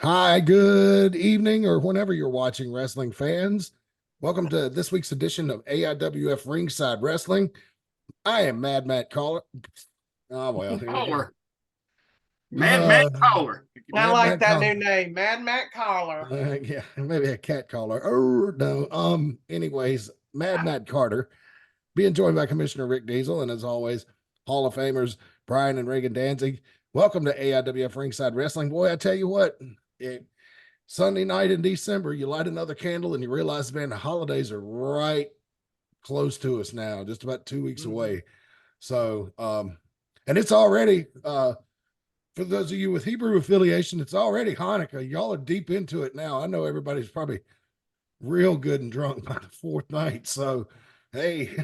Hi, good evening, or whenever you're watching, wrestling fans. Welcome to this week's edition of AIWF Ringside Wrestling. I am Mad Matt Caller. Oh, well, here we go. Caller. Mad Matt Caller. I like that new name, Mad Matt Caller. Yeah, maybe a cat caller. Oh, no. Anyways, Mad Matt Carter, being joined by Commissioner Rick Diesel, and as always, Hall of Famers Brian and Reagan Danzig. Welcome to AIWF Ringside Wrestling. Boy, I tell you what, Sunday night in December, you light another candle and you realize, man, the holidays are right close to us now, just about 2 weeks away. So, and it's already, for those of you with Hebrew affiliation, it's already Hanukkah. Y'all are deep into it now. I know everybody's probably real good and drunk by the fourth night. So, hey,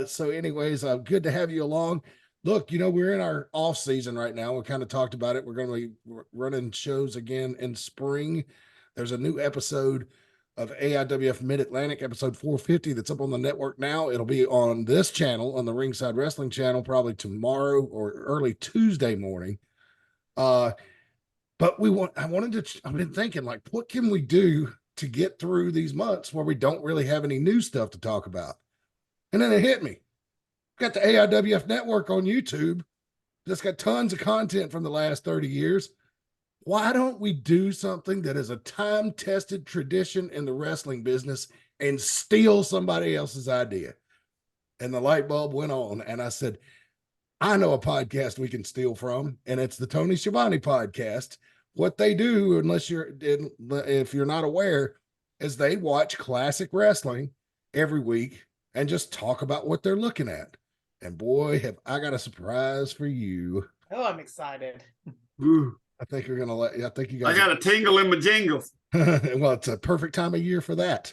so anyways, good to have you along. Look, we're in our off season right now. We kind of talked about it. We're going to be running shows again in spring. There's a new episode of AIWF Mid Atlantic, episode 450, that's up on the network now. It'll be on this channel, on the Ringside Wrestling channel, probably tomorrow or early Tuesday morning. But I've been thinking, like, what can we do to get through these months where we don't really have any new stuff to talk about? And then it hit me. Got the AIWF Network on YouTube. That's got tons of content from the last 30 years. Why don't we do something that is a time-tested tradition in the wrestling business and steal somebody else's idea? And the light bulb went on, and I said, I know a podcast we can steal from, and it's the Tony Schiavone podcast. What they do, if you're not aware, is they watch classic wrestling every week and just talk about what they're looking at. And boy, have I got a surprise for you. Oh, I'm excited. I think you're gonna I think you guys. I got a tingle in my jingles. Well, it's a perfect time of year for that.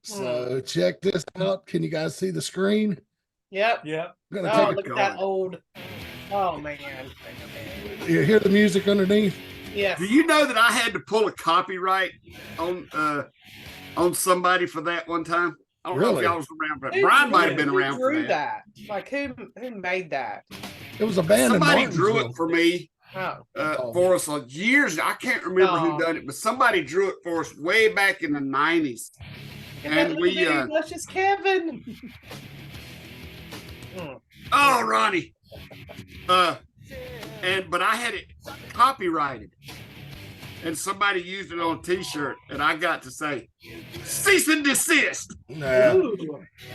So check this out. Can you guys see the screen? Yep. I'm gonna Oh, look at that old. Oh man. You hear the music underneath? Yes. Do you know that I had to pull a copyright on somebody for that one time? I don't know if y'all was around, but Brian might have been around for that. Like who made that? It was a band. Somebody drew it for me. For us years. I can't remember who done it, but somebody drew it for us way back in the 90s. And we luscious Kevin. Oh, Ronnie. But I had it copyrighted. And somebody used it on a t-shirt, and I got to say, cease and desist. Nah.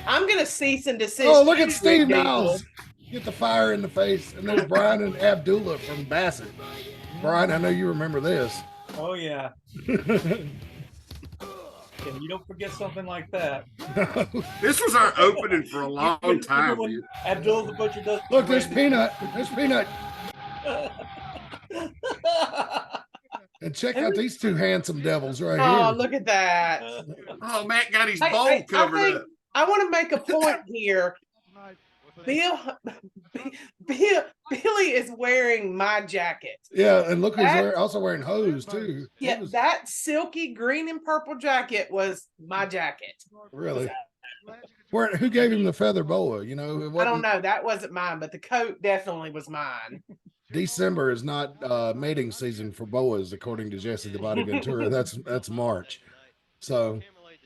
I'm gonna cease and desist. Oh, look at Steve Niles. Get the fire in the face. And there's Brian and Abdullah from Bassett. Brian, I know you remember this. Oh, yeah. You don't forget something like that. This was our opening for a long time. Abdullah the Butcher does. Look, there's Peanut. There's Peanut. And check out these two handsome devils right here. Oh, look at that. Oh, Matt got his bowl covered up. I want to make a point here. Billy is wearing my jacket. Yeah, and look who's also wearing hose too. Yeah, that silky green and purple jacket was my jacket. Really? Who gave him the feather boa? I don't know. That wasn't mine, but the coat definitely was mine. December is not mating season for boas, according to Jesse the Body Ventura. That's March. So,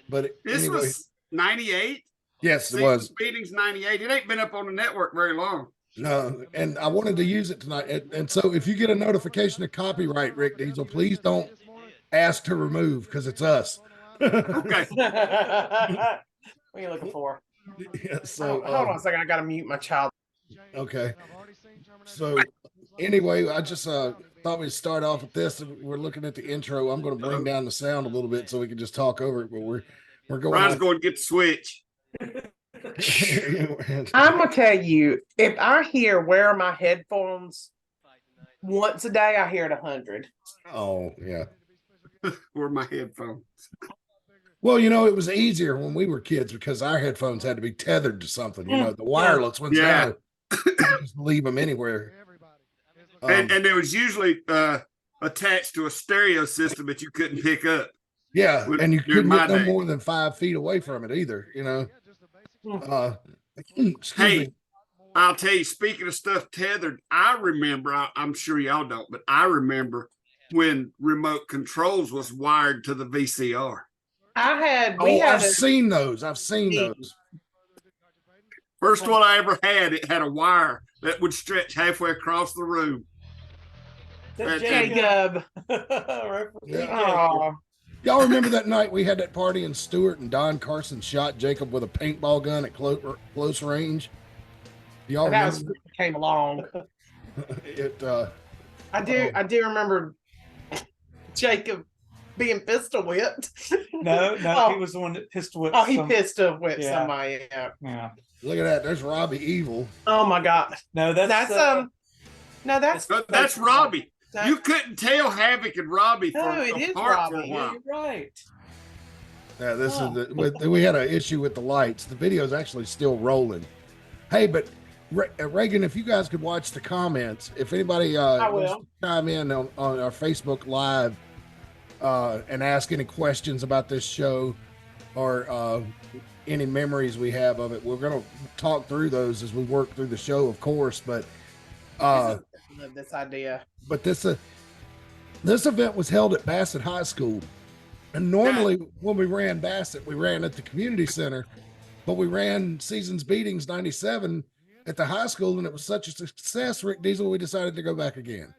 but this was 98. Yes, it was. Beatings 98. It ain't been up on the network very long. No, and I wanted to use it tonight. And so, if you get a notification of copyright, Rick Diesel, please don't ask to remove because it's us. Okay. What are you looking for? Yeah, so hold on a second. I got to mute my child. Okay. So anyway, I just thought we'd start off with this. We're looking at the intro. I'm going to bring down the sound a little bit so we can just talk over it. But we're going. Brian's going to get the switch. I'm going to tell you, if I hear "Where Are My Headphones" once a day, I hear it 100. Oh yeah. Where are my headphones? Well, it was easier when we were kids because our headphones had to be tethered to something. The wireless ones. Yeah. Just leave them anywhere. And there was usually attached to a stereo system that you couldn't pick up. Yeah, and you couldn't get no more than 5 feet away from it either. Excuse me. I'll tell you, speaking of stuff tethered, I remember, I'm sure y'all don't, but I remember when remote controls was wired to the VCR. We had I've seen those. I've seen those. First one I ever had, it had a wire that would stretch halfway across the room. That Jacob. Referee Jacob. Oh, Y'all remember that night we had that party in Stewart and Don Carson shot Jacob with a paintball gun at close range? Y'all that remember was came along. it? I do remember Jacob being pistol whipped. No, Oh. he was the one that pistol whipped. Oh, he pistol whipped Yeah. somebody. Yeah. Yeah. Look at that. There's Robbie Evil. Oh my God. No, that's That's Robbie. That- You couldn't tell Havoc and Robbie No, it is apart for a Robbie. while. You're right. Yeah, this is we had an issue with the lights. The video is actually still rolling. Hey, but Reagan, if you guys could watch the comments, if anybody wants to chime in on our Facebook Live and ask any questions about this show or any memories we have of it, we're going to talk through those as we work through the show, of course. But love this idea. But this event was held at Bassett High School, and normally when we ran Bassett, we ran at the community center, but we ran Seasons Beatings '97 at the high school, and it was such a success, Rick Diesel, we decided to go back again.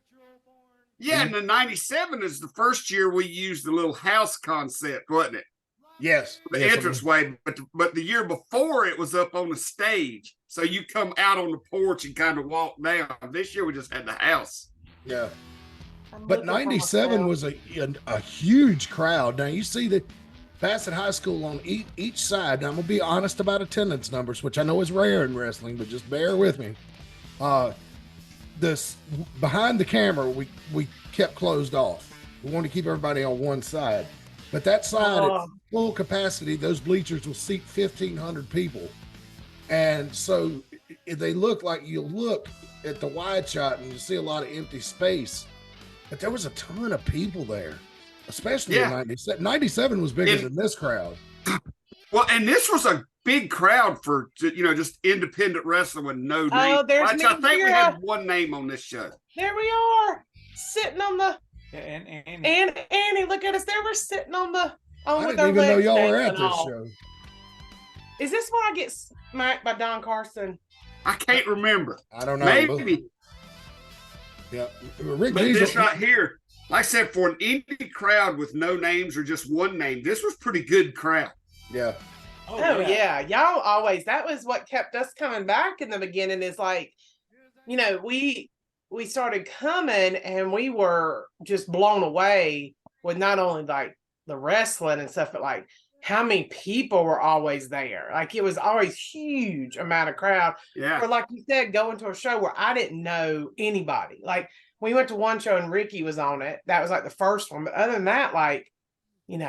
Yeah, and the '97 is the first year we used the little house concept, wasn't it? Yes, The yes, entranceway, but the year before it was up on the stage, so you come out on the porch and kind of walk down. This year we just had the house. Yeah. But '97 was a huge crowd. Now you see the Bassett High School on each side. Now I'm gonna be honest about attendance numbers, which I know is rare in wrestling, but just bear with me. This behind the camera, we kept closed off. We wanted to keep everybody on one side, but that side at full capacity, those bleachers will seat 1,500 people, and so they look like you look at the wide shot and you see a lot of empty space. But there was a ton of people there, especially in '97. '97 was bigger than this crowd. Well, and this was a big crowd for, just independent wrestling with no name. Oh, there's I think we had one name on this show. There we are, sitting on the. Yeah, and Annie, look at us. There we're sitting on the. I didn't even know y'all were at this show. Is this where I get smacked by Don Carson? I can't remember. I don't know. Maybe. Yeah, Rick But Diesel, this right here, like I said, for an indie crowd with no names or just one name, this was pretty good crowd. Yeah. Oh yeah, y'all always. That was what kept us coming back in the beginning. Is like, we started coming and we were just blown away with not only like the wrestling and stuff, but like how many people were always there. Like it was always huge amount of crowd. Yeah. Or like you said, going to a show where I didn't know anybody. Like we went to one show and Ricky was on it. That was like the first one. But other than that, like, And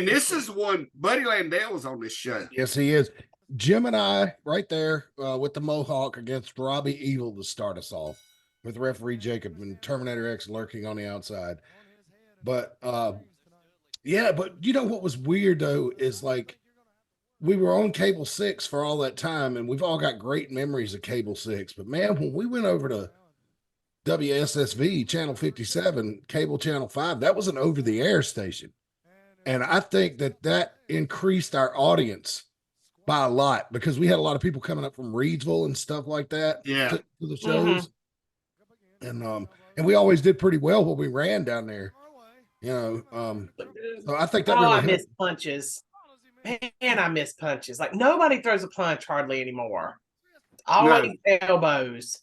this is one, Buddy Landell was on this show. Yes, he is. Jim and I right there with the Mohawk against Robbie Evil to start us off with referee Jacob and Terminator X lurking on the outside. But yeah, but you know what was weird though is like we were on Cable 6 for all that time, and we've all got great memories of Cable 6. But man, when we went over to WSSV Channel 57, Cable Channel 5, that was an over-the-air station. And I think that increased our audience by a lot because we had a lot of people coming up from Reedsville and stuff like that to the shows. And we always did pretty well when we ran down there. So I think that really I miss punches. Man, I miss punches. Like nobody throws a punch hardly anymore. Always elbows.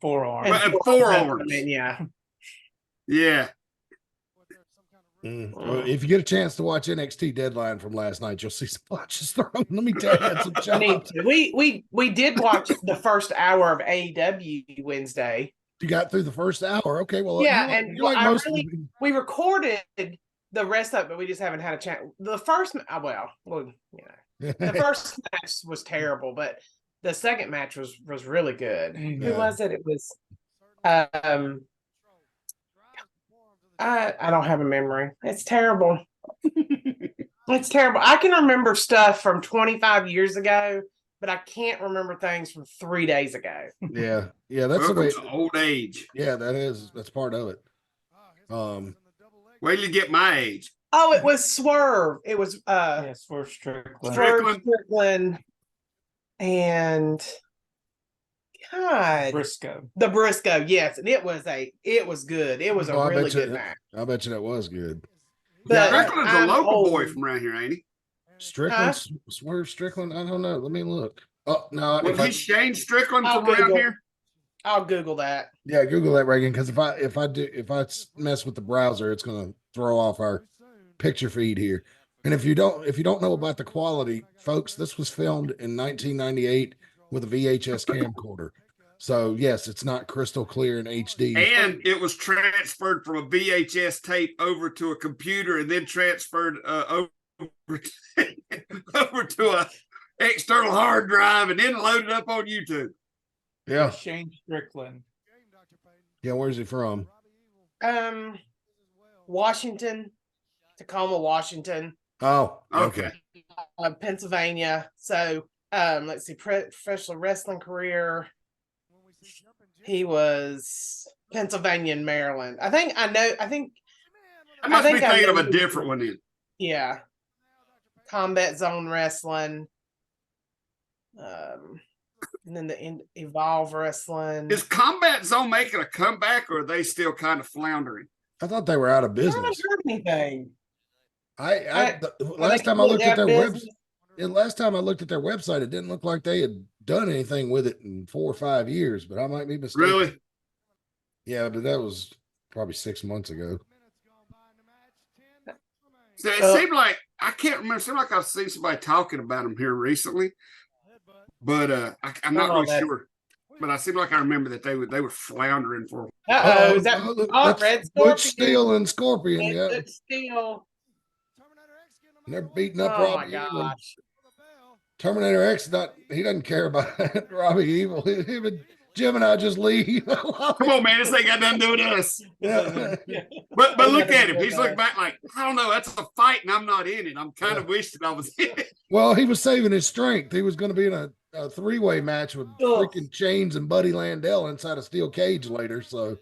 forearms. And forearms. Yeah. Yeah. Well, if you get a chance to watch NXT Deadline from last night, you'll see some punches thrown. Let me tell you, it's a job. We did watch the first hour of AEW Wednesday. You got through the first hour, okay? Well, we recorded the rest of it, but we just haven't had a chance. The first, the first match was terrible, but the second match was really good. Who was it? It was I don't have a memory. It's terrible. It's terrible. I can remember stuff from 25 years ago but I can't remember things from 3 days ago. Yeah, that's the way. Welcome to old age. Yeah, that's part of it. Wait till you get my age. Oh, it was Swerve. It was Yes, we're Strickland. Swerve Strickland and God, Briscoe. the Briscoe. Yes, and it was good. It was a I really bet you- good match. I bet you that was good. But Strickland's a I'm local old. boy from around here, ain't he? Strickland, Swerve Strickland. I don't know. Let me look. Oh no, Was he Shane Strickland I'll from around Google. here? I'll Google that. yeah, Google that, Reagan, because if I mess with the browser, it's gonna throw off our picture feed here. And if you don't know about the quality, folks, this was filmed in 1998 with a VHS camcorder. So yes, it's not crystal clear in HD. And it was transferred from a VHS tape over to a computer and then transferred over to a external hard drive and then loaded up on YouTube. Yeah, Shane Strickland. yeah. Where's he from? Washington, Tacoma, Washington, Oh, Okay. Pennsylvania. So let's see, professional wrestling career. He was Pennsylvania and Maryland. I think I must I be think I thinking of know a who- different one then. yeah. Combat Zone Wrestling. And then the Evolve Wrestling. Is Combat Zone making a comeback or are they still kind of floundering? I thought they were out of I haven't business. heard anything. Last time I looked at their last time I looked at their website, it didn't look like they had done anything with it in 4 or 5 years, but I might be mistaken. Really? Yeah, but that was probably 6 months ago. So it seemed like I can't remember. It seemed like I've seen somebody talking about them here recently, but I'm not really sure. But I seem like I remember that they were floundering for. Is that that's Red Butch Scorpion? Steel and Scorpion, Red yeah. Steel. And they're beating up Oh my Robbie Evil. gosh. Terminator X, he doesn't care about Robbie Evil. Him and Jim and I just leave. Come on, man, this ain't got nothing to do with us. Yeah. But look at him. He's looking back like, I don't know, that's a fight and I'm not in it. I'm kind of wishing I was in it. Well, he was saving his strength. He was going to be in a three-way match with freaking Chains and Buddy Landell inside a steel cage later. So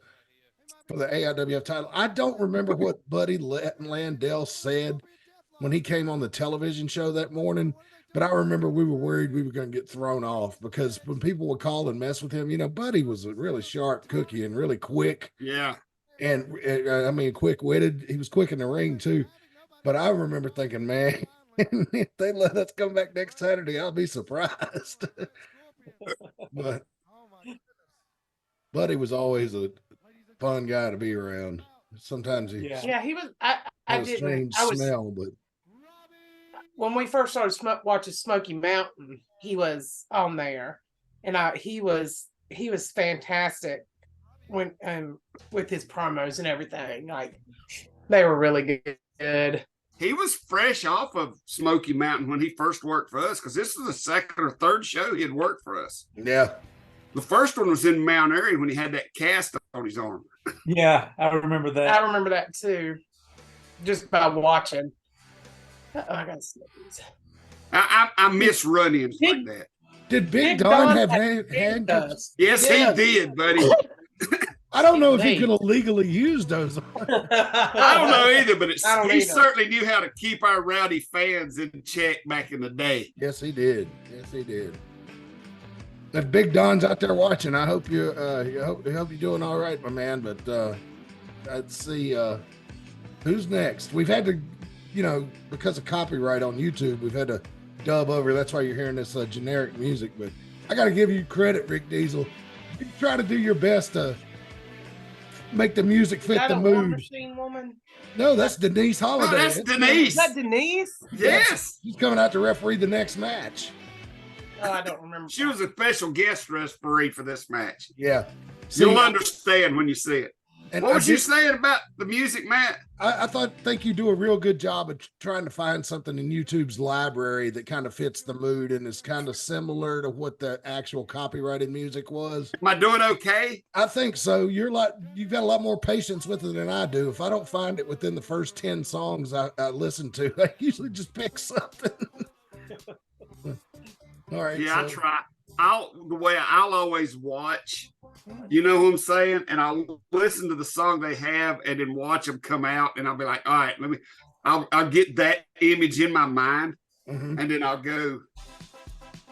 for the AIWF title, I don't remember what Buddy Landell said when he came on the television show that morning, but I remember we were worried we were going to get thrown off because when people would call and mess with him, Buddy was a really sharp cookie and really quick. Yeah. And I mean, quick-witted. He was quick in the ring too. But I remember thinking, man, if they let us come back next Saturday, I'll be surprised. But Buddy was always a fun guy to be around. Sometimes he He was. I had a didn't. strange I was smell, but when we first started watching Smoky Mountain. He was on there, and he was fantastic when with his promos and everything. Like they were really good. He was fresh off of Smoky Mountain when he first worked for us because this was the second or third show he had worked for us. yeah. The first one was in Mount Airy when he had that cast on his arm. Yeah, I remember that. I remember that too, just by watching. I got sneeze. I miss run-ins like that. Did Big Big Don Don have had handcuffs? Yes, Yeah. he did, buddy. I don't know if he Hey. could have legally used those. I don't know either, but I don't he either. certainly knew how to keep our rowdy fans in check back in the day. Yes, he did. Yes, he did. If Big Don's out there watching, I hope you I hope you're doing all right, my man. But let's see who's next. We've had to, because of copyright on YouTube, we've had to dub over. That's why you're hearing this generic music. But I got to give you credit, Rick Diesel. You try to do your best to make the music fit That the a War mood. Machine woman? No, that's Denise Oh, Holiday. that's Is Denise. that Denise? Yes. She's coming out to referee the next match. Oh, I don't remember. She was a special guest referee for this match. Yeah. You'll understand when you see it. And What I was you just- saying about the music, Matt? I think you do a real good job of trying to find something in YouTube's library that kind of fits the mood and is kind of similar to what the actual copyrighted music was. Am I doing okay? I think so. You've got a lot more patience with it than I do. If I don't find it within the first 10 songs I listen to, I usually just pick something. All right. Yeah, I so- try. I'll always watch. You know what I'm saying? And I'll listen to the song they have, and then watch them come out, and I'll be like, all right, I'll get that image in my mind, Mhm. and then I'll go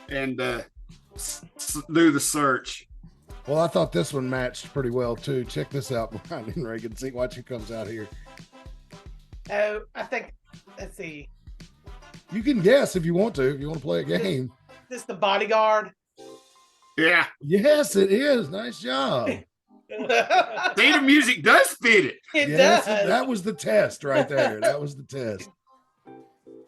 and do the search. Well, I thought this one matched pretty well too. Check this out, Brian and Reagan. Watch who comes out here. Oh, I think, let's see. You can guess if you want to. If you want to play a game. This the bodyguard. Yeah. Yes, it is. Nice job. Theater music does fit it. It Yes, does. that was the test right there. That was the test.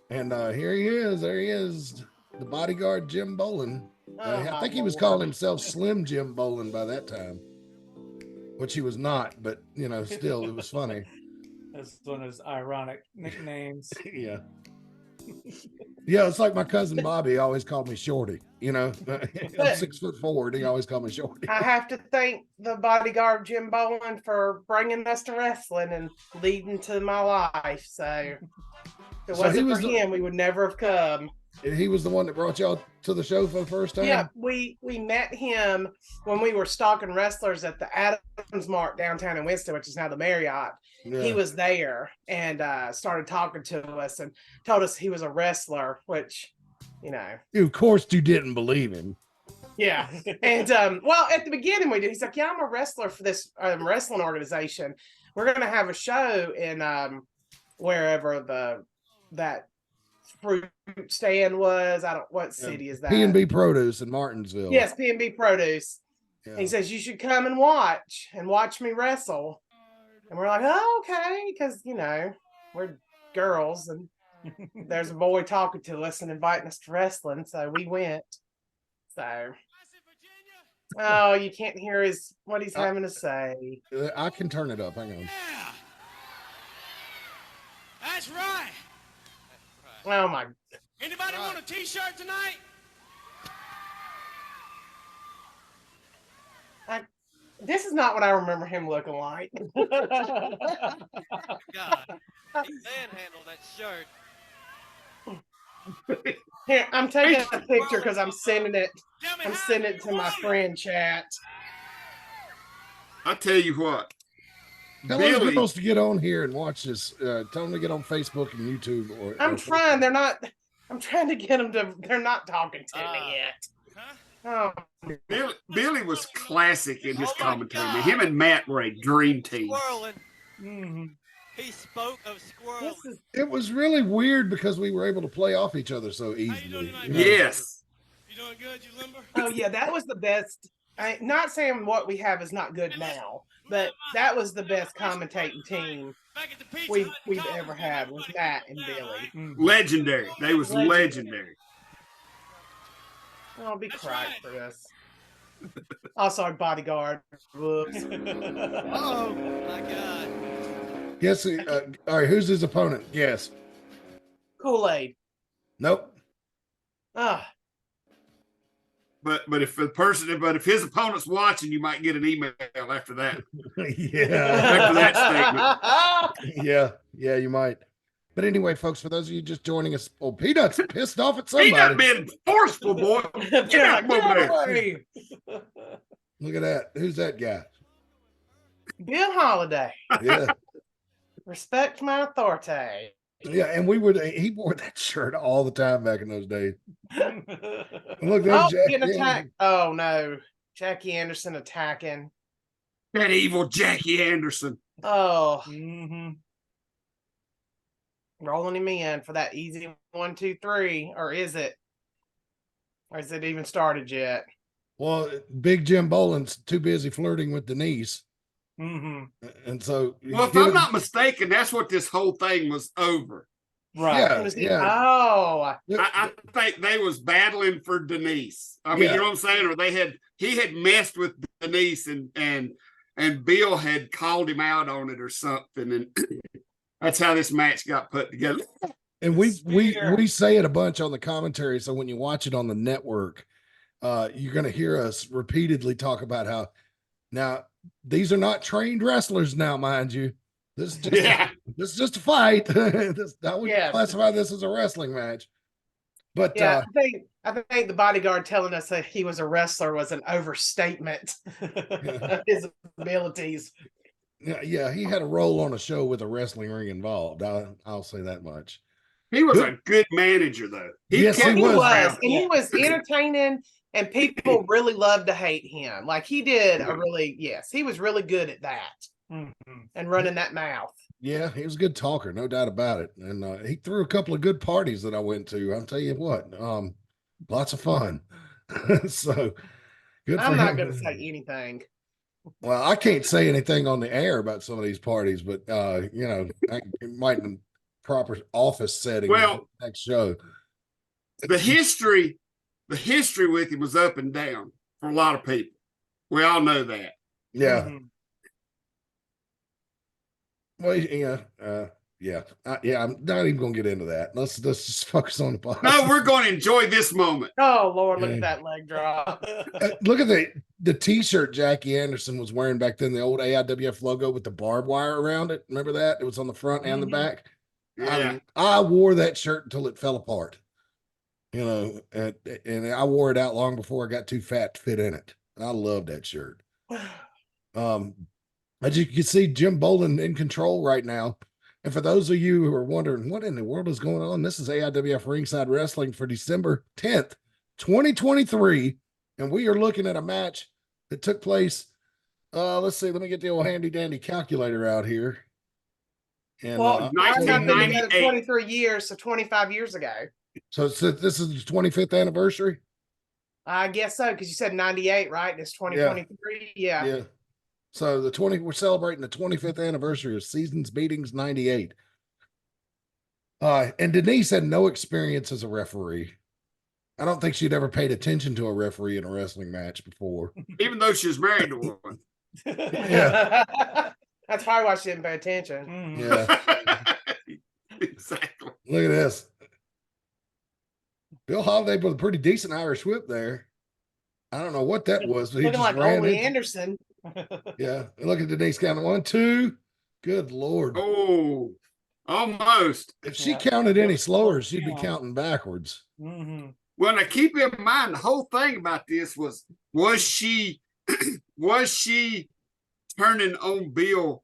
And here he is. There he is. The bodyguard, Jim Bolin. Oh, I my think he was Lord. calling himself Slim Jim Bolin by that time, which he was not, but you know, still it was funny. That's one of his ironic nicknames. Yeah. Yeah, it's like my cousin Bobby always called me Shorty. You know, I'm 6'4", and he always called me Shorty. I have to thank the bodyguard Jim Bowen for bringing us to wrestling and leading to my life. So if it So he wasn't was for the- him, we would never have come. He was the one that brought y'all to the show for the first time. Yeah, we met him when we were stalking wrestlers at the Adams Mart downtown in Winston, which is now the Marriott. Yeah. He was there and started talking to us and told us he was a wrestler, which, you know, Of course, you didn't believe him. yeah. And well, at the beginning we did. He's like, "Yeah, I'm a wrestler for this wrestling organization. We're gonna have a show in wherever that fruit stand was. I don't. What city is that? P&B Produce in Martinsville. Yes, P&B Produce. Yeah. He says you should come and watch me wrestle. And we're like, oh, okay, because you know we're girls and there's a boy talking to us and inviting us to wrestling, so we went. So, oh, you can't hear what he's having to say. I can turn it up. Hang on. Yeah. That's right. Oh my! Anybody want a t-shirt tonight? This is not what I remember him looking like. God, he manhandled that shirt. Here, I'm taking a picture because I'm sending it. Tell me I'm how sending you it to my want it. friend chat. I tell you what, Tell those Billy, girls to get on here and watch this. Tell them to get on Facebook and YouTube. I'm trying. They're not. I'm trying to get them to. They're not talking to me yet. Huh? Oh, Billy was classic in his Oh my commentary. Man, God. him and Matt were a dream team. Squirreling. Mhm. He spoke of squirreling. this is It was really weird because we were able to play off each other so How you easily. doing tonight, you know? Yes. You doing good? You limber? Oh yeah, that was the best. Not saying what we have is not good now, but that was the best commentating team Back at the pizza we've Hut in ever College, had was everybody Matt comes and down, Billy. right? Mhm. Legendary. They was legendary. I'll be That's crying right. for this. Also, bodyguard. Whoops. Oh my God. Guess. All right. Who's his opponent? Guess. Kool-Aid. Nope. Ah, But if his opponent's watching, you might get an email after that. Yeah. After that Yeah. Yeah. You might. But anyway, folks, for those of you just joining us, Peanut's pissed off at He not somebody. being forceful, boy. Get out Get over there. away. Look at that. Who's that guy? Bill Holiday. Yeah. Respect my authority. Yeah. And he wore that shirt all the time back in those days. And look, Oh, there's Jack. getting attacked. Oh no. Jackie Anderson attacking. That evil Jackie Anderson. Oh, Mhm. rolling him in for that easy 1, 2, 3. Or is it? Or is it even started yet? Well, Big Jim Boland's too busy flirting with Denise. Mhm. And so, Well, if I'm not mistaken, that's what this whole thing was over. Right. Yeah. Was he- yeah. Oh, I think they was battling for Denise. I mean, Yeah. you know what I'm saying? Or he had messed with Denise and Bill had called him out on it or something. And that's how this match got put together. And we Spear. say it a bunch on the commentary. So when you watch it on the network, you're going to hear us repeatedly talk about how now these are not trained wrestlers now, mind you. This is just, Yeah. this is just a fight. I would Yes. classify this as a wrestling match. But Yeah, I think the bodyguard telling us that he was a wrestler was an overstatement of his abilities. yeah, he had a role on a show with a wrestling ring involved. I'll say that much. He was Good. a good manager, though. Yes, kept he He was. was, crowd. and he was entertaining, and people really loved to hate him. Like he did he was really good at that Mhm. and running that mouth. Yeah, he was a good talker, no doubt about it. And he threw a couple of good parties that I went to. I'll tell you what, lots of fun. So good for I'm not him. going to say anything. Well, I can't say anything on the air about some of these parties, but it might in proper office setting. Well, next show. the history with him was up and down for a lot of people. We all know that. Yeah. Mhm. Well, yeah. I'm not even going to get into that. Let's just focus on the podcast. No, we're going to enjoy this moment. Oh Lord, look at that leg drop. Look at the T-shirt Jackie Anderson was wearing back then, the old AIWF logo with the barbed wire around it. Remember that? It was on the front and the Mhm. back. Yeah. I wore that shirt until it fell apart. And I wore it out long before I got too fat to fit in it. I love that shirt. As you can see, Jim Bolin in control right now. And for those of you who are wondering what in the world is going on, this is AIWF Ringside Wrestling for December 10th, 2023. And we are looking at a match that took place. Let's see. Let me get the old handy dandy calculator out here. And Well, I've been together 1998. 23 years, so 25 years ago. so this is the 25th anniversary. I guess so, because you said 98, right? And it's 2023. Yeah. So we're celebrating the 25th anniversary of Seasons Beatings 98. And Denise had no experience as a referee. I don't think she'd ever paid attention to a referee in a wrestling match before. Even though she was married to one. Yeah. That's probably why she didn't pay attention. Mhm. Yeah. Exactly. Look at this. Bill Holiday with a pretty decent Irish whip there. I don't know what that was, but he Looking just like ran Ole it. Anderson. Yeah. Look at Denise counting 1, 2. Good Lord. Oh, almost. If she Yeah. counted any slower, Count. she'd be counting backwards. Mhm. Well, now keep in mind the whole thing about this was she turning on Bill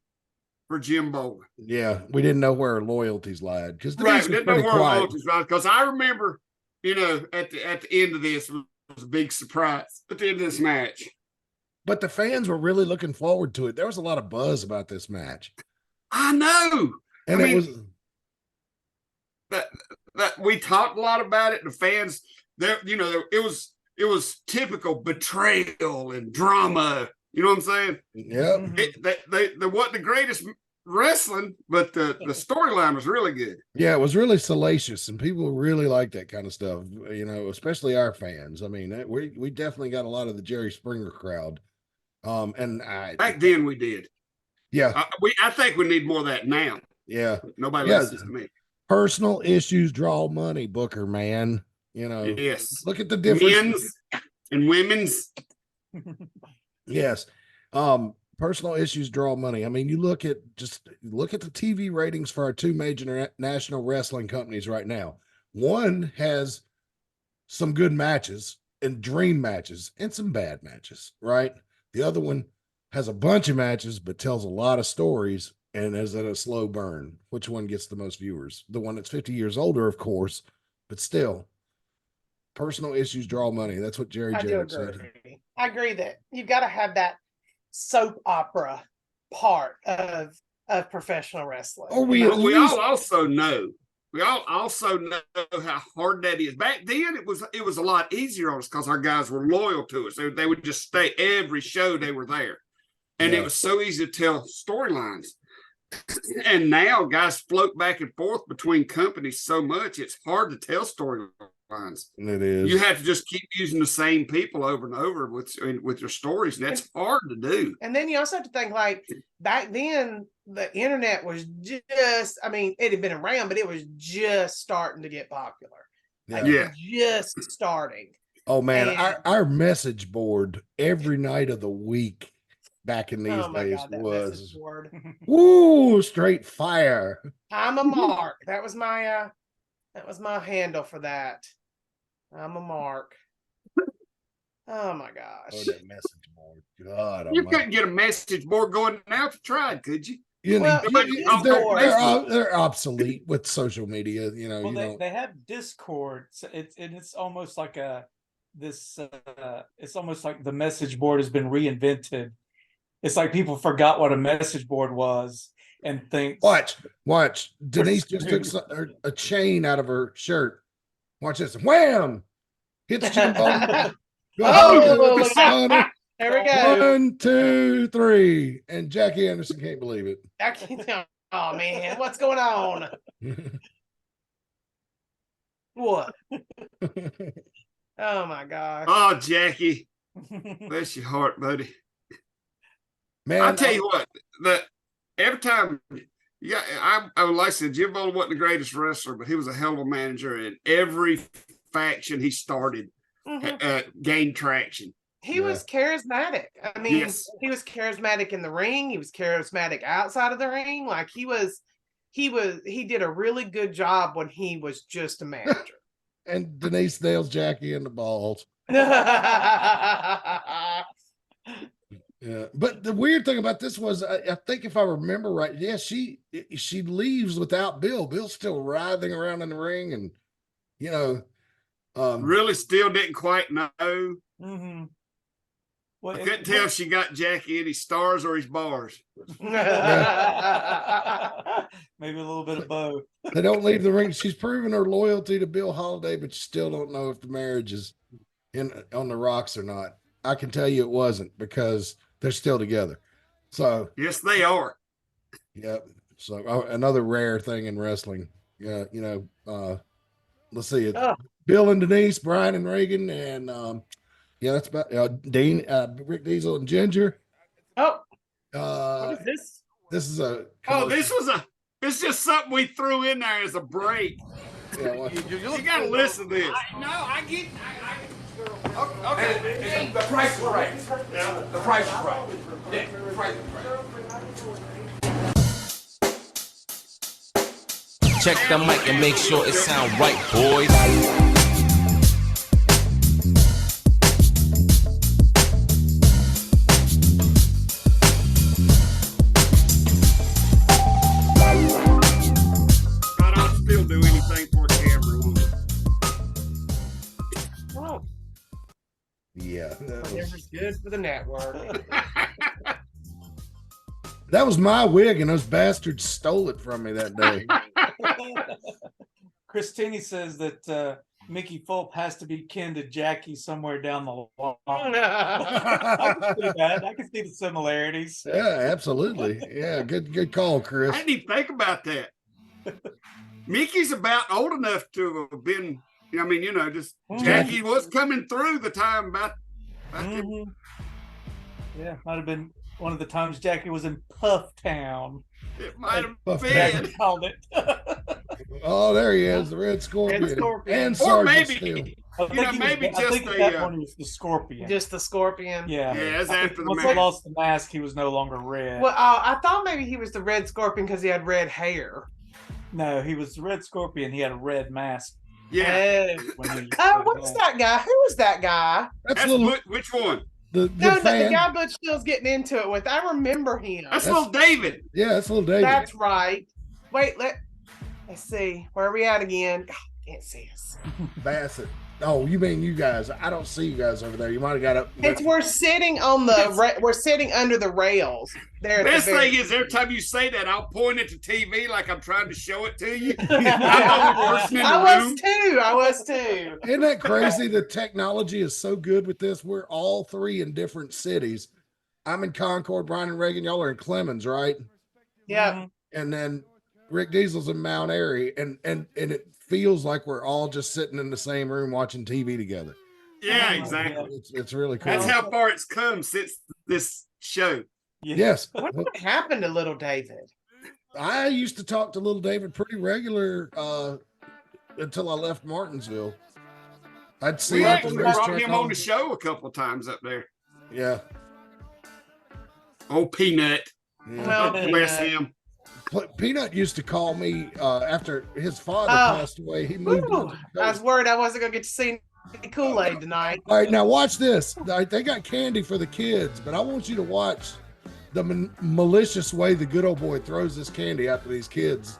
for Jim Bolin? Yeah, we didn't know where her loyalties lied because Right, Denise we was didn't know pretty where quiet. loyalties was because I remember, at the end of this was a big surprise at the end of this match. But the fans were really looking forward to it. There was a lot of buzz about this match, I know. and I it mean, was that we talked a lot about it. The fans, it was typical betrayal and drama. You know what I'm saying? yep. Mhm. They wasn't the greatest wrestling, but the storyline was really good. Yeah, it was really salacious, and people really like that kind of stuff. Especially our fans. I mean, we definitely got a lot of the Jerry Springer crowd. And Back then we did. yeah, I think we need more of that now. yeah. Nobody Yeah. listens to me. Personal issues draw money, Booker, man. Yes. Look at the difference. Men's and women's. Yes. Personal issues draw money. I mean, you look at the TV ratings for our two major national wrestling companies right now. One has some good matches and dream matches and some bad matches, right? The other one has a bunch of matches, but tells a lot of stories and is at a slow burn. Which one gets the most viewers? The one that's 50 years older, of course, but still, personal issues draw money. That's what Jerry I do Jarrett said. agree. I agree that you've got to have that soap opera part of professional wrestling. Or we But at we least all also know. We all also know how hard that is. Back then, it was a lot easier on us because our guys were loyal to us. They would just stay every show they were there, and Yeah. it was so easy to tell storylines. And now guys float back and forth between companies so much it's hard to tell storylines. it is. You have to just keep using the same people over and over with your stories, and that's hard to do. And then you also have to think, like, back then the internet was just, I mean, it had been around, but it was just starting to get popular. Like, Yeah. just starting. Oh man, And- our message board every night of the week back in these Oh my days God, that was message board. woo straight fire. I'm a mark. That was my handle for that. I'm a mark. Oh my Oh, gosh. that message board. God, You almighty. couldn't get a message board going now if you tried, could you? You know, Well, Somebody you- talk they're, on they're, Facebook. they're obsolete with social media. You know, Well, you don't. they have Discord. So it's almost like it's almost like the message board has been reinvented. It's like people forgot what a message board was and think Watch. Denise just took a chain out of her shirt. Watch this. Wham! Hits Jim Bone. Go ahead with the look at stunner. There we go. 1, 2, 3. And Jackie Anderson can't believe it. I can't tell. Oh man, what's going on? What? Oh my gosh. Oh, Jackie, bless your heart, buddy. Man, I'll tell you what, every time, I would like to say Jim Bowler wasn't the greatest wrestler, but he was a hell of a manager, and every faction he started gained traction. He was charismatic. I mean, Yes. he was charismatic in the ring. He was charismatic outside of the ring. Like he did a really good job when he was just a manager. and Denise nails Jackie in the balls. Yeah, but the weird thing about this was, I think if I remember right, yeah, she leaves without Bill. Bill's still writhing around in the ring, and you know, Really still didn't quite know. Mm-hmm. Well, I couldn't tell if she got Jackie any stars or his bars. maybe a little bit of both. they don't leave the ring. She's proven her loyalty to Bill Holiday, but you still don't know if the marriage is on the rocks or not. I can tell you it wasn't, because they're still together. So Yes, they are. Yep. So another rare thing in wrestling. Yeah, let's see it. Oh. Bill and Denise, Brian and Reagan, and that's about Dean, Rick Diesel and Ginger. Oh, what is this? This is a This it's just something we threw in there as a break. yeah, well, You gotta listen to this. Okay. The price is right. Yeah. The price is right. Yeah, the price is right. Check the mic and make sure it sound right, boys. I don't still do anything for a camera. Oh, yeah. whatever's good for the network. That was my wig, and those bastards stole it from me that day. Christine says that Mickey Fulp has to be kin to Jackie somewhere down the line. I can see that. I can see the similarities. Yeah, absolutely. Yeah, good call, Chris. I didn't even think about that. Mickey's about old enough to have been, just Jackie was coming through the time about Mhm. Yeah, might have been one of the times Jackie was in Puff Town. it might have Puff been. Jackie called it. Oh, there he is, the Red Scorpion. Red Scorpion. And Or Sergeant maybe, Steele. I think maybe I think just at that a, point he was the Scorpion. Just the scorpion. Yeah. Yeah, that's I think after the once he match. lost the mask, he was no longer red. Well, I thought maybe he was the red scorpion because he had red hair. No, he was the Red Scorpion. He had a red mask. Yeah. When he, What's that guy? Who was that guy? That's That's little which one? the No, the fan. guy Butch Steele's getting into it with. I remember him. That's little David. Yeah, that's little David. That's right. Wait, let's see. Where are we at again? God, can't see us. Bassett. Oh, you mean you guys? I don't see you guys over there. You might have got up. We're sitting on the we're sitting under the rails. There. at the Best very- thing is every time you say that, I'll point at the TV like I'm trying to show it to you. I'm the only person in the room. I was too. Isn't that crazy? The technology is so good with this. We're all three in different cities. I'm in Concord, Brian and Reagan. Y'all are in Clemens, right? Yeah. And then Rick Diesel's in Mount Airy, and it feels like we're all just sitting in the same room watching TV together. Yeah, exactly. It's really cool. That's how far it's come since this show. Yes. What happened to little David? I used to talk to little David pretty regular until I left Martinsville. I'd see We him at actually the brought racetrack him all on the show a couple of times up there. Yeah. Oh, Peanut. Yeah. Well, Bless him. Peanut used to call me after his father Oh. passed away. He moved. Woo, I was worried I wasn't gonna get to see Kool-Aid tonight. All right, now watch this. All right, they got candy for the kids, but I want you to watch the malicious way the good old boy throws this candy out to these kids.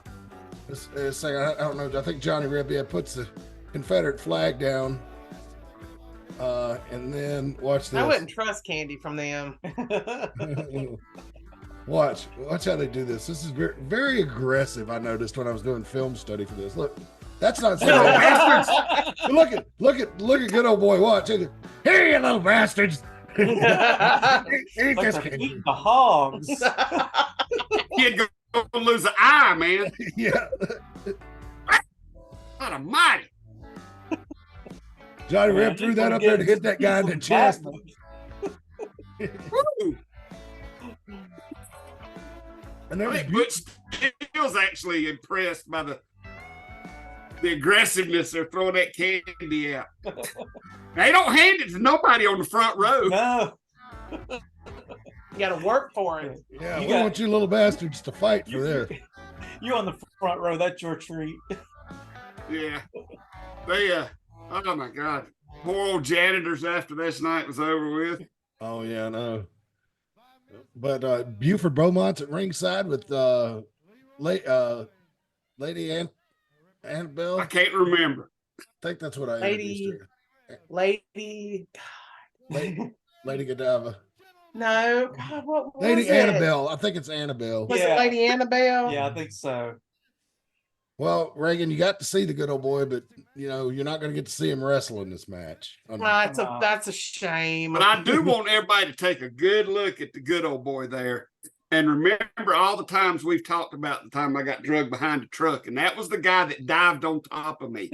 It's like, I don't know. I think Johnny Reb puts the Confederate flag down. And then watch this. I wouldn't trust candy from them. Watch how they do this. This is very, very aggressive. I noticed when I was doing film study for this. Look, that's not so bad. look at good old boy. Watch it. Here, you little bastards. Eat this candy. Eating the hogs. Kid gonna lose an eye, man. Yeah. What a mighty. Johnny Reb threw that up there to hit that guy in the chest. Woo. And there I was think Butch Steele's actually impressed by the aggressiveness they're throwing that candy out. They don't hand it to nobody on the front row. No. You got to work for it. yeah, we want you little bastards to fight for this. You on the front row. That's your treat. Yeah. They oh my God. Poor old janitors after this night was over with. Oh yeah, I know. But Buford Beaumont's at ringside with Lady Annabelle. I can't remember. I think that's what I Lady Godiva. No, God, what was Lady it? Annabelle. I think it's Annabelle. Was Yeah. it Lady Annabelle? Yeah, I think so. Well, Reagan, you got to see the good old boy, but you know you're not going to get to see him wrestle in this match. That's a shame. But I do want everybody to take a good look at the good old boy there. And remember all the times we've talked about the time I got drugged behind a truck, and that was the guy that dived on top of me.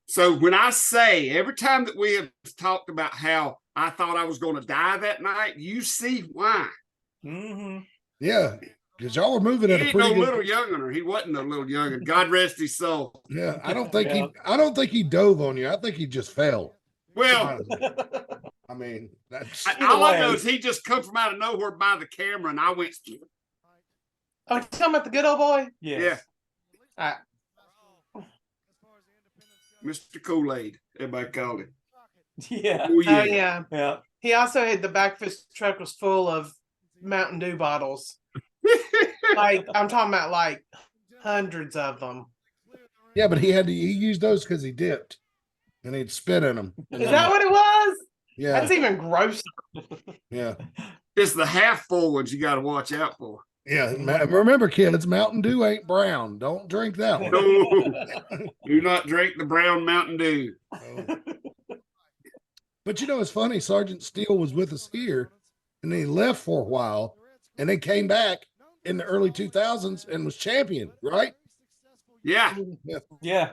So when I say every time that we have talked about how I thought I was going to die that night, you see why. Mm-hmm. Yeah, because y'all were moving at He a ain't pretty no good. little young'un. He wasn't no little young'un. God rest his soul. Yeah, I don't think he dove on you. I think he just fell. Well, I mean, that's all I know is he just come from out of nowhere by the camera, and I went. Oh, you talking about the good old boy? Yes. Yeah, Mr. Kool-Aid, everybody called him. Yeah. Oh yeah. Oh yeah. Yeah. He also had the back of his truck was full of Mountain Dew bottles. Like I'm talking about like hundreds of them. yeah, but he used those because he dipped, and he'd spit in them. Is that what it was? Yeah, That's even grosser. yeah, It's the half full ones you got to watch out for. yeah. Remember, kids, Mountain Dew ain't brown. Don't drink that one. No, do not drink the brown Mountain Dew. But you know, it's funny. Sergeant Steele was with us here, and then he left for a while, and then came back in the early 2000s and was champion, right? Yeah, Yeah.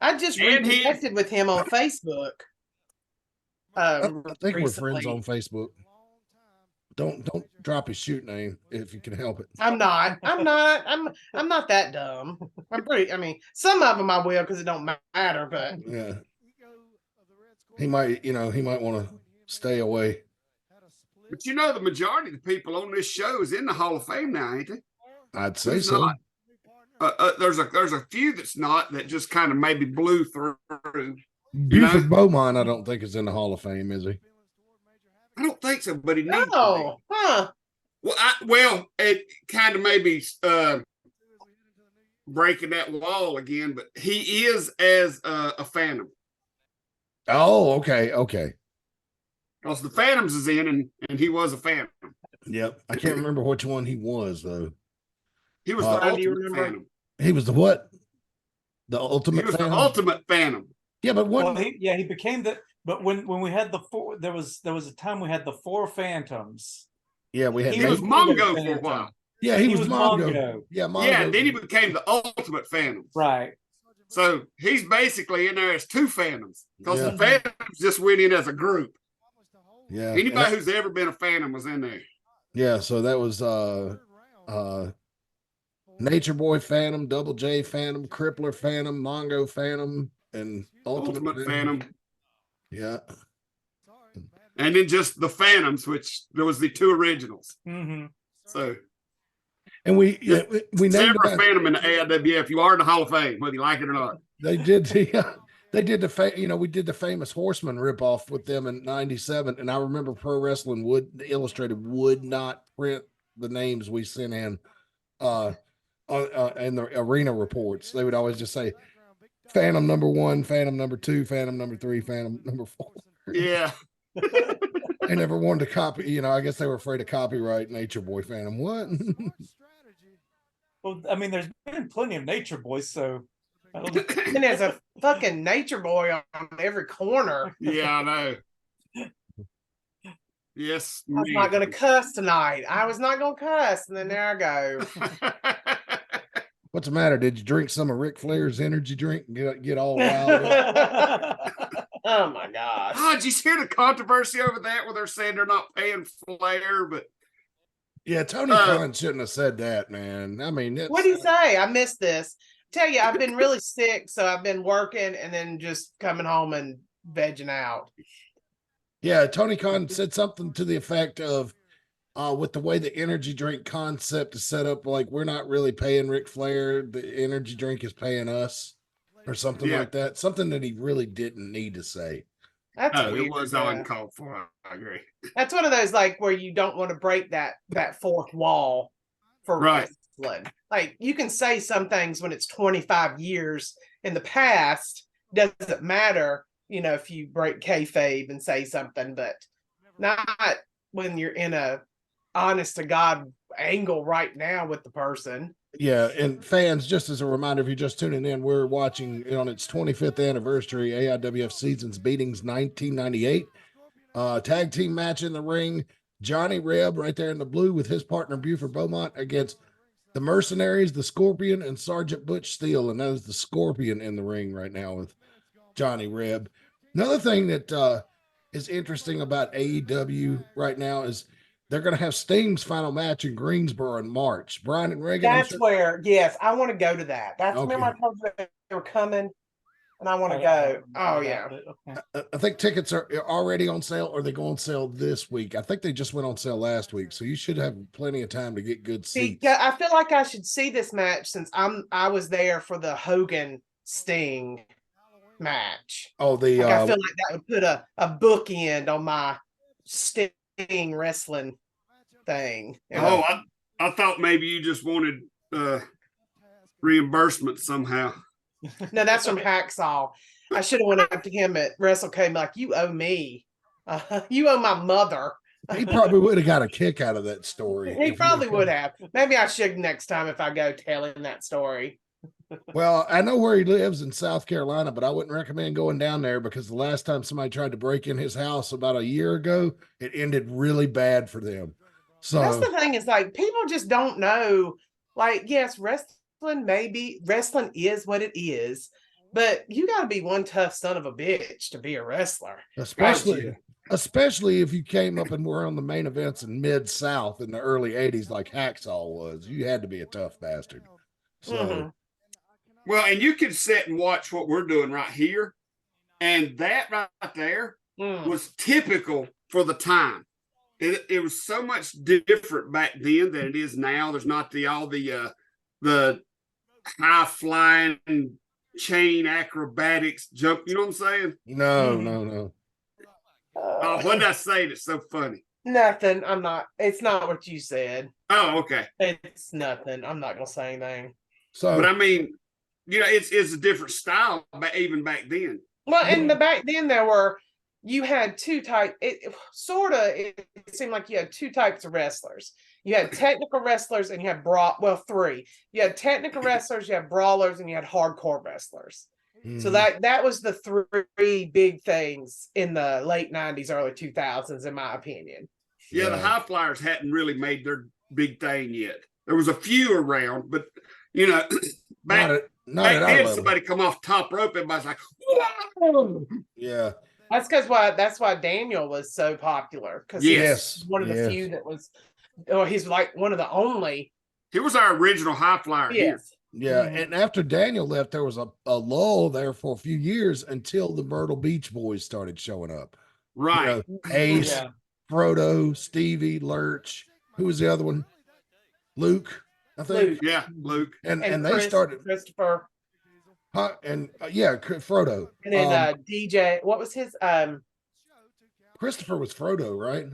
I just And he- reconnected with him on Facebook. I think we're Recently. friends on Facebook. Don't drop his shoot name if you can help it. I'm not that dumb. I mean, some of them I will because it don't matter, but Yeah, he might want to stay away. but you know the majority of the people on this show is in the Hall of Fame now, ain't they? I'd say Who's so. not? There's a few that's not, that just kind of maybe blew through. Buford Beaumont, I don't think is in the Hall of Fame, is he? I don't think so, but he needs to be. oh, huh? Well, it kind of maybe breaking that wall again, but he is as a Phantom, Oh, okay. because the Phantoms is in, and he was a Phantom. Yep. I can't remember which one he was though. He was Do the you ultimate remember? Phantom. He was the what? The He ultimate was Phantom? the ultimate Phantom. Yeah, but Well, what? he became the. But when we had the four, there was a time we had the four Phantoms. Yeah, we had. He was Nate- Mongo Phantom. for a while. yeah, he was Mongo. Mongo. Yeah, Mongo. Yeah, and then he became the ultimate Phantom. Right. So he's basically in there as two Phantoms, because Yeah. the Phantoms just went in as a group. Yeah. Anybody who's ever been a Phantom was in there. Yeah, so that was Nature Boy Phantom, Double J Phantom, Crippler Phantom, Mongo Phantom, and Ultimate Phantom. Yeah. And then just the Phantoms, which there was the two originals. Mm-hmm. So And we named Sarah about, Phantom in the AIWF. You are in the Hall of Fame, whether you like it or not. they did They did we did the famous Horseman ripoff with them in '97, and I remember Pro Wrestling Illustrated would not print the names we sent in in the arena reports. They would always just say Phantom number 1, Phantom number 2, Phantom number 3, Phantom number 4. Yeah. They never wanted to copy, I guess they were afraid of copyright Nature Boy Phantom. What? Well, I mean, there's been plenty of Nature Boys, so I don't know. And there's a fucking Nature Boy on every corner. Yeah, I know. Yes. I was not going to cuss tonight. I was not going to cuss. And then there I go. What's the matter? Did you drink some of Ric Flair's energy drink and get all wild up? Oh my gosh. Oh, did you hear the controversy over that where they're saying they're not paying Flair, but Yeah, Tony Khan shouldn't have said that, man. I mean, what did he say? I missed this. Tell you, I've been really sick, so I've been working and then just coming home and vegging out. Yeah, Tony Khan said something to the effect of, with the way the energy drink concept is set up, like we're not really paying Ric Flair, the energy drink is paying us, or something like that. Something that he really didn't need to say. That's weird, it was uncalled for. I agree. That's one of those like where you don't want to break that fourth wall for wrestling. Like you can say some things when it's 25 years in the past, doesn't matter, if you break kayfabe and say something, but not when you're in a honest to God angle right now with the person. Yeah, and fans, just as a reminder, if you're just tuning in, we're watching on its 25th anniversary AIWF Seasons Beatings 1998. Tag team match in the ring. Johnny Reb right there in the blue with his partner Buford Beaumont against the Mercenaries, the Scorpion, and Sergeant Butch Steele. And that is the Scorpion in the ring right now with Johnny Reb. Another thing that is interesting about AEW right now is they're going to have Sting's final match in Greensboro in March. Brian and Reagan. That's where, yes, I want to go to that. That's remember I told you they were coming, and I want to go. Oh yeah. I think tickets are already on sale, or they go on sale this week. I think they just went on sale last week, so you should have plenty of time to get good seats. I feel like I should see this match since I was there for the Hogan Sting match. Oh, I feel like that would put a bookend on my Sting wrestling thing. Oh, I thought maybe you just wanted reimbursement somehow. No, that's from Hacksaw. I should have went up to him at WrestleCade like, you owe me. You owe my mother. He probably would have got a kick out of that story. He probably would have. Maybe I should next time if I go tell him that story. Well, I know where he lives in South Carolina, but I wouldn't recommend going down there because the last time somebody tried to break in his house about a year ago, it ended really bad for them. So that's the thing is like people just don't know. Like, yes, wrestling is what it is, but you got to be one tough son of a bitch to be a wrestler. Especially if you came up and were on the main events in Mid-South in the early 80s like Hacksaw was. You had to be a tough bastard. So Well, and you can sit and watch what we're doing right here. And that right there was typical for the time. It was so much different back then than it is now. There's not all the high flying chain acrobatics jump. You know what I'm saying? No. What did I say that's so funny? Nothing. It's not what you said. Oh, okay. It's nothing. I'm not gonna say anything. So, but I mean, it's a different style, but even back then. Well, back then you had two types. It seemed like you had two types of wrestlers. You had technical wrestlers and you had three. You had technical wrestlers, you had brawlers, and you had hardcore wrestlers. So that was the three big things in the late 90s, early 2000s, in my opinion. Yeah, the high flyers hadn't really made their big thing yet. There was a few around, but back then somebody come off top rope, everybody's like, whoa! Yeah. That's why Daniel was so popular, because he's one of the few that was, he's like one of the only. He was our original high flyer. Yes. Yeah, and after Daniel left, there was a lull there for a few years until the Myrtle Beach Boys started showing up. Right. Ace, Frodo, Stevie, Lurch. Who was the other one? Luke, I think. Yeah, Luke. And they started. Christopher. And yeah, Frodo. And then DJ, what was his Christopher was Frodo, right?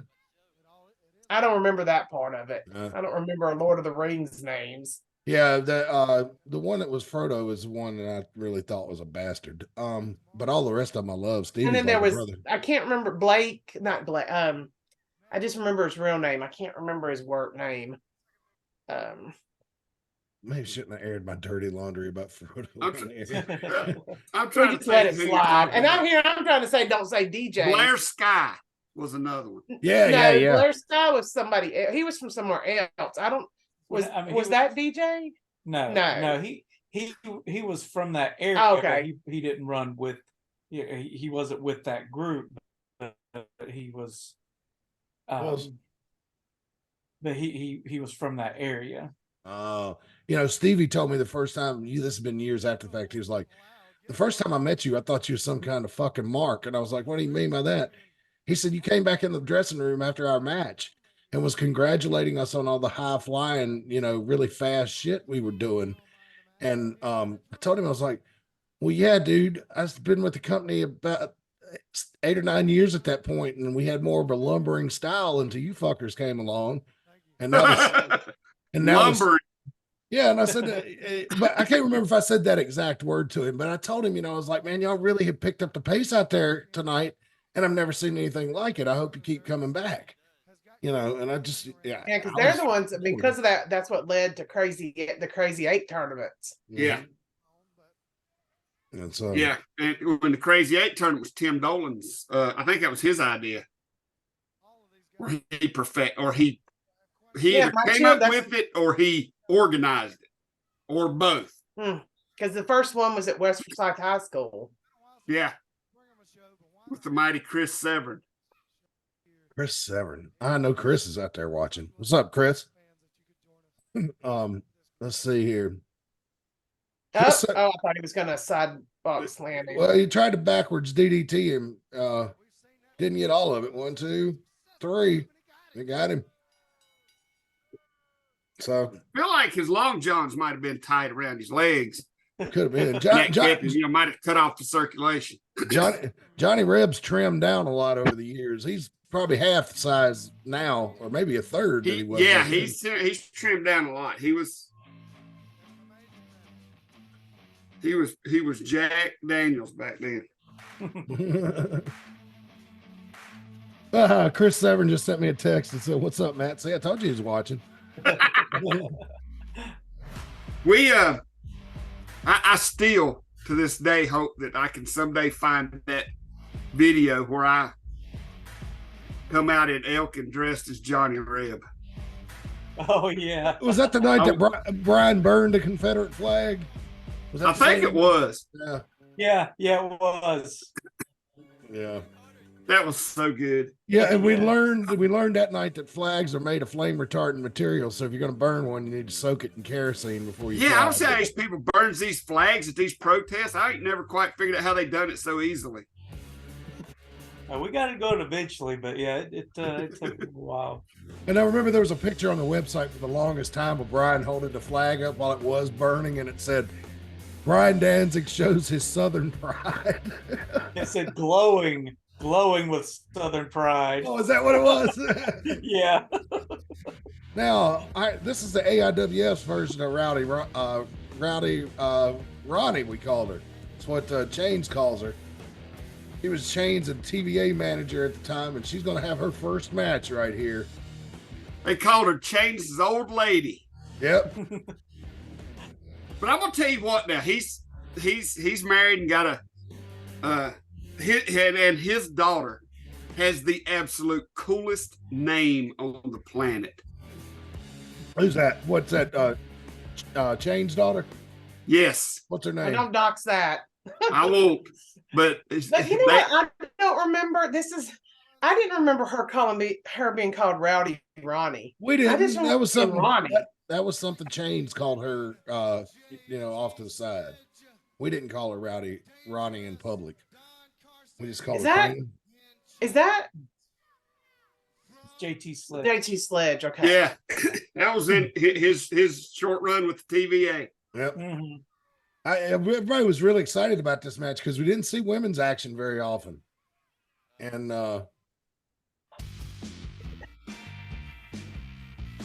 I don't remember that part of it. Yeah. I don't remember Lord of the Rings names. Yeah, the one that was Frodo is the one that I really thought was a bastard. But all the rest of them I love. Stevie's And then like there a was brother. I can't remember Blake, not Blake. I just remember his real name. I can't remember his work name. Maybe shouldn't have aired my dirty laundry about Frodo. I'm We trying to just let it think who you're slide. talking And about. I'm trying to say, don't say DJ. Blair Sky was another one. Yeah, no, yeah. Blair Sky was somebody else. He was from somewhere else. I don't was I mean, was that DJ? No, No. he was from that area. Oh, but okay. He didn't run with. He wasn't with that group, but he was. But he was from that area. Stevie told me the first time, this has been years after the fact, he was like, the first time I met you, I thought you was some kind of fucking mark. And I was like, what do you mean by that? He said, you came back in the dressing room after our match and was congratulating us on all the high flying, really fast shit we were doing. And I told him, I was like, well, yeah, dude, I've been with the company about 8 or 9 years at that point, and we had more of a lumbering style until you fuckers came along. And now Lumbering. yeah, and I said, but I can't remember if I said that exact word to him, but I told him, I was like, man, y'all really have picked up the pace out there tonight, and I've never seen anything like it. I hope you keep coming back, and I just, Yeah, because they're the ones, because of that, that's what led to the Crazy 8 tournaments. Yeah. And so, Yeah. And when the Crazy 8 tournament was Tim Dolan's, I think that was his idea. Or he Yeah, either came up with it or he organized it, or both. Because the first one was at West Forsyth High School. Yeah. With the mighty Chris Severn. Chris Severn. I know Chris is out there watching. What's up, Chris? Let's see here. I thought he was going to side box landing. Well, he tried to backwards DDT him. Didn't get all of it. 1, 2, 3. They got him. So I feel like his long johns might have been tied around his legs. could have been. Might have cut off the circulation. Johnny Reb's trimmed down a lot over the years. He's probably half the size now, or maybe a third that he was. Yeah, he's trimmed down a lot. He was Jack Daniels back then. Chris Severn just sent me a text and said, "What's up, Matt?" See, I told you he was watching. I still to this day hope that I can someday find that video where I come out in elk and dressed as Johnny Reb. Oh yeah. Was that the night that Brian burned the Confederate flag? I think it was. Yeah. Yeah, it was. Yeah. That was so good. Yeah, and we learned that night that flags are made of flame retardant material. So if you're going to burn one, you need to soak it in kerosene before you. Yeah, I don't see how these people burns these flags at these protests. I ain't never quite figured out how they done it so easily. We got it going eventually, but yeah, it took a while. And I remember there was a picture on the website for the longest time of Brian holding the flag up while it was burning, and it said, "Brian Danzig shows his Southern pride." It said glowing with Southern pride. Oh, is that what it was? Yeah. Now, this is the AIWF's version of Rowdy Ronnie, we called her. It's what Chains calls her. He was Chains' TVA manager at the time, and she's going to have her first match right here. They called her Chains' old lady. Yep. But I'm gonna tell you what. Now he's married and got his daughter has the absolute coolest name on the planet. Who's that? What's that? Chains' daughter? Yes. What's her I name? don't dox that. I won't. But But you know what? I don't remember. I didn't remember her being called Rowdy Ronnie. We didn't. I just That was something. Ronnie. That was something Chains called her. Off to the side. We didn't call her Rowdy Ronnie in public. We just called her. Is that JT Sledge? JT Sledge? Okay. Yeah, that was in his short run with the TVA. Yep. Mm-hmm. Everybody was really excited about this match because we didn't see women's action very often. And I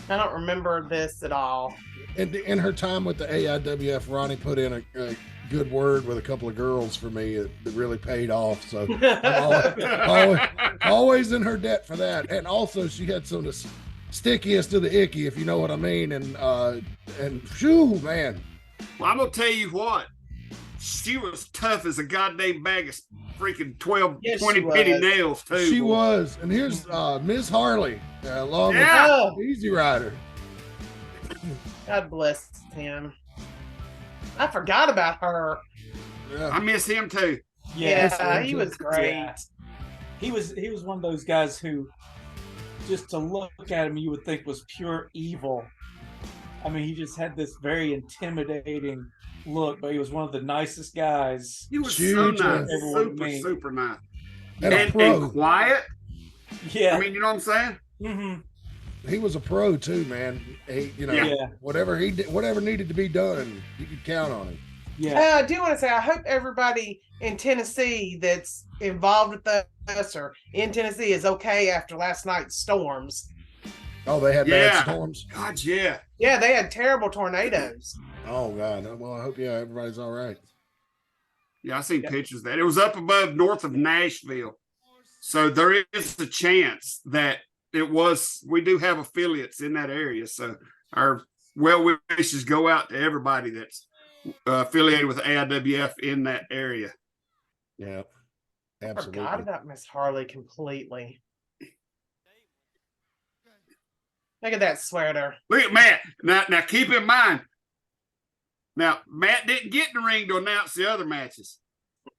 don't remember this at all. in her time with the AIWF, Ronnie put in a good word with a couple of girls for me that really paid off. So I'm always in her debt for that. And also she had some of the stickiest of the icky, if you know what I mean. And shoo, man. Well, I'm gonna tell you what. She was tough as a goddamn bag of freaking 12, Yes, 20 she penny was. nails, too. She boy. was. And here's Ms. Harley along Yeah. with Easy Rider. God bless him. I forgot about her. Yeah. I miss him, too. Yeah, he was great. Yeah. He was one of those guys who, just to look at him, you would think was pure evil. I mean, he just had this very intimidating look, but he was one of the nicest guys. He was so Huge, nice. everyone Super, meet. super nice. And a pro. And quiet. Yeah. I mean, you know what I'm saying? Mm-hmm. He was a pro too, man. He, Yeah. whatever he did, whatever needed to be done, you could count on him. Yeah. I do want to say, I hope everybody in Tennessee that's involved with us or in Tennessee is okay after last night's storms. Oh, they had Yeah. bad storms. God, yeah. Yeah, they had terrible tornadoes. Oh God. Well, I hope everybody's all right. Yeah, I seen pictures of that. It was up above north of Nashville. So there is a chance that we do have affiliates in that area. So our well wishes go out to everybody that's affiliated with AIWF in that area. Yeah, I absolutely. forgot about Miss Harley completely. Look at that sweater. Look at Matt. Now keep in mind. Now, Matt didn't get in the ring to announce the other matches.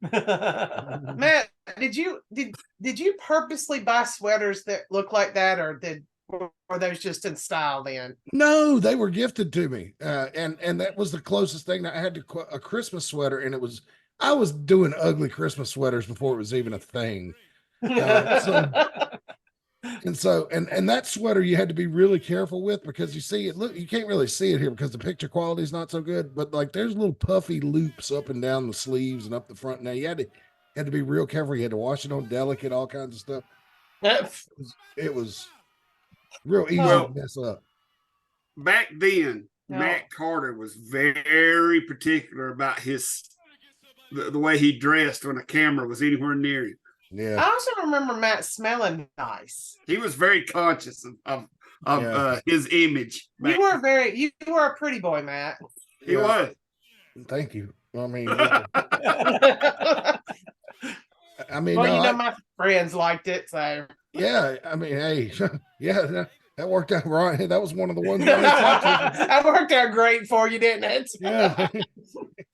Matt, did you purposely buy sweaters that look like that, or were those just in style then? No, they were gifted to me, and that was the closest thing that I had to a Christmas sweater, and I was doing ugly Christmas sweaters before it was even a thing. And that sweater you had to be really careful with because you see it. Look, you can't really see it here because the picture quality is not so good. But like, there's little puffy loops up and down the sleeves and up the front. Now you had to be real careful. You had to wash it on delicate, all kinds of stuff. It was real easy to mess up. Back then, No. Matt Carter was very particular about the way he dressed when a camera was anywhere near him. Yeah. I also remember Matt smelling nice. He was very conscious of his image. You were a pretty boy, Matt. He was. Thank you. I mean, Well, my friends liked it, so yeah. I mean, hey, yeah, that worked out right. That was one of the ones that I that worked out great for you, didn't it? yeah.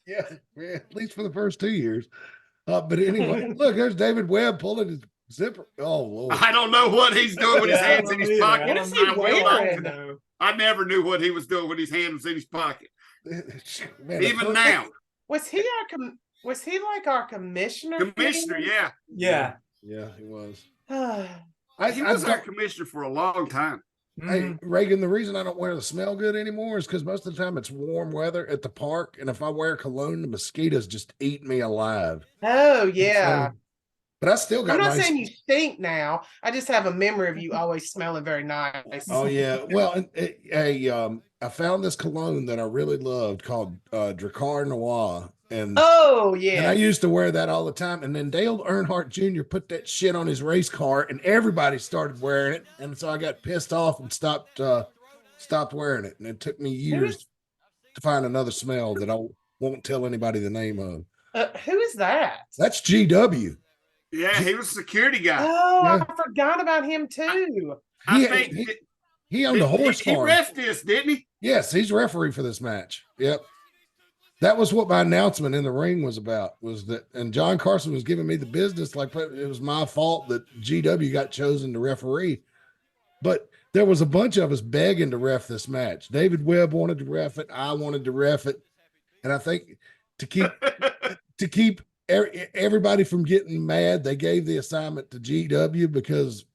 Yeah, at least for the first 2 years. But anyway, look, there's David Webb pulling his zipper. Oh, Lord. I don't know what he's doing with his hands in his pocket. What is he wearing? I never knew what he was doing with his hands in his pocket. Man, Even now. Was he like our commissioner? Commissioner, yeah. Yeah. Yeah, he was. He was our commissioner for a long time. Hey, Reagan, the reason I don't wear the smell good anymore is because most of the time it's warm weather at the park. And if I wear cologne, the mosquitoes just eat me alive. Oh, yeah. But I still got I'm not nice- saying you stink now. I just have a memory of you always smelling very nice. Oh, yeah. Well, I found this cologne that I really loved called Dracar Noir. And oh, And yeah. I used to wear that all the time. And then Dale Earnhardt Jr. put that shit on his race car and everybody started wearing it. And so I got pissed off and stopped wearing it. And it took me years to find another smell that I won't tell anybody the name of. Who is that? That's GW. Yeah, he was a security guy. Oh, Yeah. I forgot about him too. I He- think He owned a horse he farm. ref this, didn't he? Yes, he's referee for this match. Yep. That was what my announcement in the ring was about, was that, and John Carson was giving me the business like it was my fault that GW got chosen to referee. But there was a bunch of us begging to ref this match. David Webb wanted to ref it. I wanted to ref it. And I think to keep everybody from getting mad, they gave the assignment to GW because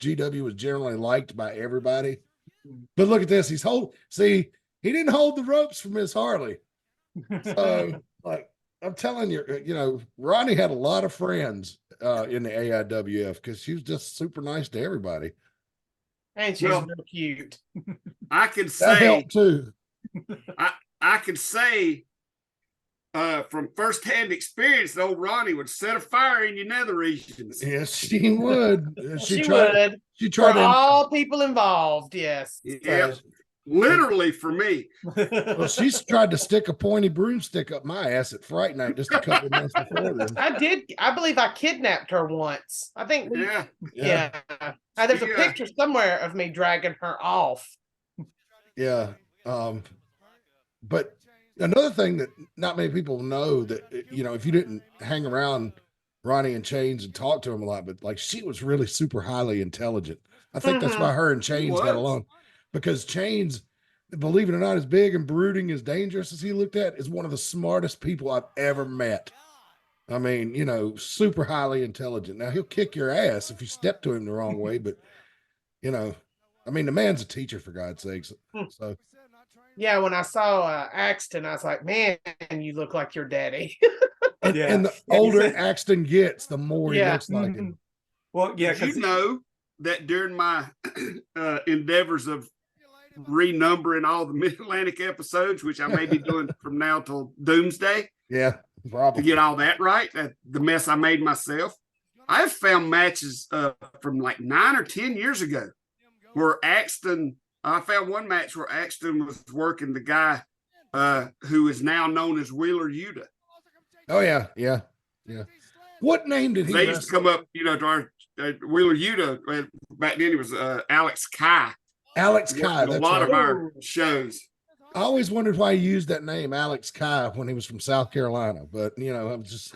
GW was generally liked by everybody. But look at this. He didn't hold the ropes for Miss Harley. So Like I'm telling you, Ronnie had a lot of friends in the AIWF because she was just super nice to everybody. And she's Well, real cute. I could That say, helped too. I could say, from firsthand experience, old Ronnie would set a fire in your nether regions. Yes, she would. She would. She For tried to. all people involved, yes. Yeah, literally for me. Well, she's tried to stick a pointy broomstick up my ass at Fright Night just a couple months before then. I believe I kidnapped her once. I think Yeah. There's a Yeah. picture somewhere of me dragging her off. Yeah. But another thing that not many people know that, if you didn't hang around Ronnie and Chains and talk to him a lot, but like she was really super highly intelligent. I think that's why her and Chains got along, because Chains, believe it or not, as big and brooding, as dangerous as he looked at, is one of the smartest people I've ever met. I mean, super highly intelligent. Now he'll kick your ass if you step to him the wrong way, but the man's a teacher, for God's sakes. So yeah, when I saw Axton, I was like, man, you look like your daddy. and the older Axton gets, the more he looks like him. Well, yeah, Did you know that during my endeavors of renumbering all the Mid Atlantic episodes, which I may be doing from now till doomsday, Yeah, to probably. get all that right, the mess I made myself, I've found matches from like 9 or 10 years ago where Axton, I found one match where Axton was working the guy who is now known as Wheeler Yuta. Oh yeah. What name did he They used to come up, to our Wheeler Yuta. Back then, he was Alex Kai. Alex Kai. A That's lot right. of our shows. I always wondered why he used that name, Alex Kai, when he was from South Carolina. But I'm just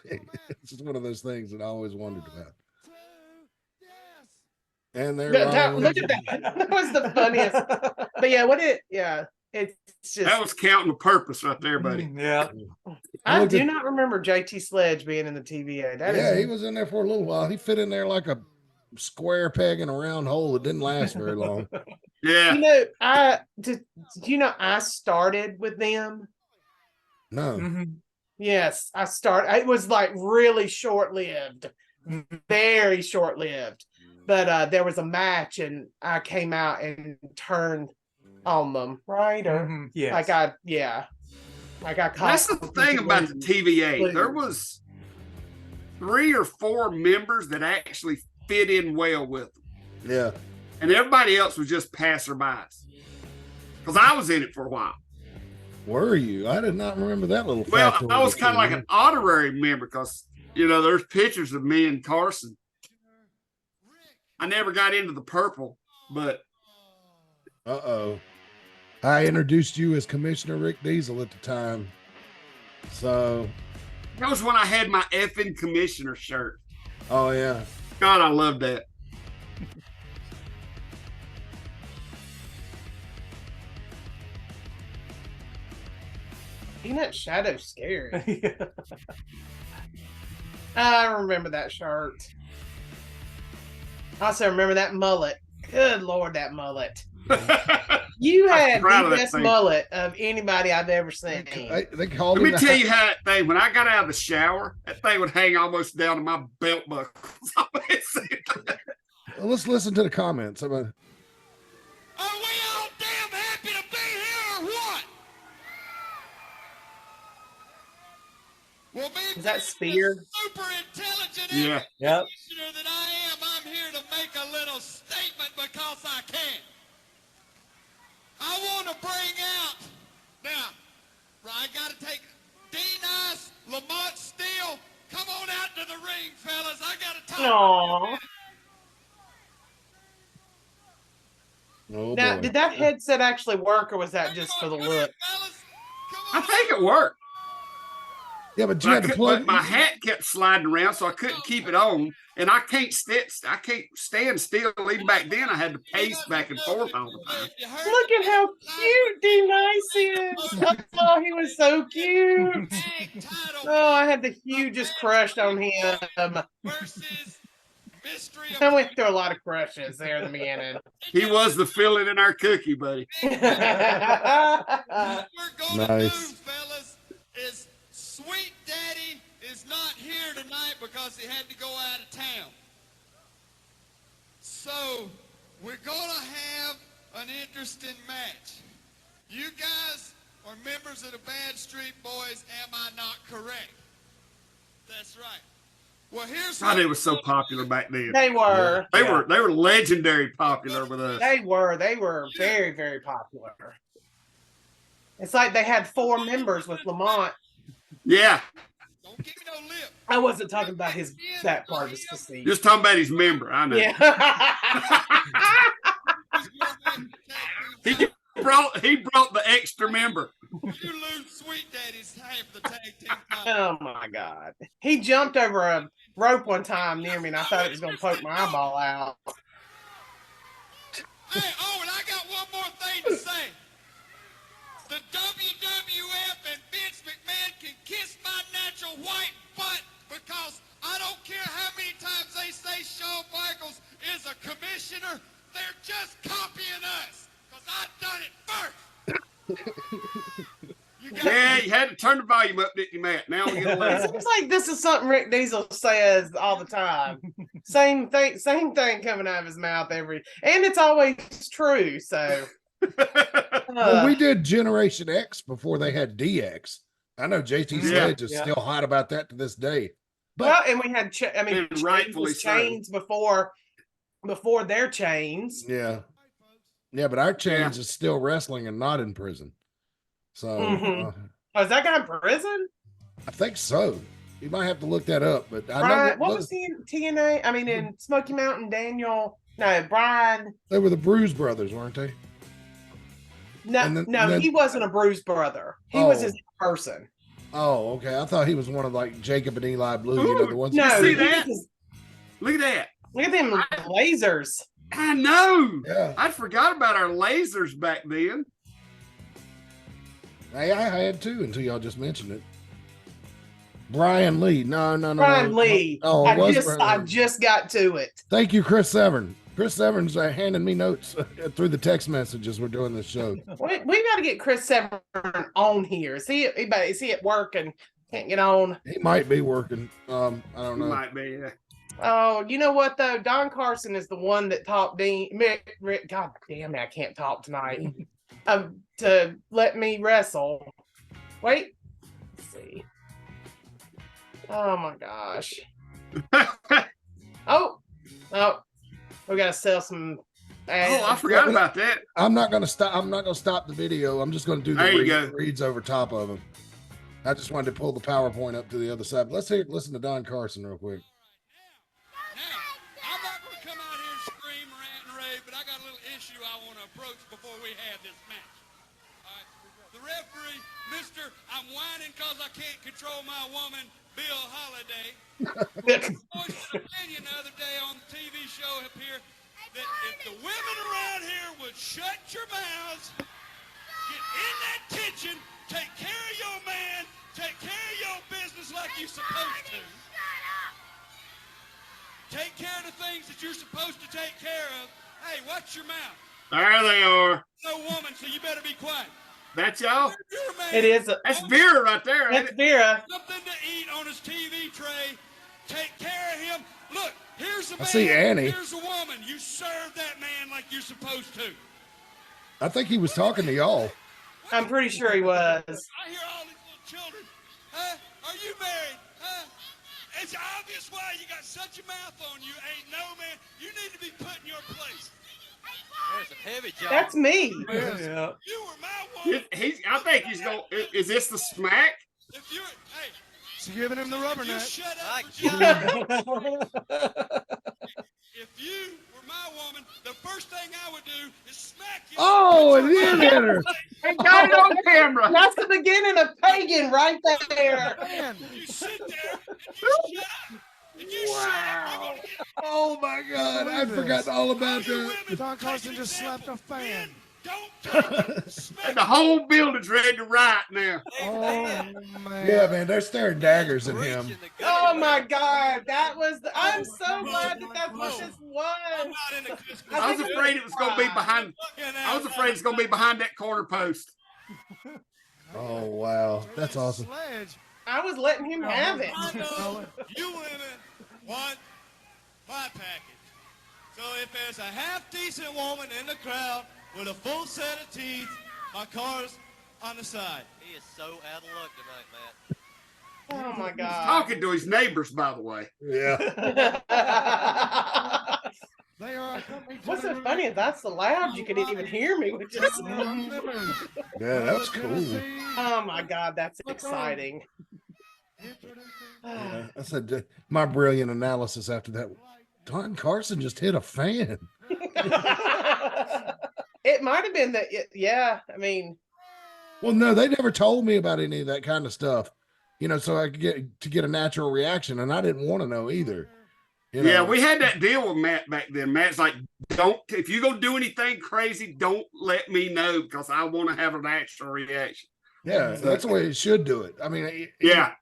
it's just one of those things that I always wondered about. And there, Look at that. That was the funniest. But it's just. That was counting the purpose right there, buddy. Yeah. I do not remember JT Sledge being in the TVA. He was in there for a little while. He fit in there like a square peg in a round hole. It didn't last very long. Yeah. I started with them. No. Mm-hmm. Yes, I started. It was like really short-lived, very short-lived. But there was a match, and I came out and turned on them, right? Or Yes. I got caught. That's the thing about the TVA. There was 3 or 4 members that actually fit in well with them. Yeah. And everybody else was just passerbys. Because I was in it for a while. Were you? I did not remember that little Well, factoid I was that kind of you like had. an honorary member because, there's pictures of me and Carson. I never got into the purple, but Uh-oh. I introduced you as Commissioner Rick Diesel at the time. So, that was when I had my effing commissioner shirt. oh yeah. God, I love that. Peanut Shadow scary. I remember that shirt. I also remember that mullet. Good Lord, that mullet. You had proud of the that best thing. mullet of anybody I've ever seen. They called Let him me tell you how that thing, when I got out of the shower, that thing would hang almost down to my belt buckles. Well, let's listen to the comments. Are we all damn happy to be here or what? Well, me Is that Spear? super intelligent Yeah. Yep. commissioner that I am, I'm here to make a little statement because I can. I want to bring out, now, I got to take D-Nice, Lamont Steele, come on out to the ring, fellas. I got to talk. Aww. Oh, Now, boy. did that headset actually work, or was that just for the look? I think it worked. Yeah, but you But had to plug. my hat kept sliding around, so I couldn't keep it on. And I can't stand still. Even back then, I had to pace back and forth all the time. Look at how cute D-Nice is. Oh, he was so cute. Oh, I had the hugest crush on him. I went through a lot of crushes there in the beginning. He was the filling in our cookie, buddy. We're gonna Nice. do, fellas, is sweep because he had to go out of town. So we're going to have an interesting match. You guys are members of the Bad Street Boys, am I not correct? That's right. Well, here's God, they were so popular back then. They were. They were legendary popular with us. They were very, very popular. It's like they had 4 members with Lamont. Yeah, Don't give me no lip. I wasn't talking about that part of his physique. just talking about his member. I know. Yeah. He brought the extra member. You lose Sweet Daddy's half the tag team title. Oh my God. He jumped over a rope one time near me and I thought it was going to poke my eyeball out. Hey, oh, and I got one more thing to say. The WWF and Vince McMahon can kiss my natural white butt because I don't care how many times they say Shawn Michaels is a commissioner, they're just copying us because I've done it first. Yeah, you had to turn the volume up, didn't you, Matt? Now we get a It lesson. seems like this is something Rick Diesel says all the time. Same thing coming out of his mouth and it's always true. So Well, we did Generation X before they had DX. I know JT Sledge is still hot about that to this day. But well, and we had And rightfully so. chains before their chains. yeah, but our chains is still wrestling and not in prison. So Oh, is that guy in prison? I think so. You might have to look that up. But I know Brian, what was he in TNA? I mean, in Smoky Mountain, Brian. they were the Bruise Brothers, weren't they? No, he wasn't a Bruise brother. He was his person. Oh, okay. I thought he was one of like Jacob and Eli Blue. Ooh, you know the ones. No, see he that? was- Look at that. look at them lasers. I know. Yeah. I forgot about our lasers back then. Hey, I had too until y'all just mentioned it. Brian Lee. No. Brian Lee. Oh, I it was just Brian Lee. got to it. Thank you, Chris Severn. Chris Severn's handing me notes through the text messages we're doing this show. We got to get Chris Severn on here. Is he at work and can't get on? He might be working. I don't know. Might be. Yeah. Oh, you know what though? Don Carson is the one that taught Rick. God damn it, I can't talk tonight. To let me wrestle. Wait. Let's see. Oh my gosh. Oh. We gotta sell some. Oh, I forgot about that. I'm not gonna stop the video. I'm just gonna do There you go. the reads over top of him. I just wanted to pull the PowerPoint up to the other side. Let's listen to Don Carson real quick. Now, I'm not going to come out here and scream, rant, and rave, but I got a little issue I want to approach before we have this match. All right. The referee, Mr. I'm whining because I can't control my woman, Bill Holiday. Voiced an opinion the other day on the TV show up here that if the women around here would shut your mouths, get in that kitchen, take care of your man, take care of your business like you're supposed to. Take care of the things that you're supposed to take care of. Hey, watch your mouth. There they are. No woman, so you better be quiet. That's y'all. You're a man. It is. That's Vera right there. ain't That's it? Vera. Something to eat on his TV tray. Take care of him. Look, here's a man. I see Annie. Here's a woman. You serve that man like you're supposed to. I think he was talking to y'all. I'm pretty sure he was. I hear all these little children. Huh? Are you married? Huh? It's obvious why you got such a mouth on you. Ain't no man. You need to be put in your place. There's some heavy job. That's me. Yeah. You were my woman. I think he's going. Is this the smack? If you're, hey, She's giving him the rubber you net. shut I up. for If you were my woman, the first thing I would do is smack you. Oh, and he hit her. I got it on camera. That's the beginning of Pagan right there. Man, You sit there and you shut up. And you shut up. You're gonna get Oh my God, I'd forgotten all about you that. women. Don take Carson an just example. slapped a fan. Men, don't take it. Smack And the whole building's ready to riot now. Oh man. Yeah, man, they're staring daggers at him. Preaching the good Oh word. my God, that was. I'm so glad that that's what this I'm was. not in the Christmas. I was afraid it was going to be behind. I was afraid it's going to be behind that corner post. Oh wow, that's Rick awesome. Sledge I was letting him have it. I know you women want my package. So if there's a half-decent woman in the crowd with a full set of teeth, my car's on the side. He is so out of luck tonight, Matt. Oh my God. Talking to his neighbors, by the way. Yeah. What's so funny is that's so loud you could even hear me. Which is, Yeah, that was cool. oh my God, that's exciting. Yeah, I said my brilliant analysis after that. Don Carson just hit a fan. It might have been that. Yeah, I mean, Well, no, they never told me about any of that kind of stuff. You know, so I could get a natural reaction, and I didn't want to know either. You know? Yeah, we had that deal with Matt back then. Matt's like, don't, if you go do anything crazy, don't let me know because I want to have an actual reaction. Yeah, that's the way it should do it. I mean, Yeah.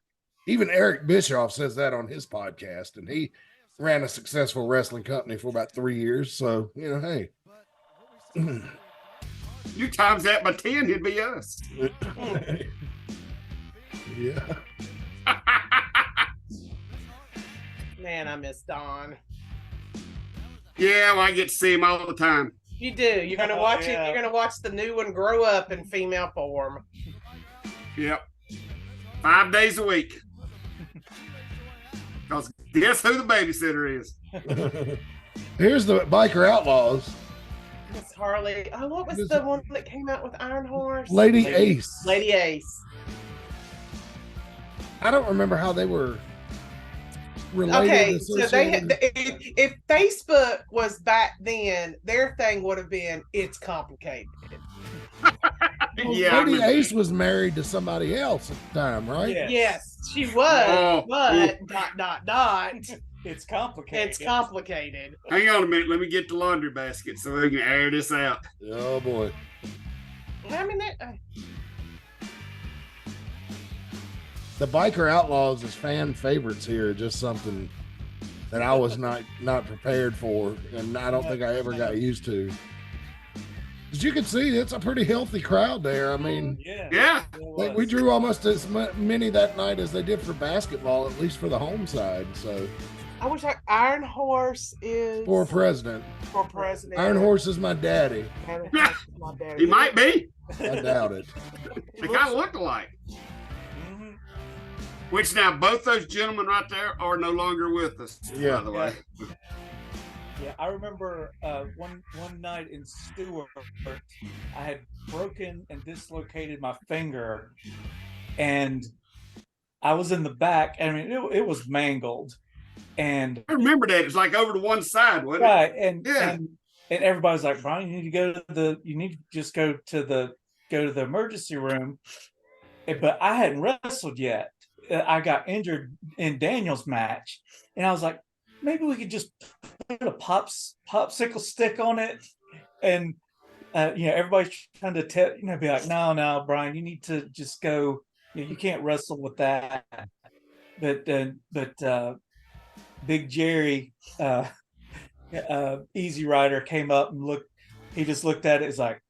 even Eric Bischoff says that on his podcast, and he ran a successful wrestling company for about 3 years. So, you know, hey. You times that by 10, it'd be us. Yeah. man, I miss Don. Yeah, well, I get to see him all the time. You do. You're gonna watch it. You're gonna watch the new one grow up in female form. Yep. 5 days a week. Because guess who the babysitter is? Here's the Biker Outlaws. Miss Harley. Oh, what was the one that came out with Iron Horse? Lady Ace. Lady Ace. I don't remember how they were related. Okay, so if Facebook was back then, their thing would have been it's complicated. Well, Yeah, I Lady remember Ace that. was married to somebody else at the time, right? Yeah. Yes, she was, Oh, but dot. It's complicated. It's complicated. Hang on a minute. Let me get the laundry basket so we can air this out. Oh boy. I mean, The Biker Outlaws is fan favorites here. Just something that I was not prepared for, and I don't think I ever got used to. As you can see, it's a pretty healthy crowd there. I mean, Yeah. Yeah. like, we drew almost as many that night as they did for basketball, at least for the home side. So I wish Iron Horse is for president, for president. Iron Horse is my daddy. Iron Horse is my daddy. He might be. I doubt it. They kind of look alike. Mhm. Which now both those gentlemen right there are no longer with us. Yeah. By the way. Yeah, I remember one night in Stewart, I had broken and dislocated my finger, and I was in the back. I mean, it was mangled, and I remember that. It's like over to one side, wasn't it? right, and Yeah. and everybody's like, Brian, you need to just go to the emergency room. But I hadn't wrestled yet. I got injured in Daniel's match, and I was like, maybe we could just put a popsicle stick on it, and everybody's trying to be like, no, Brian, you need to just go. You can't wrestle with that. But Big Jerry, Easy Rider, came up and looked. He just looked at it. It's like,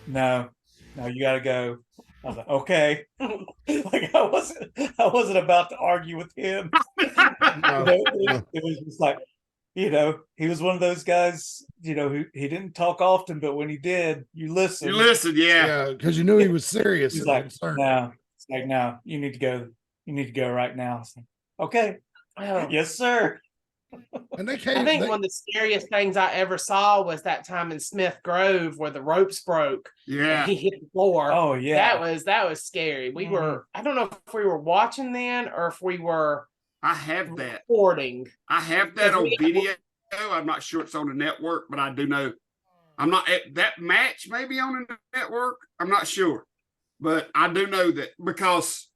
no, you got to go. I was like, okay. Like I wasn't about to argue with him. It was just like, he was one of those guys, who he didn't talk often, but when he did, you listened. You listened, yeah. Yeah, because you knew he was serious. He's and like, concerned. no. It's like, no, you need to go. You need to go right now. It's like, okay. Yes, sir. And they came. I think one of the scariest things I ever saw was that time in Smith Grove where the ropes broke. Yeah. And he hit the floor. Oh yeah. That was scary. We were, I don't know if we were watching then or if we were I have that. recording. I have that on We- video. I'm not sure it's on the network, but I do know. I'm not at that match, maybe on the network. I'm not sure. But I do know that because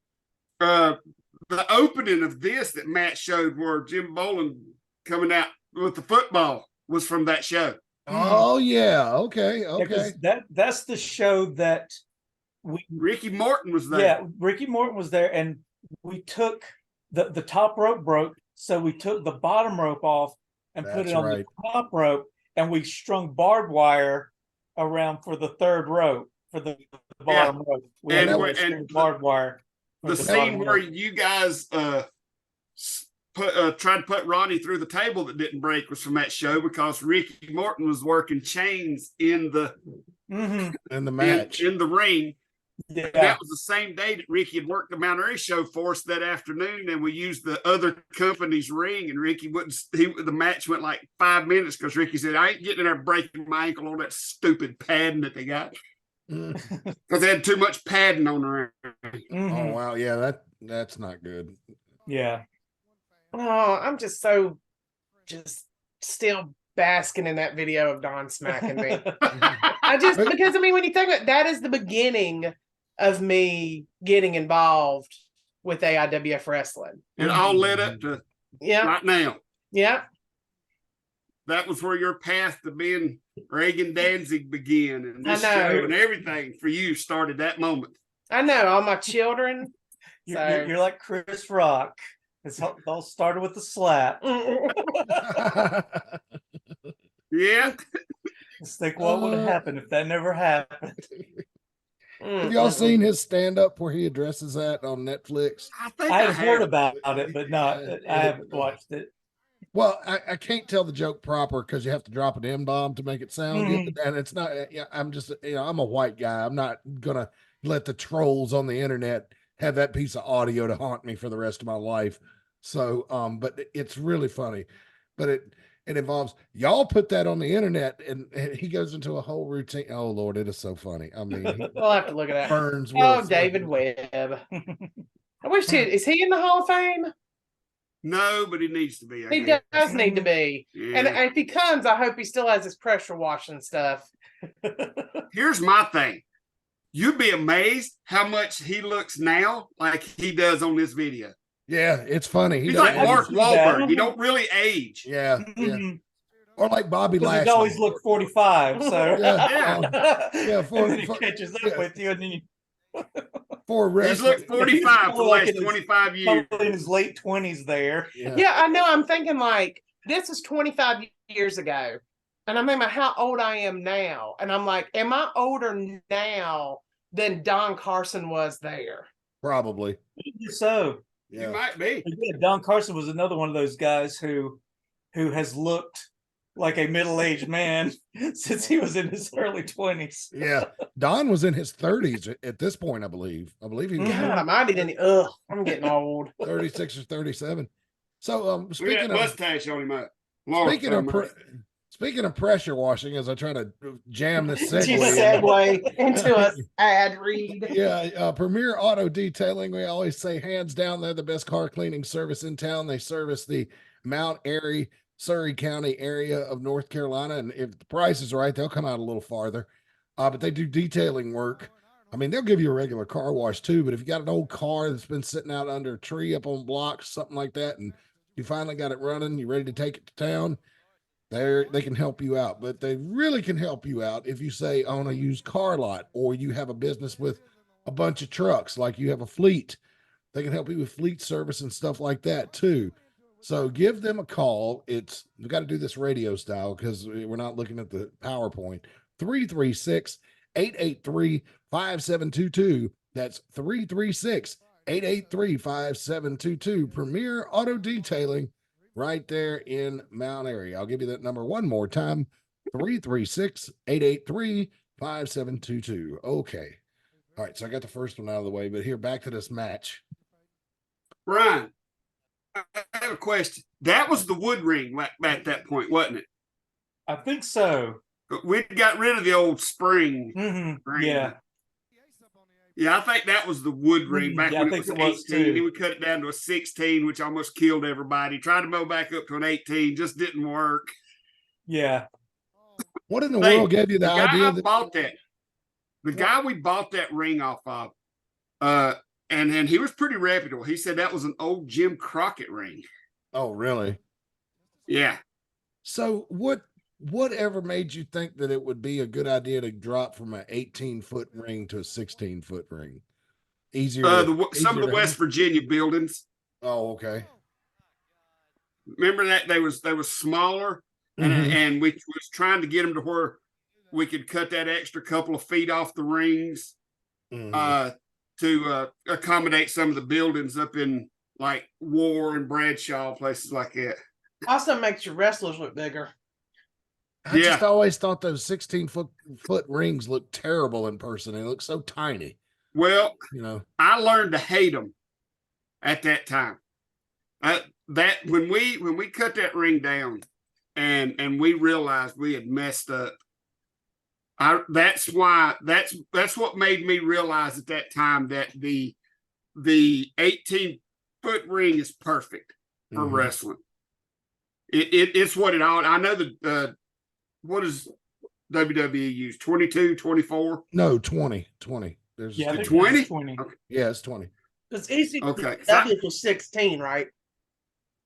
the opening of this that Matt showed where Jim Boland coming out with the football was from that show. Oh yeah. Okay. Okay. That's the show that Ricky Morton was there. Yeah, Ricky Morton was there, and we took the top rope broke, so we took the bottom rope off and put That's it on right. the top rope, and we strung barbed wire around for the third rope for the bottom rope. We And had we're- string barbed wire. the scene where you guys tried to put Ronnie through the table that didn't break was from that show, because Ricky Morton was working chains in the in the match in the ring. Yeah. That was the same day that Ricky had worked the Mount Airy show for us that afternoon, and we used the other company's ring, and Ricky wouldn't. The match went like 5 minutes because Ricky said, "I ain't getting in there breaking my ankle on that stupid padding that they got." Because they had too much padding on the ring. Oh wow, yeah, that's not good. Yeah. Oh, I'm just still basking in that video of Don smacking me. Because I mean, when you think about it, that is the beginning of me getting involved with AIWF wrestling. It all led up to right now. Yeah. That was where your path to being Reagan Danzig began, and this I know. show and everything for you started that moment. I know, all my children. You're like Chris Rock. It all started with the slap. Yeah. Let's think what would have happened if that never happened. Have y'all seen his stand-up where he addresses that on Netflix? I think I had heard about it, but not. I haven't watched it. Well, I can't tell the joke proper because you have to drop an M-bomb to make it sound good, and it's not. I'm just, I'm a white guy. I'm not gonna let the trolls on the internet have that piece of audio to haunt me for the rest of my life. So, but it's really funny. But it involves, y'all put that on the internet, and he goes into a whole routine. Oh Lord, it is so funny. I mean, We'll have to look at that. Burns. David Webb. I wish is he in the Hall of Fame? No, but he needs to be. He does need to be. Yeah. And if he comes, I hope he still has his pressure washing stuff. Here's my thing. You'd be amazed how much he looks now like he does on this video. Yeah, it's funny. He's like Mark Wahlberg. You don't really age. Yeah. Or like Bobby Lashley. He's always looked 45. So For he catches up with you, and then he's looked 45 for the last 25 years. In his late 20s there. Yeah, I know. I'm thinking like this is 25 years ago. And I'm thinking about how old I am now. And I'm like, am I older now than Don Carson was there? Probably. So you might be. Yeah, Don Carson was another one of those guys who has looked like a middle-aged man since he was in his early 20s. Yeah. Don was in his 30s at this point, I believe. I believe he was. God almighty, then I'm getting old. 36 or 37. So speaking of mustache on him. Speaking of pressure washing, as I try to jam this segue into an ad read. Yeah, Premier Auto Detailing. We always say, hands down, they're the best car cleaning service in town. They service the Mount Airy, Surry County area of North Carolina, and if the price is right, they'll come out a little farther. But they do detailing work. I mean, they'll give you a regular car wash too, but if you got an old car that's been sitting out under a tree up on blocks, something like that, and you finally got it running, you're ready to take it to town, they can help you out. But they really can help you out if you say on a used car lot, or you have a business with a bunch of trucks, like you have a fleet. They can help you with fleet service and stuff like that too. So give them a call. We got to do this radio style because we're not looking at the PowerPoint. 336-883-5722. That's 336-883-5722. Premier Auto Detailing right there in Mount Airy. I'll give you that number one more time. 336-883-5722. Okay. All right. So I got the first one out of the way, but here, back to this match. Brian, I have a question. That was the wood ring at that point, wasn't it? I think so. We got rid of the old spring ring. Yeah. Yeah, I think that was the wood ring back when it was 18. Then we cut it down to a 16, which almost killed everybody. Tried to go back up to an 18, just didn't work. Yeah. What in the world gave you the idea that bought that? The guy we bought that ring off of, and he was pretty reputable. He said that was an old Jim Crockett ring. Oh, really? Yeah. So whatever made you think that it would be a good idea to drop from an 18-foot ring to a 16-foot ring? Easier. Some of the West Virginia buildings. Oh, okay. Remember that they was smaller, and we was trying to get them to where we could cut that extra couple of feet off the rings. accommodate some of the buildings up in like War and Bradshaw, places like that. Also makes your wrestlers look bigger. I just always thought those 16-foot rings looked terrible in person. They look so tiny. Well, You know, I learned to hate them at that time. That when we cut that ring down and we realized we had messed up. That's what made me realize at that time that the 18-foot ring is perfect for wrestling. It's what it all. I know the what does WWE use? 22, 24? no, 20. There's 20? 20. Okay. Yeah, it's 20. Because ECW Okay. was 16, right?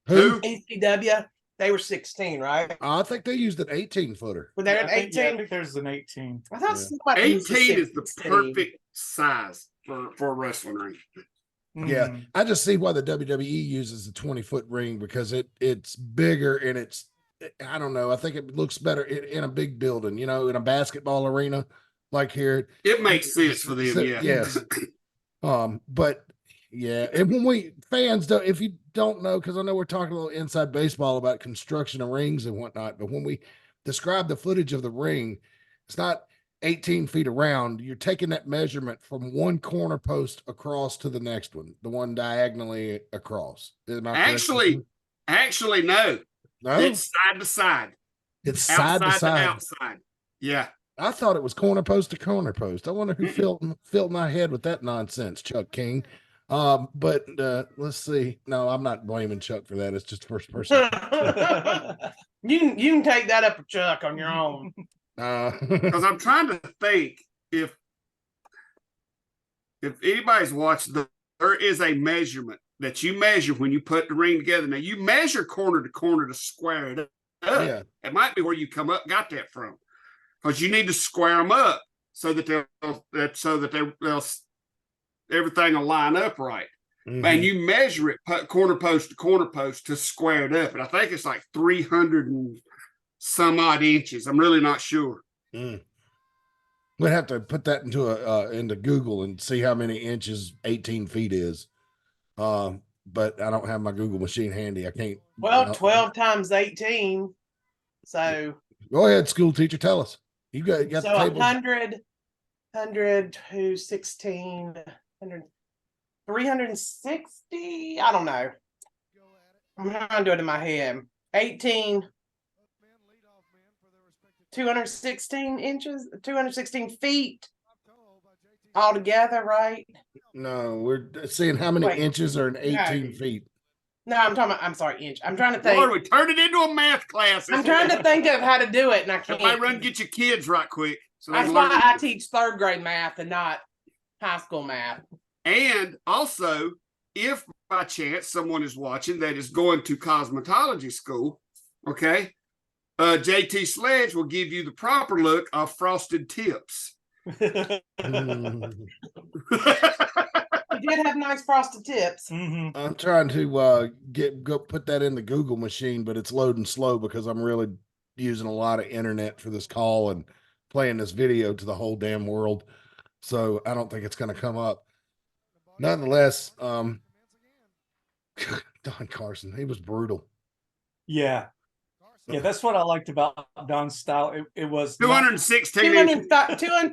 Who? ECW, they were 16, right? I think they used an 18-footer. Were they I at think, 18? I think there's an 18. I thought Yeah. somebody used 18 is the 16. perfect size for a wrestling ring. Yeah, Mhm. I just see why the WWE uses the 20-foot ring because it's bigger and it's, I don't know. I think it looks better in a big building, you know, in a basketball arena like here. It makes sense for them, So, yeah. Yes. But yeah, and when we fans don't, if you don't know, because I know we're talking a little inside baseball about construction of rings and whatnot, but when we describe the footage of the ring, it's not 18 feet around. You're taking that measurement from one corner post across to the next one, the one diagonally across. Am I correct? Actually, no. No, It's side to side. it's side to Outside side. to outside. Yeah. I thought it was corner post to corner post. I wonder who filled my head with that nonsense, Chuck King. But let's see. No, I'm not blaming Chuck for that. It's just first person. You can take that up with Chuck on your own. Because I'm trying to think if anybody's watched, there is a measurement that you measure when you put the ring together. Now you measure corner to corner to square it up. Yeah. It might be where you got that from, because you need to square them up so that they'll everything will line up right. Mhm. And you measure it corner post to corner post to square it up. And I think it's like 300 and some odd inches. I'm really not sure. We'd have to put that into Google and see how many inches 18 feet is. But I don't have my Google machine handy. I can't. Well, 12 times 18. So Go ahead, school teacher. Tell us. You got so the table. 100 to 16, 100, 360. I don't know. I'm trying to do it in my head. 18, 216 inches, 216 feet altogether, right? No, we're seeing how many Wait, inches are in 18 no. feet. No, I'm sorry, inch. I'm trying to think. Lord, we turned it into a math class. I'm trying to think of how to do it, and I can't. Everybody run get your kids right quick. So they That's learn. why I teach third grade math and not high school math. And also, if by chance someone is watching that is going to cosmetology school, okay, JT Sledge will give you the proper look of frosted tips. He did have nice frosted tips. Mhm. I'm trying to go put that in the Google machine, but it's loading slow because I'm really using a lot of internet for this call and playing this video to the whole damn world. So I don't think it's going to come up. Nonetheless, Don Carson, he was brutal. Yeah. Yeah, that's what I liked about Don's style. It was 216 inches.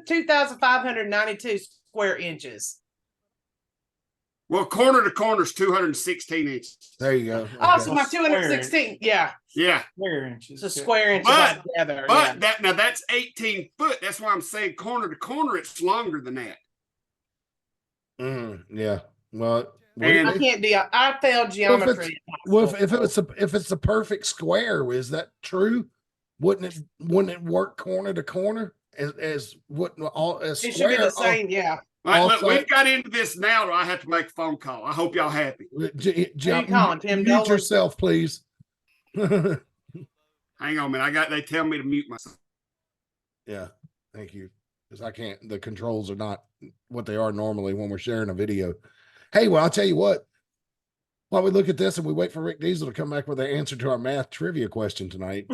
2,592 square inches. Well, corner to corner is 216 inches. There you go. Oh, Okay. so my 216. Yeah. Yeah. square inches. So yeah. square inches But- together. But that's 18 foot. That's why I'm saying corner to corner, it's longer than that. Yeah. Well, And- I can't do. I failed geometry. if it's a perfect square, is that true? Wouldn't it work corner to corner as wouldn't all as It should be square? the same. Yeah. All right, look, Also- we've got into this now, or I have to make a phone call. I hope y'all happy. you calling, Tim Mute Dolan? yourself, please. Hang on, man. They tell me to mute myself. Yeah, thank you. Because I can't. The controls are not what they are normally when we're sharing a video. Hey, well, I'll tell you what. While we look at this and we wait for Rick Diesel to come back with the answer to our math trivia question tonight,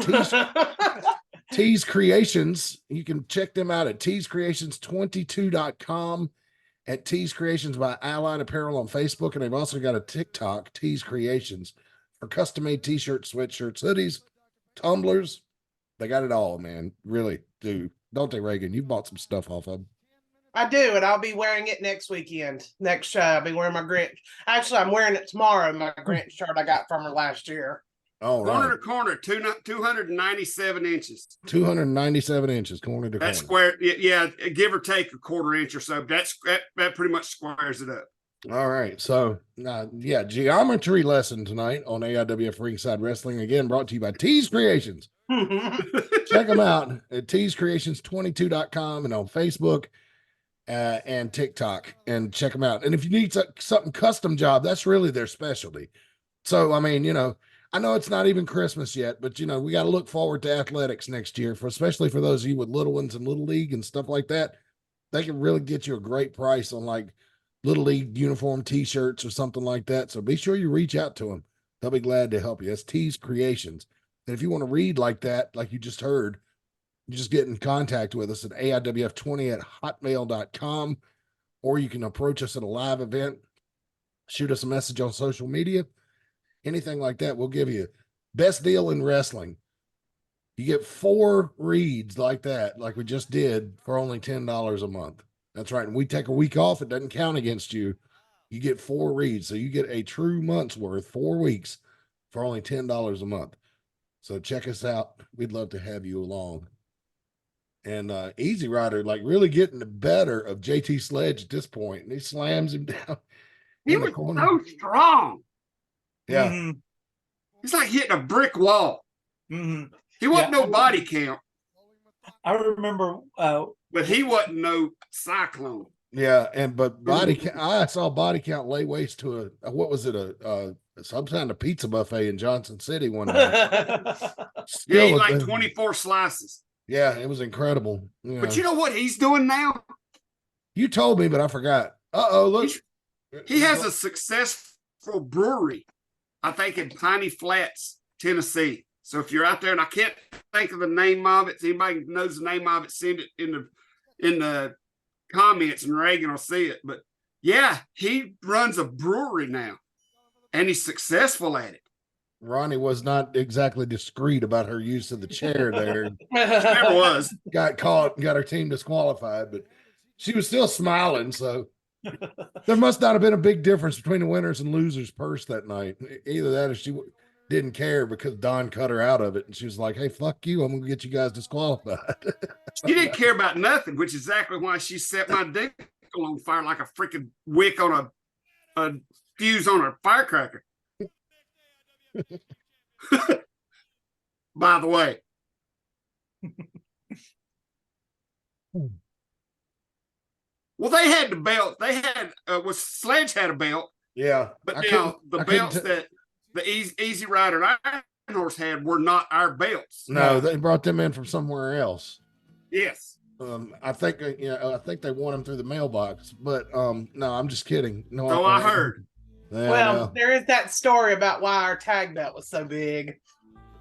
Tease Creations, you can check them out at teasecreations22.com. at Tees Creations by Allied Apparel on Facebook. And they've also got a TikTok, Tees Creations, for custom-made t-shirts, sweatshirts, hoodies, tumblers. They got it all, man. Really do. Don't they, Reagan? You bought some stuff off of them. I do, and I'll be wearing it next weekend. Next show, I'll be wearing my Grinch. Actually, I'm wearing it tomorrow, my Grinch shirt I got from her last year. All Corner right. to corner, 297 inches. 297 inches, corner to corner. That's square. Yeah, give or take a quarter inch or so. That pretty much squares it up. All right. So, yeah, geometry lesson tonight on AIWF Ringside Wrestling. Again, brought to you by Tees Creations. Check them out at teescreations22.com and on Facebook and TikTok, and check them out. And if you need something custom job, that's really their specialty. So, I mean, I know it's not even Christmas yet, but we got to look forward to athletics next year, especially for those of you with little ones and little league and stuff like that. They can really get you a great price on like little league uniform t-shirts or something like that. So be sure you reach out to them. They'll be glad to help you. That's Tees Creations. And if you want to read like that, like you just heard, you just get in contact with us at AIWF20@hotmail.com, or you can approach us at a live event, shoot us a message on social media, anything like that. We'll give you best deal in wrestling. You get 4 reads like that, like we just did, for only $10 a month. That's right. And we take a week off. It doesn't count against you. You get 4 reads. So you get a true month's worth, 4 weeks, for only $10 a month. So check us out. We'd love to have you along. And Easy Rider, like, really getting the better of JT Sledge at this point. And he slams him down. He was so strong. Yeah. Mm-hmm. He's like hitting a brick wall. Mm-hmm. He wasn't Yeah. no body count, I remember but he wasn't no cyclone. Yeah. But body count, I saw body count lay waste to what was it? Some kind of pizza buffet in Johnson City one night. Yeah, Still he a like good- 24 slices. Yeah, it was incredible. But you know what he's doing now? You told me, but I forgot. Look. He has a successful brewery, I think, in Piney Flats, Tennessee. So if you're out there, and I can't think of the name of it, if anybody knows the name of it, send it in the comments, and Reagan will see it. But yeah, he runs a brewery now, and he's successful at it. Ronnie was not exactly discreet about her use of the chair there. Never was. Got caught and got her team disqualified, but she was still smiling. So there must not have been a big difference between the winners and losers purse that night. Either that or she didn't care because Don cut her out of it. And she was like, hey, fuck you. I'm going to get you guys disqualified. She didn't care about nothing, which is exactly why she set my dick on fire like a freaking wick on a fuse on a firecracker. By the way. Well, they had the belt. They had Sledge had a belt, Yeah. but I now couldn't- the I couldn't belts that the Easy Rider and Iron Horse had were not our belts. No, they brought them in from somewhere else. Yes. I think I think they won them through the mailbox, but no, I'm just kidding. No, So I heard. Yeah, Well, no. there is that story about why our tag belt was so big.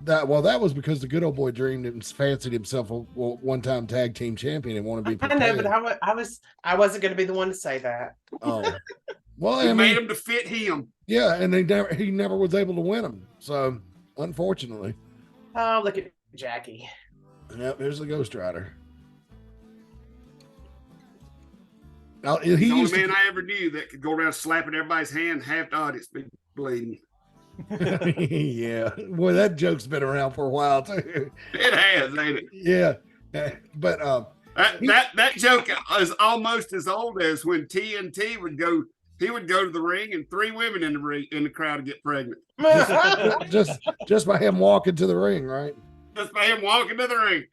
That was because the good old boy dreamed and fancied himself a one-time tag team champion and wanted to be I prepared. know, but I wasn't going to be the one to say that. Oh, well, He I made mean, him to fit him. yeah, and he never was able to win them. So, unfortunately, Oh, look at Jackie. yep, here's the Ghost Rider. Now, The he only used man to, I ever knew that could go around slapping everybody's hand, half the audience be bleeding. yeah, boy, that joke's been around for a while too. It has, ain't it? Yeah, but That joke is almost as old as when TNT would go. He would go to the ring, and 3 women in the crowd would get pregnant just by him walking to the ring, right? just by him walking to the ring.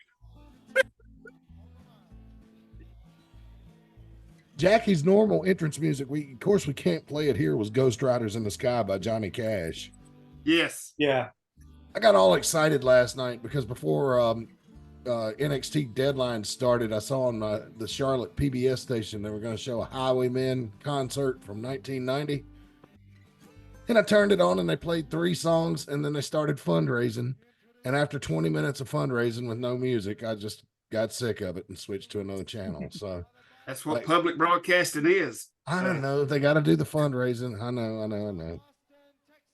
Jackie's normal entrance music, we can't play it here, was Ghost Riders in the Sky by Johnny Cash. Yes. yeah. I got all excited last night because before NXT Deadline started, I saw on the Charlotte PBS station they were going to show a Highwaymen concert from 1990. And I turned it on and they played 3 songs and then they started fundraising. And after 20 minutes of fundraising with no music, I just got sick of it and switched to another channel. So That's what Like- public broadcasting is. I don't know. They got to do the fundraising. I know.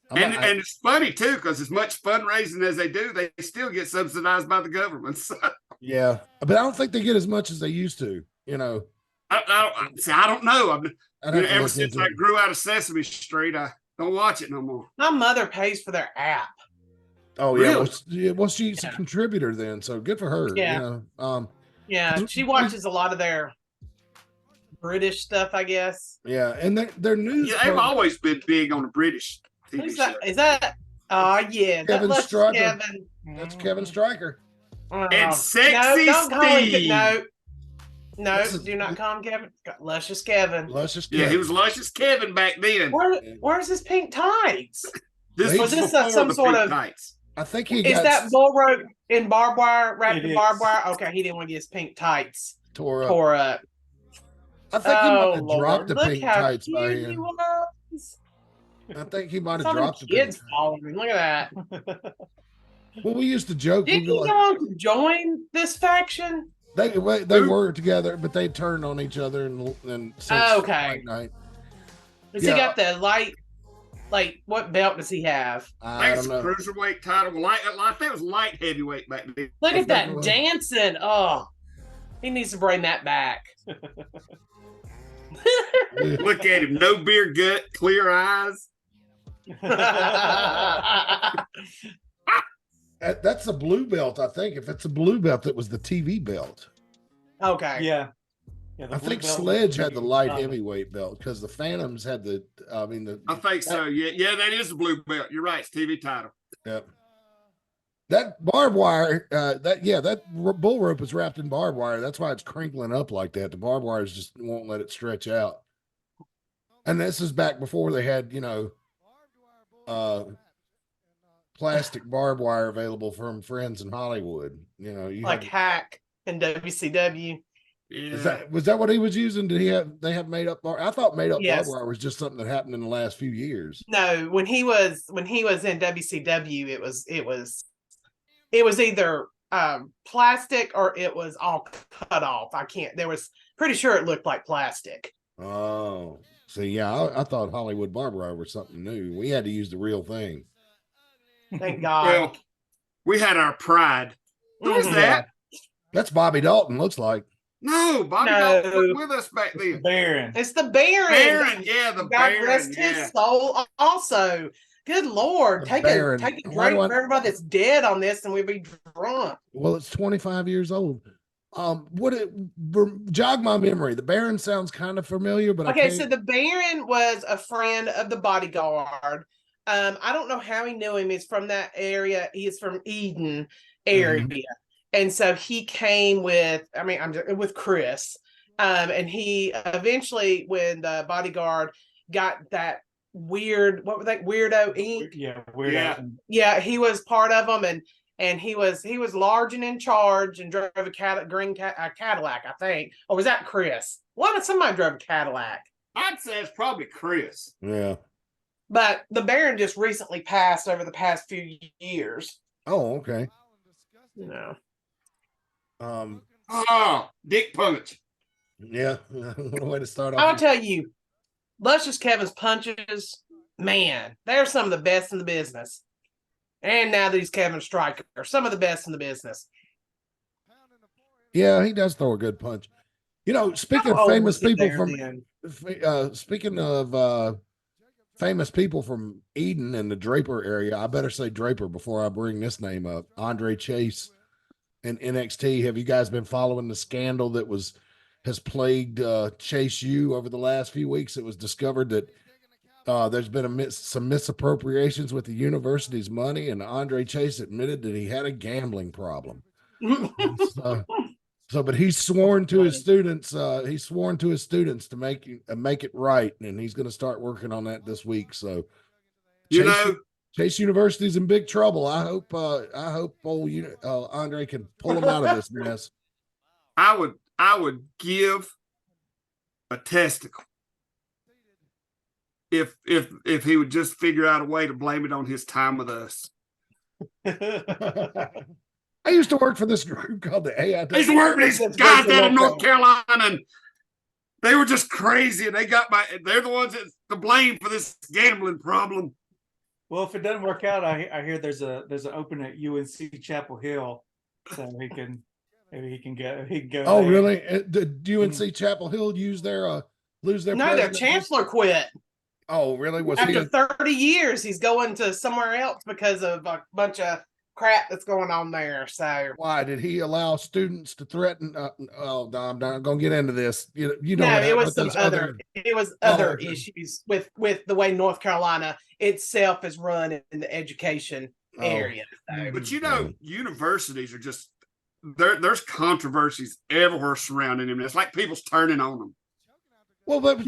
And it's funny too, because as much fundraising as they do, they still get subsidized by the government. So yeah, but I don't think they get as much as they used to. You know, I don't know. I'd have to Ever look since into I it. grew out of Sesame Street, I don't watch it no more. My mother pays for their app. Oh yeah, Really? well, she's a Yeah. contributor then, so good for her. Yeah. You know, Yeah, she watches a lot of their British stuff, I guess. yeah, and their news. Yeah, they've program- always been big on the British TV Who's show. that? Is that? Oh yeah, that Kevin Luscious Stryker. Kevin. That's Kevin Stryker. Oh, And no, Sexy don't call him. Steve. No, What's his- do not call him Kevin. Luscious Kevin. Luscious. Yeah, Kevin. he was Luscious Kevin back then. Where's his pink tights? This Was was this before some the sort pink of- tights. I think he Is got that bull rope in barbed wire, wrapped It in is. barbed wire? Okay, he didn't want to get his pink tights tore up. tore up. I think he might Oh have Lord, dropped the look pink how tights by cute he him. was. I think he might Some have of the dropped the pink. kids following him. Look at that. Well, we used to joke. Did We'd he be like, go on to join this faction? they were together, but they turned on each other and since Okay. Fight Night. Has Yeah. he got the light? Like, what belt does he have? I I don't think know. it's a cruiserweight title. I think it was light heavyweight back then. Look I at that think it was. dancing. Oh, he needs to bring that back. Look at him, no beer gut, clear eyes. That's a blue belt, I think. If it's a blue belt, it was the TV belt. Okay. Yeah. The I blue think belt Sledge was had the pretty light solid. heavyweight belt because the Phantoms had the. I mean, I think so. Yeah, that is the blue belt. You're right. It's TV title. Yep. That barbed wire, that bull rope is wrapped in barbed wire. That's why it's crinkling up like that. The barbed wires just won't let it stretch out. And this is back before they had, plastic barbed wire available from friends in Hollywood. You Like had, Hack and WCW. Yeah. was that what he was using? They have made up bar? I thought made up Yes. barbed wire was just something that happened in the last few years. No, when he was in WCW, it was either plastic or it was all cut off. There was pretty sure it looked like plastic. Oh, see, yeah, I thought Hollywood barbed wire was something new. We had to use the real thing. Thank God. Well, we had our pride. Who's Mhm. that? That's Bobby Dalton, looks like. No, Bobby No. Dalton was with us back then. Baron. It's the Baron. Baron, yeah, the God Baron. rest Yeah. his soul. Also, good Lord, The take Baron. a drink Why do I- for everybody that's dead on this, and we'd be drunk. Well, it's 25 years old. Jog my memory. The Baron sounds kind of familiar, but Okay, I so can't. the Baron was a friend of the bodyguard. I don't know how he knew him. He's from that area. He is from Eden area. And so he came with, with Chris. And he eventually, when the bodyguard got that weird, what was that, Weirdo Inc? Yeah, weird. Yeah. Yeah, he was part of them, and he was large and in charge and drove a Cadillac, I think. Or was that Chris? What if somebody drove a Cadillac? I'd say it's probably Chris. Yeah. But the Baron just recently passed over the past few years. Oh, okay. Oh, Dick Punch. Yeah. What a way to start off. I'll tell you, Luscious Kevin's punches, man, they're some of the best in the business. And now these Kevin Stryker are some of the best in the business. Yeah, he does throw a good punch. Speaking How of old famous was he people there then? speaking of famous people from Eden and the Draper area, I better say Draper before I bring this name up. Andre Chase and NXT. Have you guys been following the scandal that has plagued Chase U over the last few weeks? It was discovered that there's been some misappropriations with the university's money, and Andre Chase admitted that he had a gambling problem. But he's sworn to his students. To make it right, and he's going to start working on that this week. So, Chase University's in big trouble. I hope Andre can pull him out of this mess. I would give a testicle if he would just figure out a way to blame it on his time with us. I used to work for this group called the AIWF. I used to work with these guys out of North Carolina, and They were just crazy, and they're the ones that's to blame for this gambling problem. Well, if it doesn't work out, I hear there's an open at UNC Chapel Hill, so maybe he can go. Oh, there. really? Did UNC Chapel Hill lose their No, their chancellor quit. Oh, really? Was After he? 30 years, he's going to somewhere else because of a bunch of crap that's going on there. So Why did he allow students to threaten? Oh, no, I'm not going to get into this. You know, no, what it was happened, some those other. It was other okay. issues with the way North Carolina itself is run in the education area. So. But universities are just there's controversies everywhere surrounding them. It's like people's turning on them. Well, but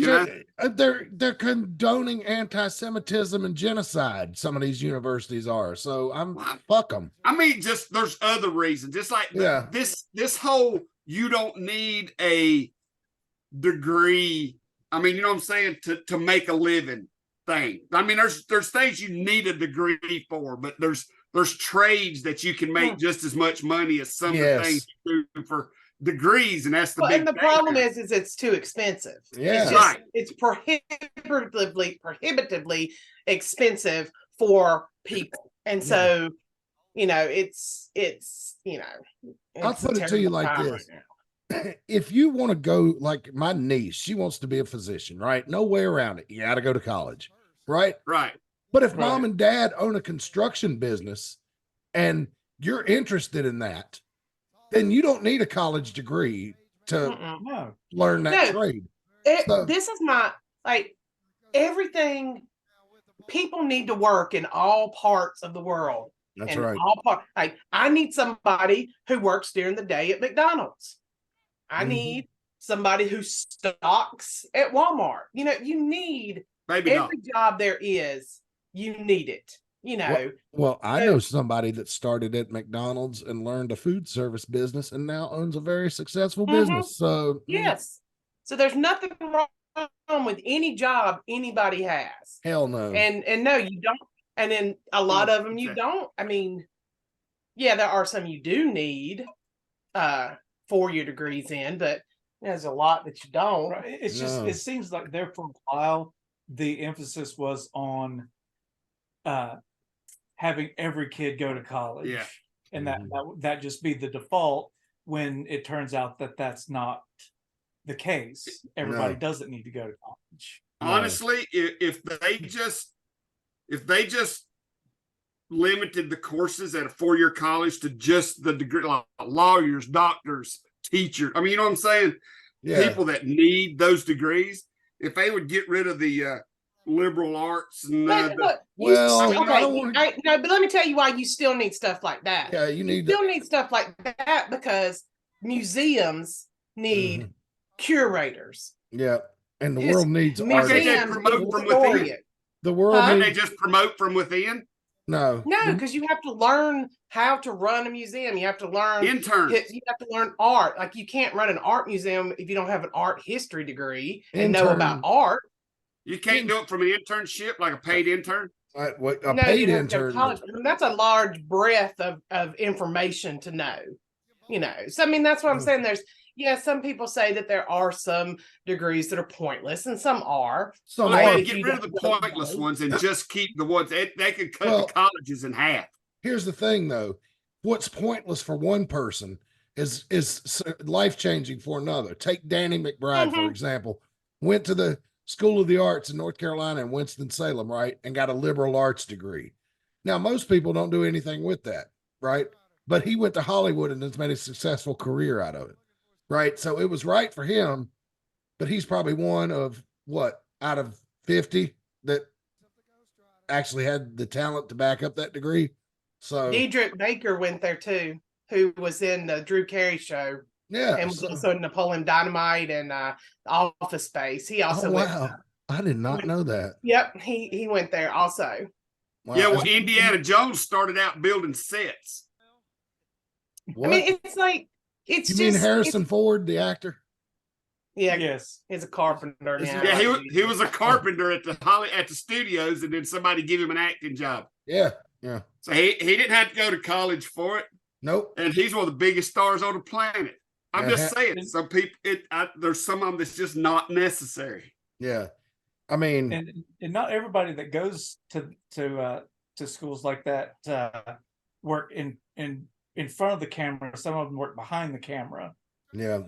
they're condoning anti-Semitism and genocide. Some of these universities are. So fuck them. I mean, just there's other reasons. Just like this whole you don't need a degree. I mean, you know what I'm saying, to make a living thing. I mean, there's things you need a degree for, but there's trades that you can make just as much money as some of the things you do for degrees, and that's the big and the problem is it's too expensive. Yeah, it's prohibitively expensive for people, and so it's I'll put it to you like this. If you want to go, like my niece, she wants to be a physician, right? No way around it. You got to go to college, right? Right. But if mom and dad own a construction business and you're interested in that, then you don't need a college degree to learn that trade. This is not like everything. People need to work in all parts of the world. That's right. All part. Like I need somebody who works during the day at McDonald's. I need somebody who stocks at Walmart. You need every job there is. You need it. Well, I know somebody that started at McDonald's and learned a food service business and now owns a very successful business. So yes. So there's nothing wrong with any job anybody has. Hell no. And no, you don't. And then a lot of them you don't. I mean, yeah, there are some you do need 4-year degrees in, but there's a lot that you don't. Right. It's just it seems like there for a while the emphasis was on having every kid go to college, and that just be the default, when it turns out that that's not the case. Everybody doesn't need to go to college. Honestly, if they just limited the courses at a 4-year college to just the degree, like lawyers, doctors, teachers. I mean, you know what I'm saying? Yeah. People that need those degrees. If they would get rid of the liberal arts and but let me tell you why you still need stuff like that. Yeah, you still need stuff like that because museums need curators. Yeah, and the world needs art. They promote from within. The world they just promote from within. No, because you have to learn how to run a museum. You have to learn interns. You have to learn art. Like you can't run an art museum if you don't have an art history degree and know about art. You can't do it from an internship, like a paid intern. Paid intern. College. I mean, that's a large breadth of information to know. So I mean, that's what I'm saying. Some people say that there are some degrees that are pointless, and some are. So they get rid of the pointless ones and just keep the ones they could cut the colleges in half. Here's the thing, though: what's pointless for one person is life changing for another. Take Danny McBride for example. Went to the School of the Arts in North Carolina in Winston-Salem, right, and got a liberal arts degree. Now, most people don't do anything with that, right? But he went to Hollywood and has made a successful career out of it. Right. So it was right for him, but he's probably one of out of 50 that actually had the talent to back up that degree. So Diedrich Baker went there too, who was in the Drew Carey show. Yeah. And was also in Napoleon Dynamite and Office Space. He also went. I did not know that. Yep. He went there also. Wow. Yeah. Well, Indiana Jones started out building sets. What? I mean, it's like, you mean Harrison Ford, the actor? Yeah, yes, he's a carpenter now. Yeah, he was a carpenter at the studios, and then somebody gave him an acting job. Yeah. So he didn't have to go to college for it. Nope. And he's one of the biggest stars on the planet. I'm And just saying, some people, there's some of them that's just not necessary. yeah. I mean, and not everybody that goes to schools like that work in front of the camera. Some of them work behind the camera. yeah.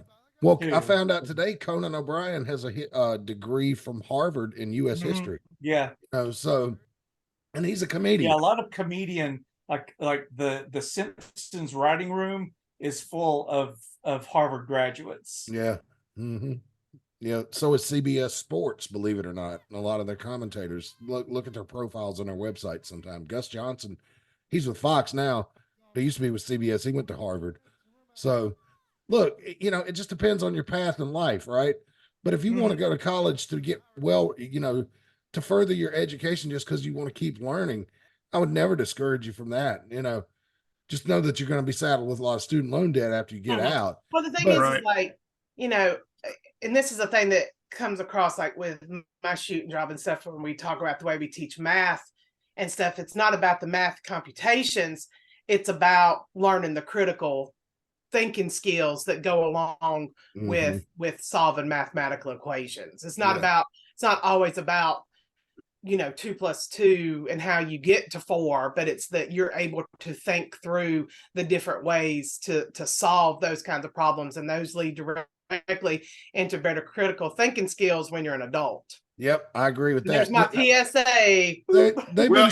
Well, too. I found out today Conan O'Brien has a degree from Harvard in U.S. history. Yeah. So, and he's a comedian. Yeah, a lot of comedian, like the Simpsons writing room is full of Harvard graduates. Yeah. Mm-hmm. Yeah. So is CBS Sports, believe it or not. A lot of their commentators look at their profiles on their website sometime. Gus Johnson, he's with Fox now. He used to be with CBS. He went to Harvard. So look, it just depends on your path in life, right? But if you want to go to college to get to further your education just because you want to keep learning, I would never discourage you from that. Just know that you're going to be saddled with a lot of student loan debt after you get out. Well, the thing is like, and this is a thing that comes across like with my shooting job and stuff when we talk about the way we teach math and stuff. It's not about the math computations. It's about learning the critical thinking skills that go along with solving mathematical equations. It's not always about 2 + 2 and how you get to 4, but it's that you're able to think through the different ways to solve those kinds of problems, and those lead directly into better critical thinking skills when you're an adult. Yep, I agree with that. There's my PSA. They've been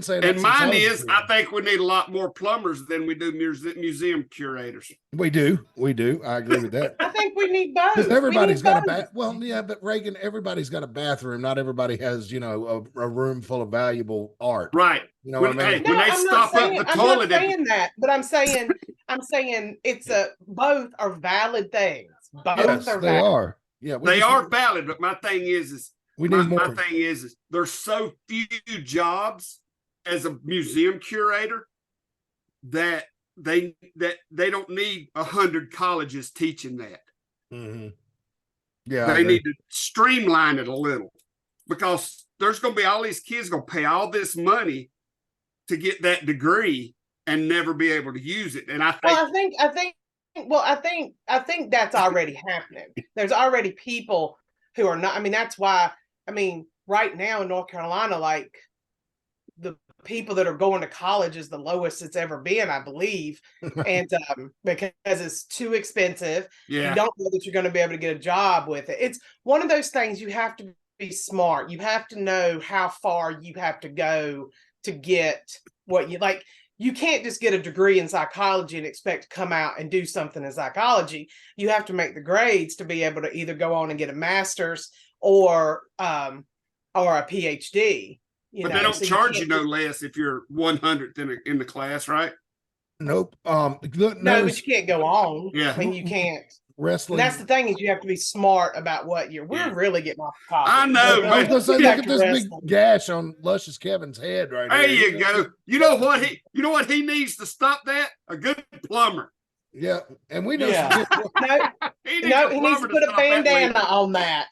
saying. And mine is, I think we need a lot more plumbers than we do museum curators. We do. I agree with that. I think we need both. Because everybody's got a bath. Well, yeah, but Reagan, everybody's got a bathroom. Not everybody has, a room full of valuable art. Right. You know what I mean? Hey, when they stop up the toilet. I'm not saying that, but I'm saying it's both are valid things. Both are valid. They are. Yeah, they are valid, but my thing is we need more. My thing is there's so few jobs as a museum curator that they don't need 100 colleges teaching that. Mm-hmm. Yeah, they need to streamline it a little, because there's going to be all these kids going to pay all this money to get that degree and never be able to use it. And I think that's already happening. There's already people who are not. I mean, that's why. I mean, right now in North Carolina, like the people that are going to college is the lowest it's ever been, I believe, and because it's too expensive. Yeah. You don't know that you're going to be able to get a job with it. It's one of those things. You have to be smart. You have to know how far you have to go to get what you like. You can't just get a degree in psychology and expect to come out and do something in psychology. You have to make the grades to be able to either go on and get a master's or a PhD. But they don't charge you no less if you're 100th in the class, right? Nope. No, but you can't go on. Yeah. I mean, you can't. Wrestling. And that's the thing, is you have to be smart about what we're really getting off the topic. I know. I was gonna say, look at this big gash on Luscious Kevin's head right there. There here. you go. You know what he needs to stop that? A good plumber. Yeah, and we know. Yeah. He needs to put a bandana on that.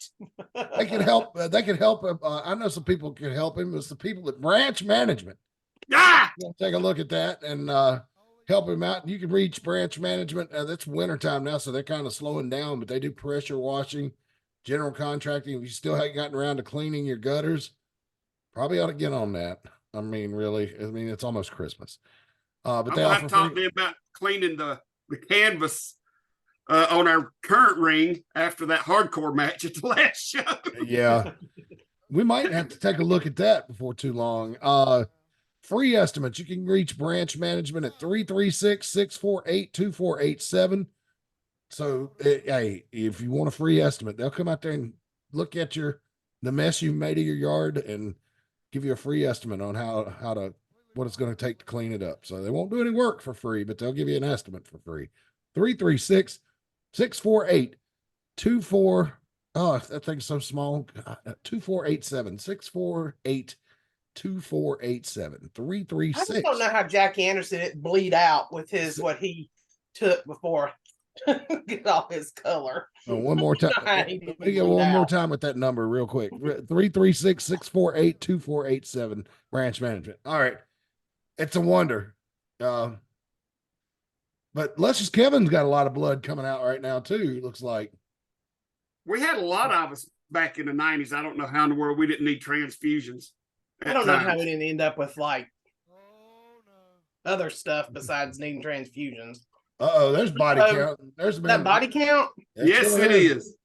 They can help. They can help him. I know some people can help him. It's the people at Branch Management. Take a look at that and help him out. You can reach Branch Management. That's wintertime now, so they're kind of slowing down, but they do pressure washing, general contracting. If you still haven't gotten around to cleaning your gutters, probably ought to get on that. I mean, really, it's almost Christmas. But they offer talk to me about cleaning the canvas on our current ring after that hardcore match at the last show. Yeah. We might have to take a look at that before too long. Free estimates. You can reach Branch Management at 336-648-2487. So, hey, if you want a free estimate, they'll come out there and look at the mess you've made of your yard and give you a free estimate on what it's going to take to clean it up. So they won't do any work for free, but they'll give you an estimate for free. 336-648-24. Oh, that thing's so small. 2487 648 2487 336. I just don't know how Jack Anderson didn't bleed out with what he took before get all his color. One more time. One more time with that number real quick. 336-648-2487 Branch Management. All right. It's a wonder. But But Luscious Kevin's got a lot of blood coming out right now too. Looks like We had a lot of us back in the 90s. I don't know how in the world we didn't need transfusions. I don't know how we didn't end up with like other stuff besides needing transfusions. there's body count. There's That body count? Yes, it is.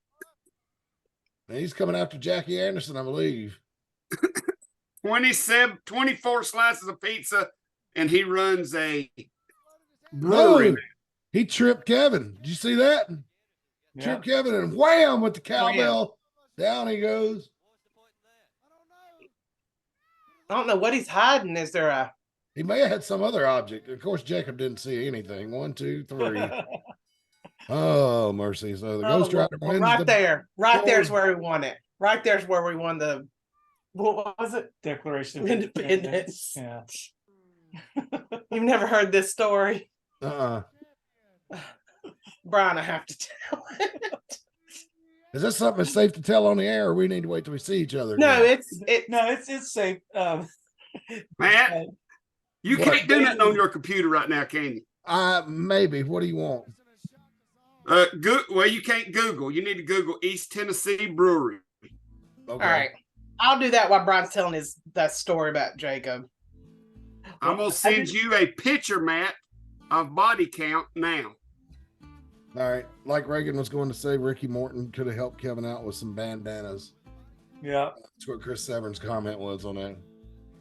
And he's coming after Jackie Anderson, I believe. 24 slices of pizza, and he runs a brewery. No, he tripped Kevin. Did you see that? Yeah. Tripped Kevin and wham with the cowbell. Down he goes. I don't know what he's hiding. Is there a He may have had some other object. Of course, Jacob didn't see anything. 1, 2, 3. Oh, mercy. So the Ghost Rider wins. right there. Right there's where we won it. Right there's where we won the what was it? Declaration of Independence. Yeah. You've never heard this story. Uh-uh. Brian, I have to tell it. Is that something that's safe to tell on the air, or we need to wait till we see each other? No, again? It's safe. Matt, you can't do nothing on your computer right now, can you? Maybe. What do you want? Well, you can't Google. You need to Google East Tennessee Brewery. Okay. All right. I'll do that while Brian's telling that story about Jacob. I'm gonna send you a picture, Matt, of body count now. All right. Like Reagan was going to say, Ricky Morton could have helped Kevin out with some bandanas. Yeah. That's what Chris Severn's comment was on that.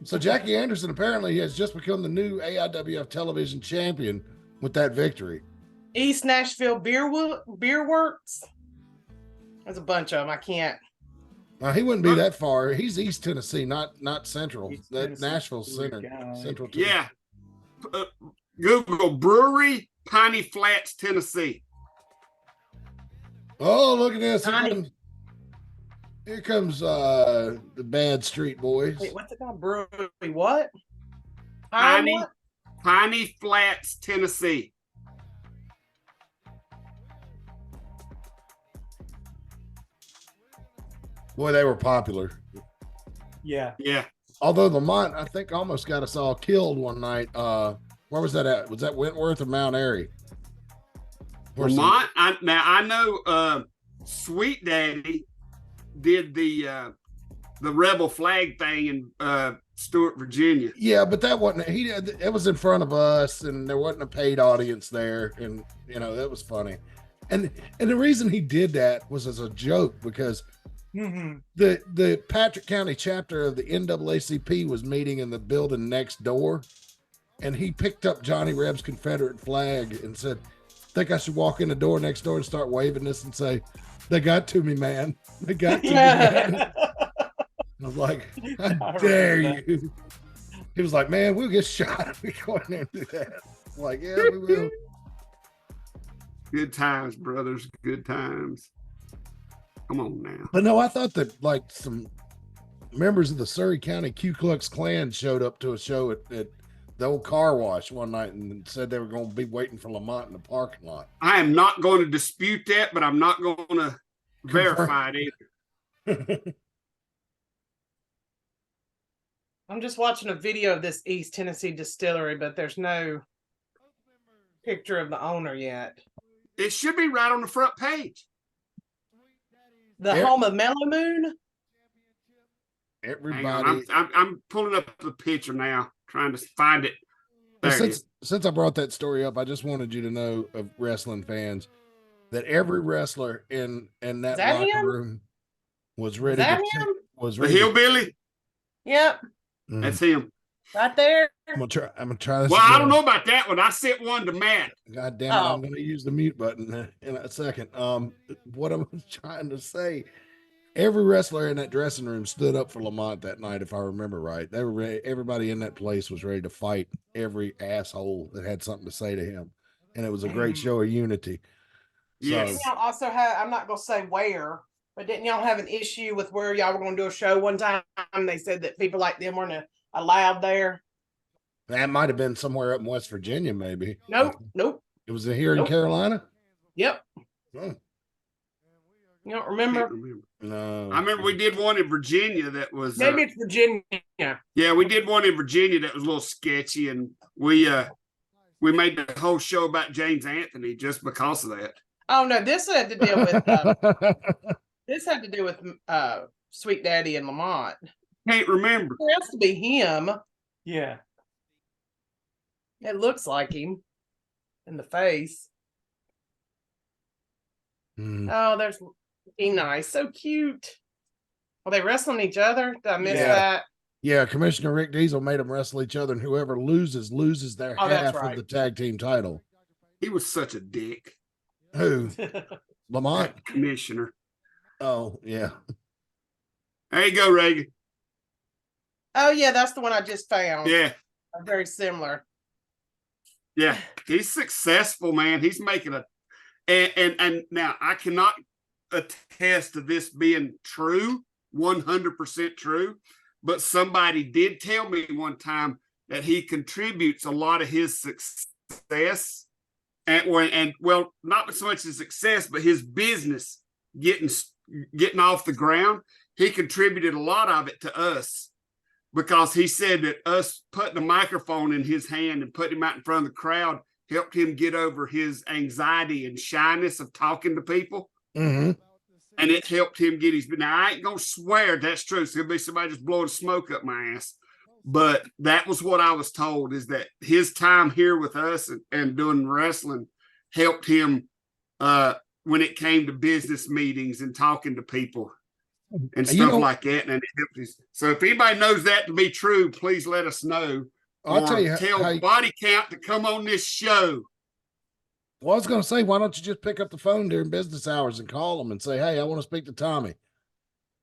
So Jackie Anderson apparently has just become the new AIWF television champion with that victory. East Nashville Beer Works. There's a bunch of them. I can't. He wouldn't be that far. He's East Tennessee, not Central. East That Tennessee, Nashville's Surry center. County. Central. Yeah. Google brewery, Piney Flats, Tennessee. Oh, look at this. Tiny. Here comes the bad street boys. Wait, what's it called? Brewery what? Piney Flats, Tennessee. Boy, they were popular. Yeah. Yeah. Although Lamont, I think, almost got us all killed one night. Where was that at? Was that Wentworth or Mount Airy? Vermont. I know Sweet Daddy did the rebel flag thing in Stewart, Virginia. Yeah, but that wasn't. It was in front of us, and there wasn't a paid audience there, and that was funny. And the reason he did that was as a joke because the Patrick County chapter of the NAACP was meeting in the building next door, and he picked up Johnny Reb's Confederate flag and said, "Think I should walk in the door next door and start waving this and say, 'They got to me, man. They got to me, man.'" I was like, "How dare you?" He was like, "Man, we'll get shot if we go in there and do that." I'm like, "Yeah, we will." Good times, brothers. Good times. Come on now. But no, I thought that like some members of the Surry County Ku Klux Klan showed up to a show at the old car wash one night and said they were going to be waiting for Lamont in the parking lot. I am not going to dispute that, but I'm not going to verify it either. I'm just watching a video of this East Tennessee distillery, but there's no picture of the owner yet. It should be right on the front page. The Yeah. home of Mellow Moon? Hang Everybody. on, I'm pulling up the picture now, trying to find it. There it is. Since I brought that story up, I just wanted you to know, of wrestling fans, that every wrestler in that that locker him? room was Is ready that to him? was The ready. hillbilly. Yep, Mhm. That's him. right there. I'm gonna try this. Well, I again. don't know about that one. I sent one to Matt. God damn it! Oh. I'm going to use the mute button in a second. What I'm trying to say, every wrestler in that dressing room stood up for Lamont that night, if I remember right. They were ready, everybody in that place was ready to fight every asshole that had something to say to him, and it was a great show of unity. Yes. Didn't y'all also have, I'm not going to say where, but didn't y'all have an issue with where y'all were going to do a show one time? They said that people like them weren't allowed there. That might have been somewhere up in West Virginia, maybe. Nope. It was here in Nope. Carolina. Yep. Oh, You don't Can't remember? remember. no, I remember we did one in Virginia that was Maybe it's Virginia. yeah, we did one in Virginia that was a little sketchy, and we we made the whole show about James Anthony just because of that. Oh no, this had to deal with Sweet Daddy and Lamont. Can't remember. It has to be him. Yeah. It looks like him in the face. Oh, there's be nice, so cute. Are they wrestling each other? Did I miss that? Yeah, Commissioner Rick Diesel made them wrestle each other, and whoever loses their half of the tag team title. He was such a dick. Who? Lamont? Commissioner. Oh, yeah. There you go, Reagan. Oh yeah, that's the one I just found. Yeah. Very similar. Yeah. He's successful, man. He's making and now I cannot attest to this being true, 100% true, but somebody did tell me one time that he contributes a lot of his success and well, not so much his success, but his business getting off the ground. He contributed a lot of it to us because he said that us putting a microphone in his hand and putting him out in front of the crowd helped him get over his anxiety and shyness of talking to people. Mm-hmm. And it helped him get his, now I ain't going to swear that's true. So it'll be somebody just blowing smoke up my ass. But that was what I was told, is that his time here with us and doing wrestling helped him when it came to business meetings and talking to people and stuff like that. And it helped his, so if anybody knows that to be true, please let us know. I'll tell you tell Body Count to come on this show. Well, I was going to say, why don't you just pick up the phone during business hours and call them and say, hey, I want to speak to Tommy.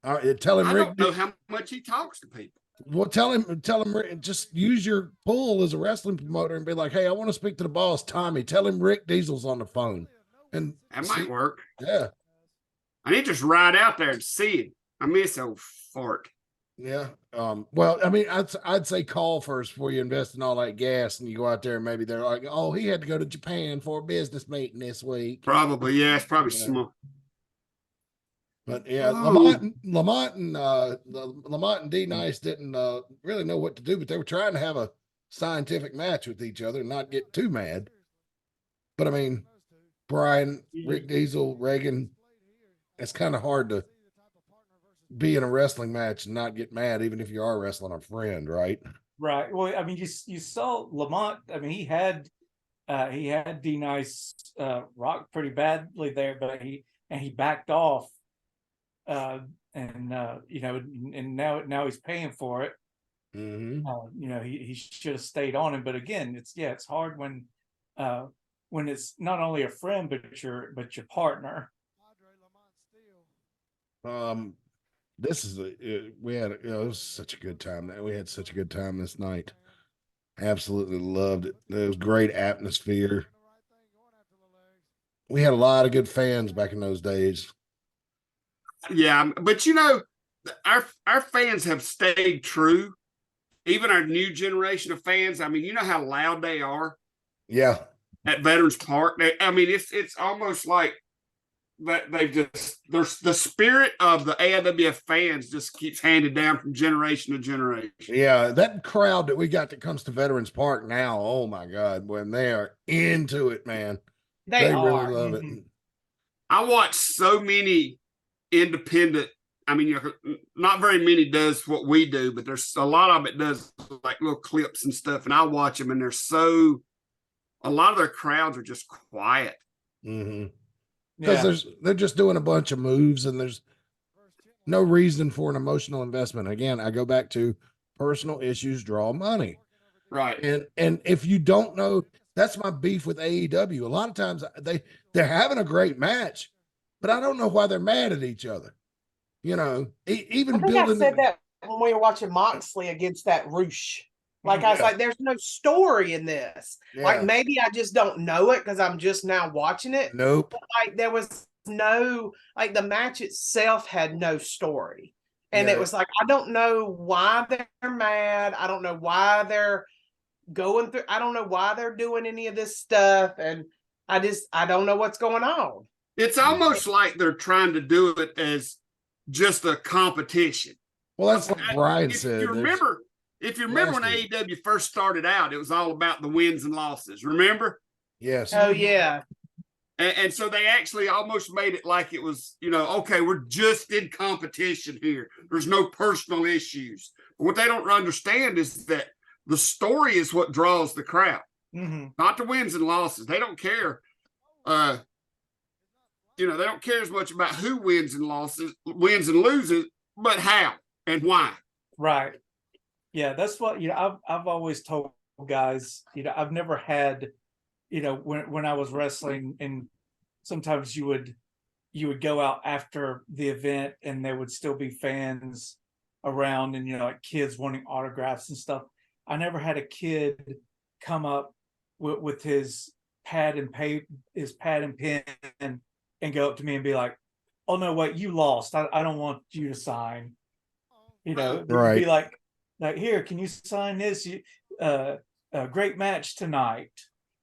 Tell him I Rick. don't know how much he talks to people. Well, tell him, just use your pull as a wrestling promoter and be like, hey, I want to speak to the boss, Tommy. Tell him Rick Diesel's on the phone. And that might work. Yeah. I need to just ride out there and see it. I miss old fart. Yeah. Well, I mean, I'd say call first before you invest in all that gas, and you go out there and maybe they're like, oh, he had to go to Japan for a business meeting this week. Probably, yeah, it's probably small. But yeah, Lamont and D Nice didn't really know what to do, but they were trying to have a scientific match with each other and not get too mad. But I mean, Brian, Rick Diesel, Reagan, it's kind of hard to be in a wrestling match and not get mad, even if you are wrestling a friend, right? Right. Well, I mean, you saw Lamont. I mean, he had D Nice rock pretty badly there, but he backed off, and now he's paying for it. Mm-hmm. He should have stayed on him, but again, it's hard when it's not only a friend but your partner. It was such a good time. We had such a good time this night. Absolutely loved it. It was great atmosphere. We had a lot of good fans back in those days. Yeah, but our fans have stayed true. Even our new generation of fans. I mean, you know how loud they are. Yeah. At Veterans Park. It's almost like that there's the spirit of the AIWF fans just keeps handed down from generation to generation. Yeah, that crowd that we got that comes to Veterans Park now, oh my God, when they are into it, man. They really love it. I watch so many independent, I mean, not very many does what we do, but there's a lot of it does like little clips and stuff, and I watch them, and a lot of their crowds are just quiet. Mm-hmm. Because they're just doing a bunch of moves and there's no reason for an emotional investment. Again, I go back to personal issues draw money. Right. And if you don't know, that's my beef with AEW. A lot of times they're having a great match, but I don't know why they're mad at each other. Even I think I said that when we were watching Moxley against that Roosh. Like I was like, there's no story in this. Yeah. Like maybe I just don't know it because I'm just now watching it. Nope. But like there was no, like the match itself had no story. And it was like, I don't know why they're mad. I don't know why they're going through, I don't know why they're doing any of this stuff. And I don't know what's going on. It's almost like they're trying to do it as just a competition. Well, that's what Brian said. You remember If you remember when Last year. AEW first started out, it was all about the wins and losses. Remember? Yes. Oh yeah. And so they actually almost made it like it was, okay, we're just in competition here. There's no personal issues. But what they don't understand is that the story is what draws the crowd, not the wins and losses. They don't care. They don't care as much about who wins and loses, but how and why. Right. Yeah, that's what I've always told guys. I've never had, when I was wrestling, and sometimes you would go out after the event and there would still be fans around, and like kids wanting autographs and stuff. I never had a kid come up with his pad and pen and go up to me and be like, "Oh no, wait, you lost. I don't want you to sign." Right. Be like, here, can you sign this? A great match tonight.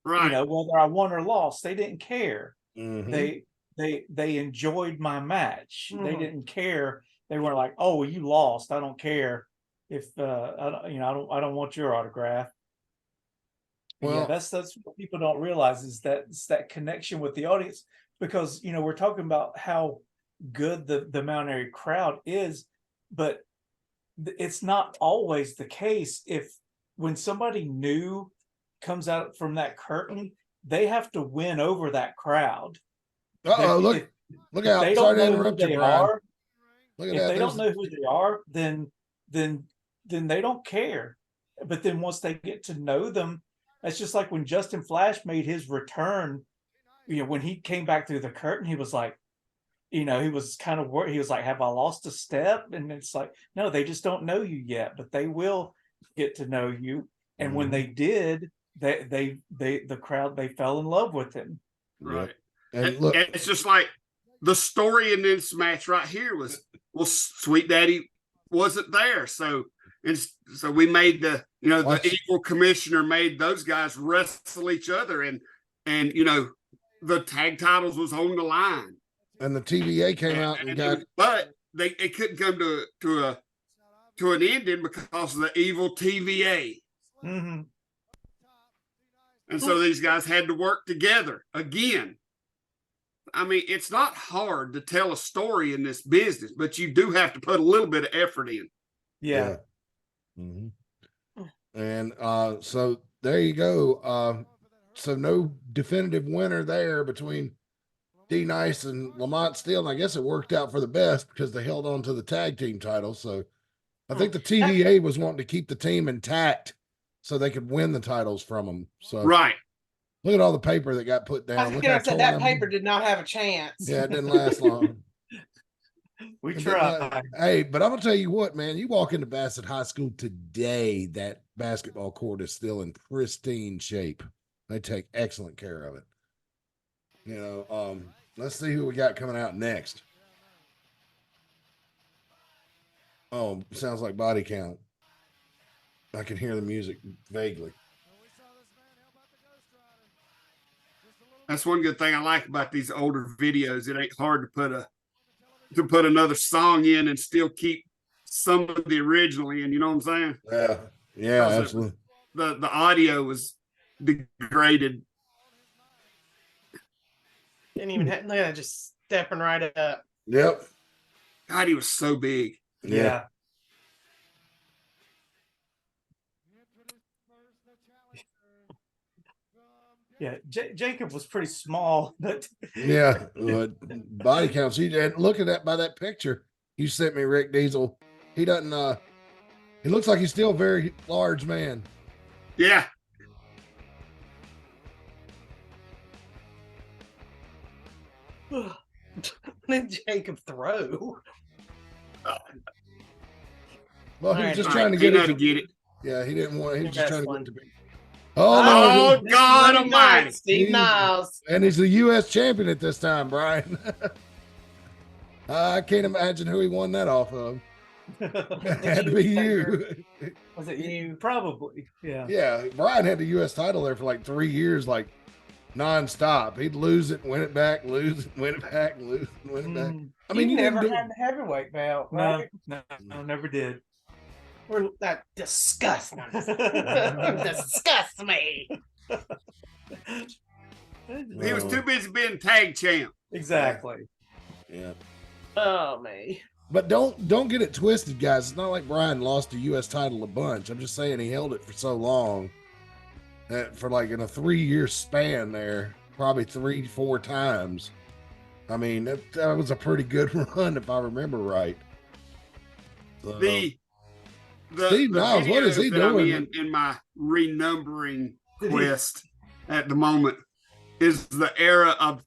Right. Whether I won or lost, they didn't care. Mhm. They enjoyed my match. They didn't care. They weren't like, "Oh, well, you lost. I don't care if I don't want your autograph." Well, Yeah, that's what people don't realize, is that it's that connection with the audience, because we're talking about how good the Mount Airy crowd is, but it's not always the case. When somebody new comes out from that curtain, they have to win over that crowd. look out. They Sorry don't to know interrupt who you, they Brian. are. Look at If that. they don't know who they are, then they don't care. But then once they get to know them, that's just like when Justin Flash made his return. When he came back through the curtain, he was like, he was kind of worried. He was like, "Have I lost a step?" And it's like, no, they just don't know you yet, but they will get to know you. And when they did, the crowd, they fell in love with him. Right. And look, it's just like the story in this match right here was, well, Sweet Daddy wasn't there. So we made the evil commissioner made those guys wrestle each other, and the tag titles was on the line. and the TVA came out and got, but it couldn't come to an ending because of the evil TVA. And so these guys had to work together again. I mean, it's not hard to tell a story in this business, but you do have to put a little bit of effort in. Yeah. And so there you go. So no definitive winner there between D Nice and Lamont Steele. And I guess it worked out for the best because they held on to the tag team title. So I think the TVA was wanting to keep the team intact so they could win the titles from them. So right. Look at all the paper that got put down. I was gonna say that paper did not have a chance. Yeah, it didn't last long. We tried. Hey, but I'm gonna tell you what, man. You walk into Bassett High School today, that basketball court is still in pristine shape. They take excellent care of it. Let's see who we got coming out next. Oh, sounds like Body Count. I can hear the music vaguely. That's one good thing I like about these older videos. It ain't hard to put another song in and still keep some of the original in. You know what I'm saying? Yeah, absolutely. The audio was degraded. Didn't even have, look at that, just stepping right up. Yep. God, he was so big. Yeah. Yeah, Jacob was pretty small, but yeah, body counts. Look at that by that picture you sent me, Rick Diesel. He doesn't. He looks like he's still a very large man. Yeah. What did Jacob throw? Well, he was just trying to get it. Yeah, he didn't want. He was just trying to get it to be. Oh, God Almighty! Steve Niles, and he's the U.S. champion at this time, Brian. I can't imagine who he won that off of. It had to be you. Was it you? Probably. Yeah. Yeah, Brian had the U.S. title there for like 3 years, like nonstop. He'd lose it, win it back, lose it, win it back, lose it, win it back. I mean, you never had the heavyweight belt, right? No, never did. That disgusts me. Disgusts me. He was too busy being tag champ. Exactly. Yeah. Oh me. But don't get it twisted, guys. It's not like Brian lost the U.S. title a bunch. I'm just saying he held it for so long that for like in a 3-year span there, probably 3-4 times. I mean, that was a pretty good run if I remember right. So, The Steve Niles, what is he videos that I'm doing? in my renumbering quest at the moment is the era of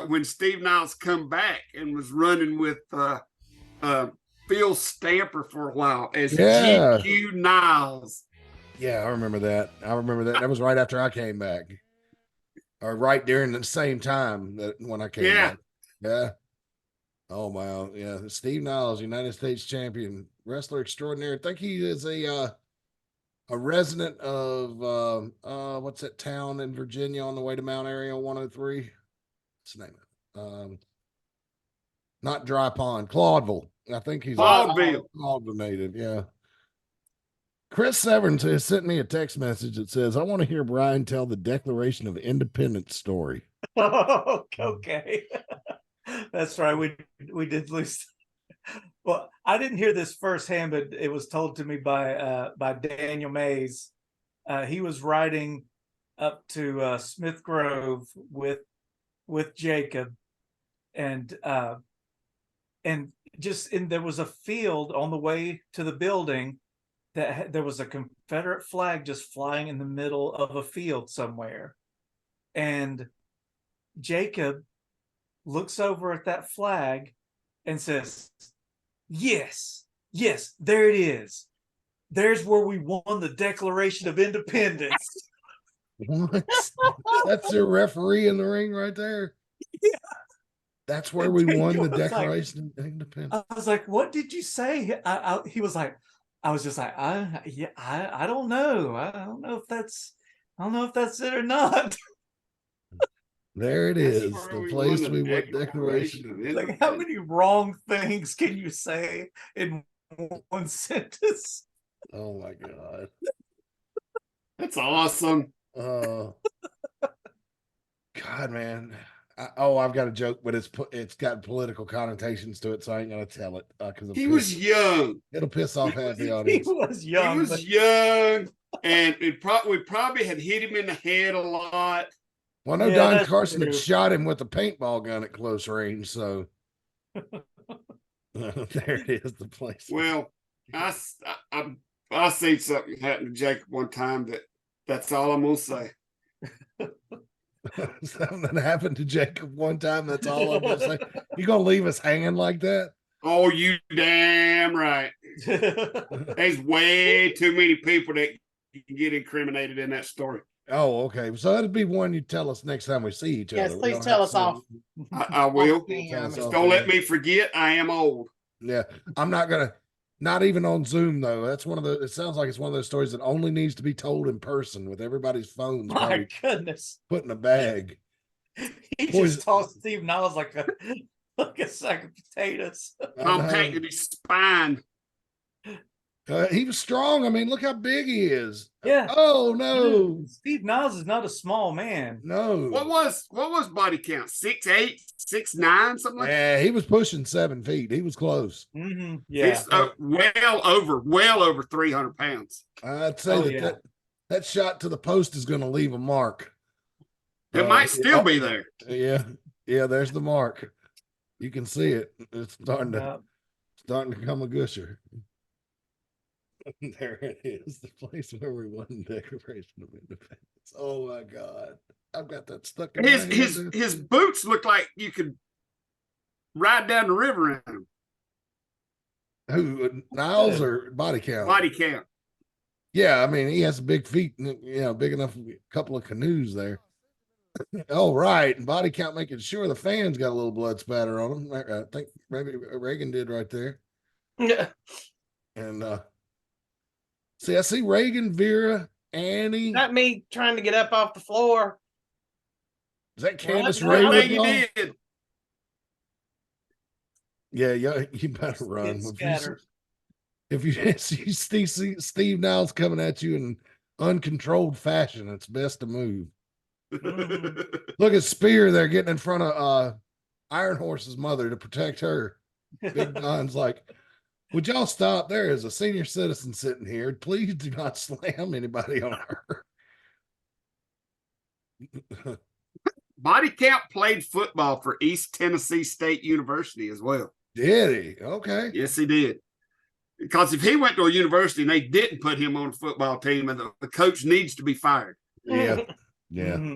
when Steve Niles come back and was running with Phil Stamper for a while as GQ Niles. Yeah, I remember that. That was right after I came back, or right during the same time that when I came back. Yeah. Oh wow. Yeah. Steve Niles, United States champion, wrestler extraordinary. I think he is a resident of what's that town in Virginia on the way to Mount Airy on 103? What's the name? Not Dry Pond, Claudeville. I think he's Claudeville native. Yeah. Chris Severns has sent me a text message that says, I want to hear Brian tell the Declaration of Independence story. Okay. That's right. We did lose. Well, I didn't hear this firsthand, but it was told to me by Daniel Mays. He was riding up to Smith Grove with Jacob, and there was a field on the way to the building that there was a Confederate flag just flying in the middle of a field somewhere, and Jacob looks over at that flag and says, yes, there it is. There's where we won the Declaration of Independence. What? That's your referee in the ring right there. Yeah. That's where we won the Declaration of Independence. I was like, what did you say? He was like, I was just like, I don't know. I don't know if that's it or not. There it is, the place we won Declaration. Like, how many wrong things can you say in one sentence? Oh my God. That's awesome. God, man. I've got a joke, but it's got political connotations to it, so I ain't gonna tell it because he was young. It'll piss off half the audience. He was young. He was young, and we probably had hit him in the head a lot. Well, I know Don Carson had shot him with a paintball gun at close range, so there it is, the place. Well, I seen something happen to Jacob one time that's all I'm gonna say. Something that happened to Jacob one time, that's all I'm gonna say. You gonna leave us hanging like that? Oh, you damn right. There's way too many people that can get incriminated in that story. Oh, okay. So that'd be one you tell us next time we see each other. Yes, please tell us off. I will. Just don't let me forget I am old. Yeah, I'm not gonna. Not even on Zoom though. That's one of the. It sounds like it's one of those stories that only needs to be told in person with everybody's phones. My goodness! Put in a bag. He just tossed Steve Niles like a sack of potatoes. Compacted his spine. He was strong. I mean, look how big he is. Yeah. Oh no, Steve Niles is not a small man. No. What was body count? 6'8", 6'9", something like that. Yeah, he was pushing 7 feet. He was close. Mm-hmm. Yeah, he's well over 300 pounds. I'd say that shot to the post is going to leave a mark. It might still be there. Yeah, there's the mark. You can see it. It's starting to come a gusher. There it is, the place where we won the Declaration of Independence. Oh my God, I've got that stuck in his boots look like you could ride down the river in them. Who, Niles or body count? Body count. Yeah, I mean he has big feet, big enough for a couple of canoes there. Oh right, and body count making sure the fans got a little blood spatter on them. I think maybe Reagan did right there. Yeah, and see, I see Reagan, Vera, Annie. Not me trying to get up off the floor. Is that Candace Reagan? Reagan? You did. Yeah, you better run. if you see Steve Niles coming at you in uncontrolled fashion, it's best to move. Look at Spear there getting in front of Iron Horse's mother to protect her. Big Don's like, would y'all stop? There is a senior citizen sitting here. Please do not slam anybody on her. Body Count played football for East Tennessee State University as well. Did he? Okay. Yes, he did. Because if he went to a university and they didn't put him on a football team, and the coach needs to be fired. Yeah. Yeah.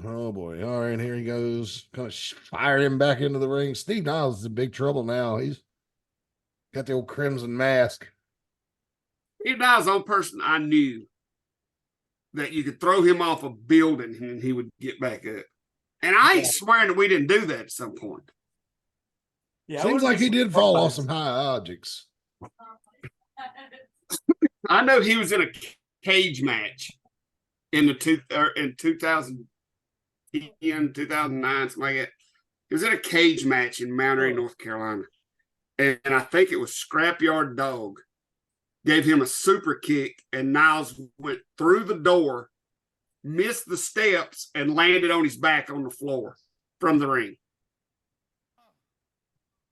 Oh boy. All right, here he goes. Kind of fire him back into the ring. Steve Niles is in big trouble now. He's got the old crimson mask. He was the only person I knew that you could throw him off a building and he would get back up. And I ain't swearing that we didn't do that at some point. Yeah, Seems like he did fall off some high objects. I know he was in a cage match in 2010, 2009, something like that. He was in a cage match in Mount Airy, North Carolina. And I think it was Scrapyard Dog gave him a super kick, and Niles went through the door, missed the steps, and landed on his back on the floor from the ring.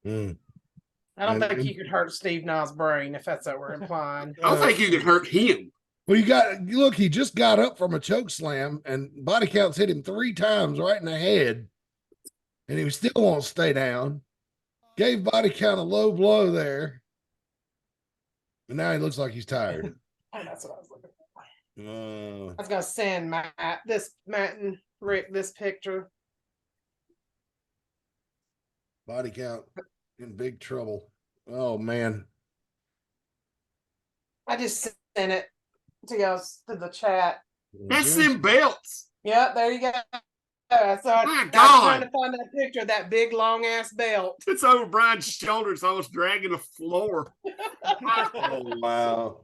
I don't think you could hurt Steve Niles' brain if that's what we're implying. I don't think you could hurt him. Well, look, he just got up from a choke slam and Body Counts hit him 3 times right in the head, and he still won't stay down. Gave Body Count a low blow there. And now he looks like he's tired. Oh, that's what I was looking for. I was gonna send Matt and Rick this picture. Body Count in big trouble. Oh man. I just sent it to y'all to the chat. That's them belts. Yep, there you go. I saw it. My I was God. trying to find that picture of that big long ass belt. It's over Brian's shoulders. I was dragging the floor. Oh wow.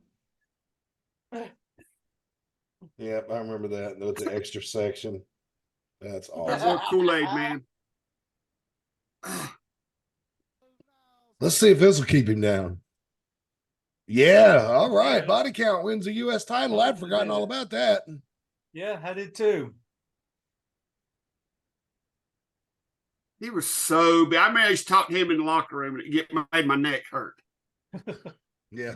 Yep, I remember that with the extra section. That's That's awesome. more Kool-Aid, man. Let's see if this will keep him down. Yeah, all right. Body Count wins the U.S. title. I'd forgotten all about that. Yeah, I did too. He was so bad. I remember I used to talk to him in the locker room and it made my neck hurt. Yeah.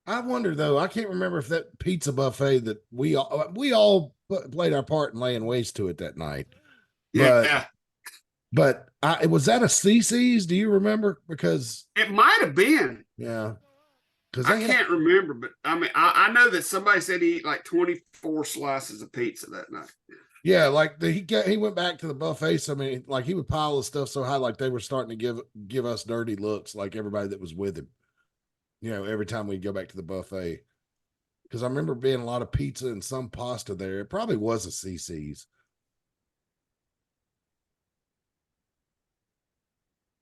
I wonder though, I can't remember if that pizza buffet that we all played our part in laying waste to it that night. Yeah. But was that a CC's? Do you remember? Because It might have been. yeah. Because I can't remember, but I mean, I know that somebody said he ate like 24 slices of pizza that night. yeah, like he went back to the buffet. So I mean, like he would pile the stuff so high, like they were starting to give us dirty looks, like everybody that was with him. You know, every time we'd go back to the buffet. Because I remember being a lot of pizza and some pasta there. It probably was a CC's.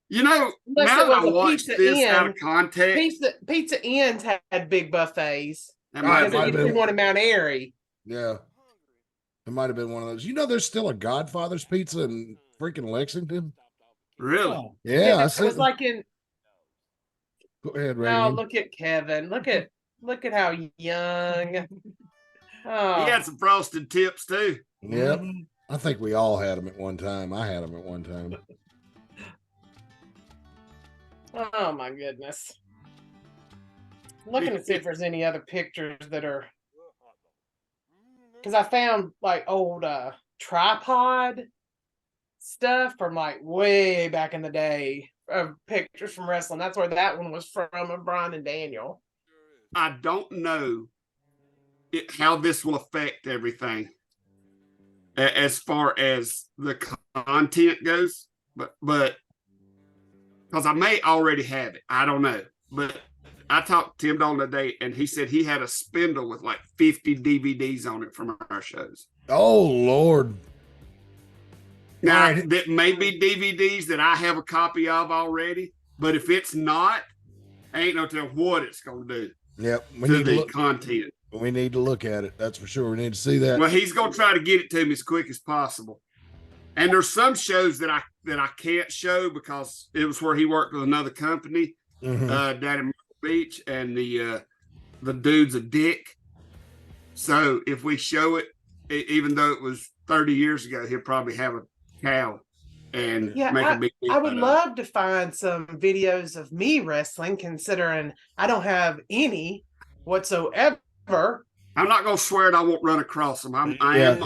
You know, Unless now it that I was a watched Pizza this Inn. out of context, Pizza Inns had big buffets. that Right, might Because might have they have been. did one in Mount Airy. Yeah. It might have been one of those. You know, there's still a Godfather's Pizza in freaking Lexington. Really? Oh, Yeah, I it see. was like in. Go ahead, Oh, Ray. look at Kevin. Look at how young. Oh, He had some frosted tips too. Yep. mhm. I think we all had them at one time. I had them at one time. oh my goodness. Looking to see if there's any other pictures that are. Because I found like old tripod stuff from like way back in the day of pictures from wrestling. That's where that one was from, of Brian and Daniel. I don't know how this will affect everything as far as the content goes, but because I may already have it, I don't know. But I talked to Tim Dolan today, and he said he had a spindle with like 50 DVDs on it from our shows. Oh, Lord. Now, Right. that may be DVDs that I have a copy of already, but if it's not, I ain't no telling what it's going to do Yep. to the content. We need to look at it. That's for sure. We need to see that. Well, he's going to try to get it to me as quick as possible. And there's some shows that I can't show because it was where he worked with another company down in Myrtle Beach, and the dude's a dick. So if we show it, even though it was 30 years ago, he'll probably have a cow and make a big deal. I would love to find some videos of me wrestling, considering I don't have any whatsoever. I'm not going to swear that I won't run across them. I am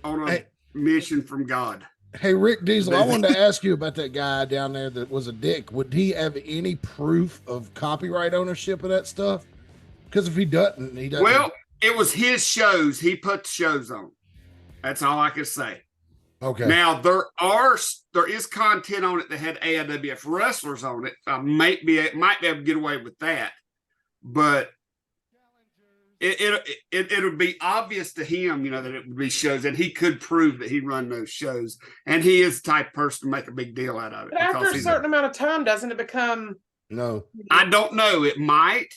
on a mission from God. Hey, Rick Diesel, I wanted to ask you about that guy down there that was a dick. Would he have any proof of copyright ownership of that stuff? Because if he doesn't, he doesn't. Well, it was his shows. He put the shows on. That's all I can say. Okay. Now there is content on it that had AIWF wrestlers on it. I might be able to get away with that, but it would be obvious to him, that it would be shows, and he could prove that he run those shows, and he is the type of person to make a big deal out of it. But after a certain amount of time, doesn't it become? No, I don't know. It might.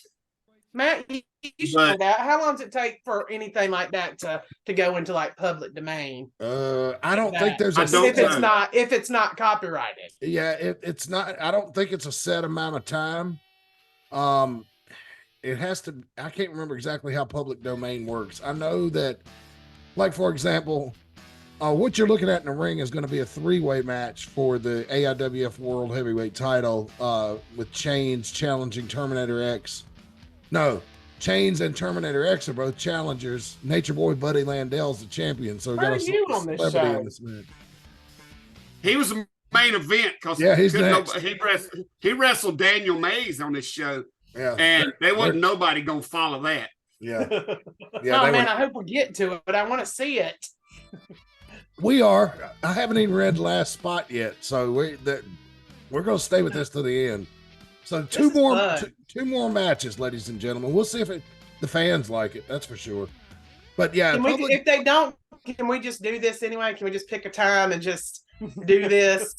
Matt, you should know that. How long does it take for anything like that to go into like public domain? I don't think there's if it's not copyrighted. Yeah, it's not. I don't think it's a set amount of time. It has to. I can't remember exactly how public domain works. I know that, like for example, what you're looking at in the ring is going to be a 3-way match for the AIWF World Heavyweight Title, with Chains challenging Terminator X. No, Chains and Terminator X are both challengers. Nature Boy Buddy Landell's the champion. So we got a celebrity in this match. He was the main event because he wrestled Daniel Mays on this show. Yeah, and there wasn't nobody gonna follow that. Yeah, man, I hope we get to it, but I want to see it. We are. I haven't even read the last spot yet, so we're gonna stay with this to the end. So two more matches, ladies and gentlemen. We'll see if the fans like it. That's for sure. But yeah, if they don't, can we just do this anyway? Can we just pick a time and just do this?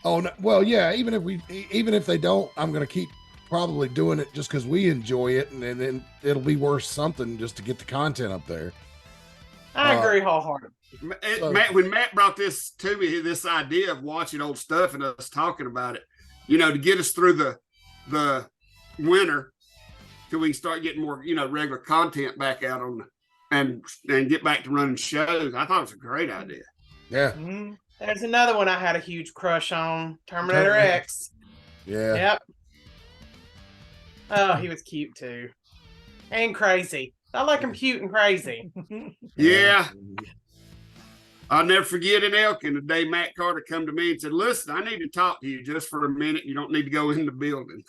Oh no, well, yeah. Even if they don't, I'm gonna keep probably doing it just because we enjoy it, and then it'll be worth something just to get the content up there. I agree wholeheartedly. When Matt brought this to me, this idea of watching old stuff and us talking about it, to get us through the winter till we start getting more, regular content back out on and get back to running shows. I thought it was a great idea. Yeah. Mm-hmm. There's another one I had a huge crush on, Terminator X. Yeah. Yep. Oh, he was cute too. And crazy. I like him cute and crazy. Yeah. I'll never forget in Elkin the day Matt Carter come to me and said, "Listen, I need to talk to you just for a minute. You don't need to go in the building."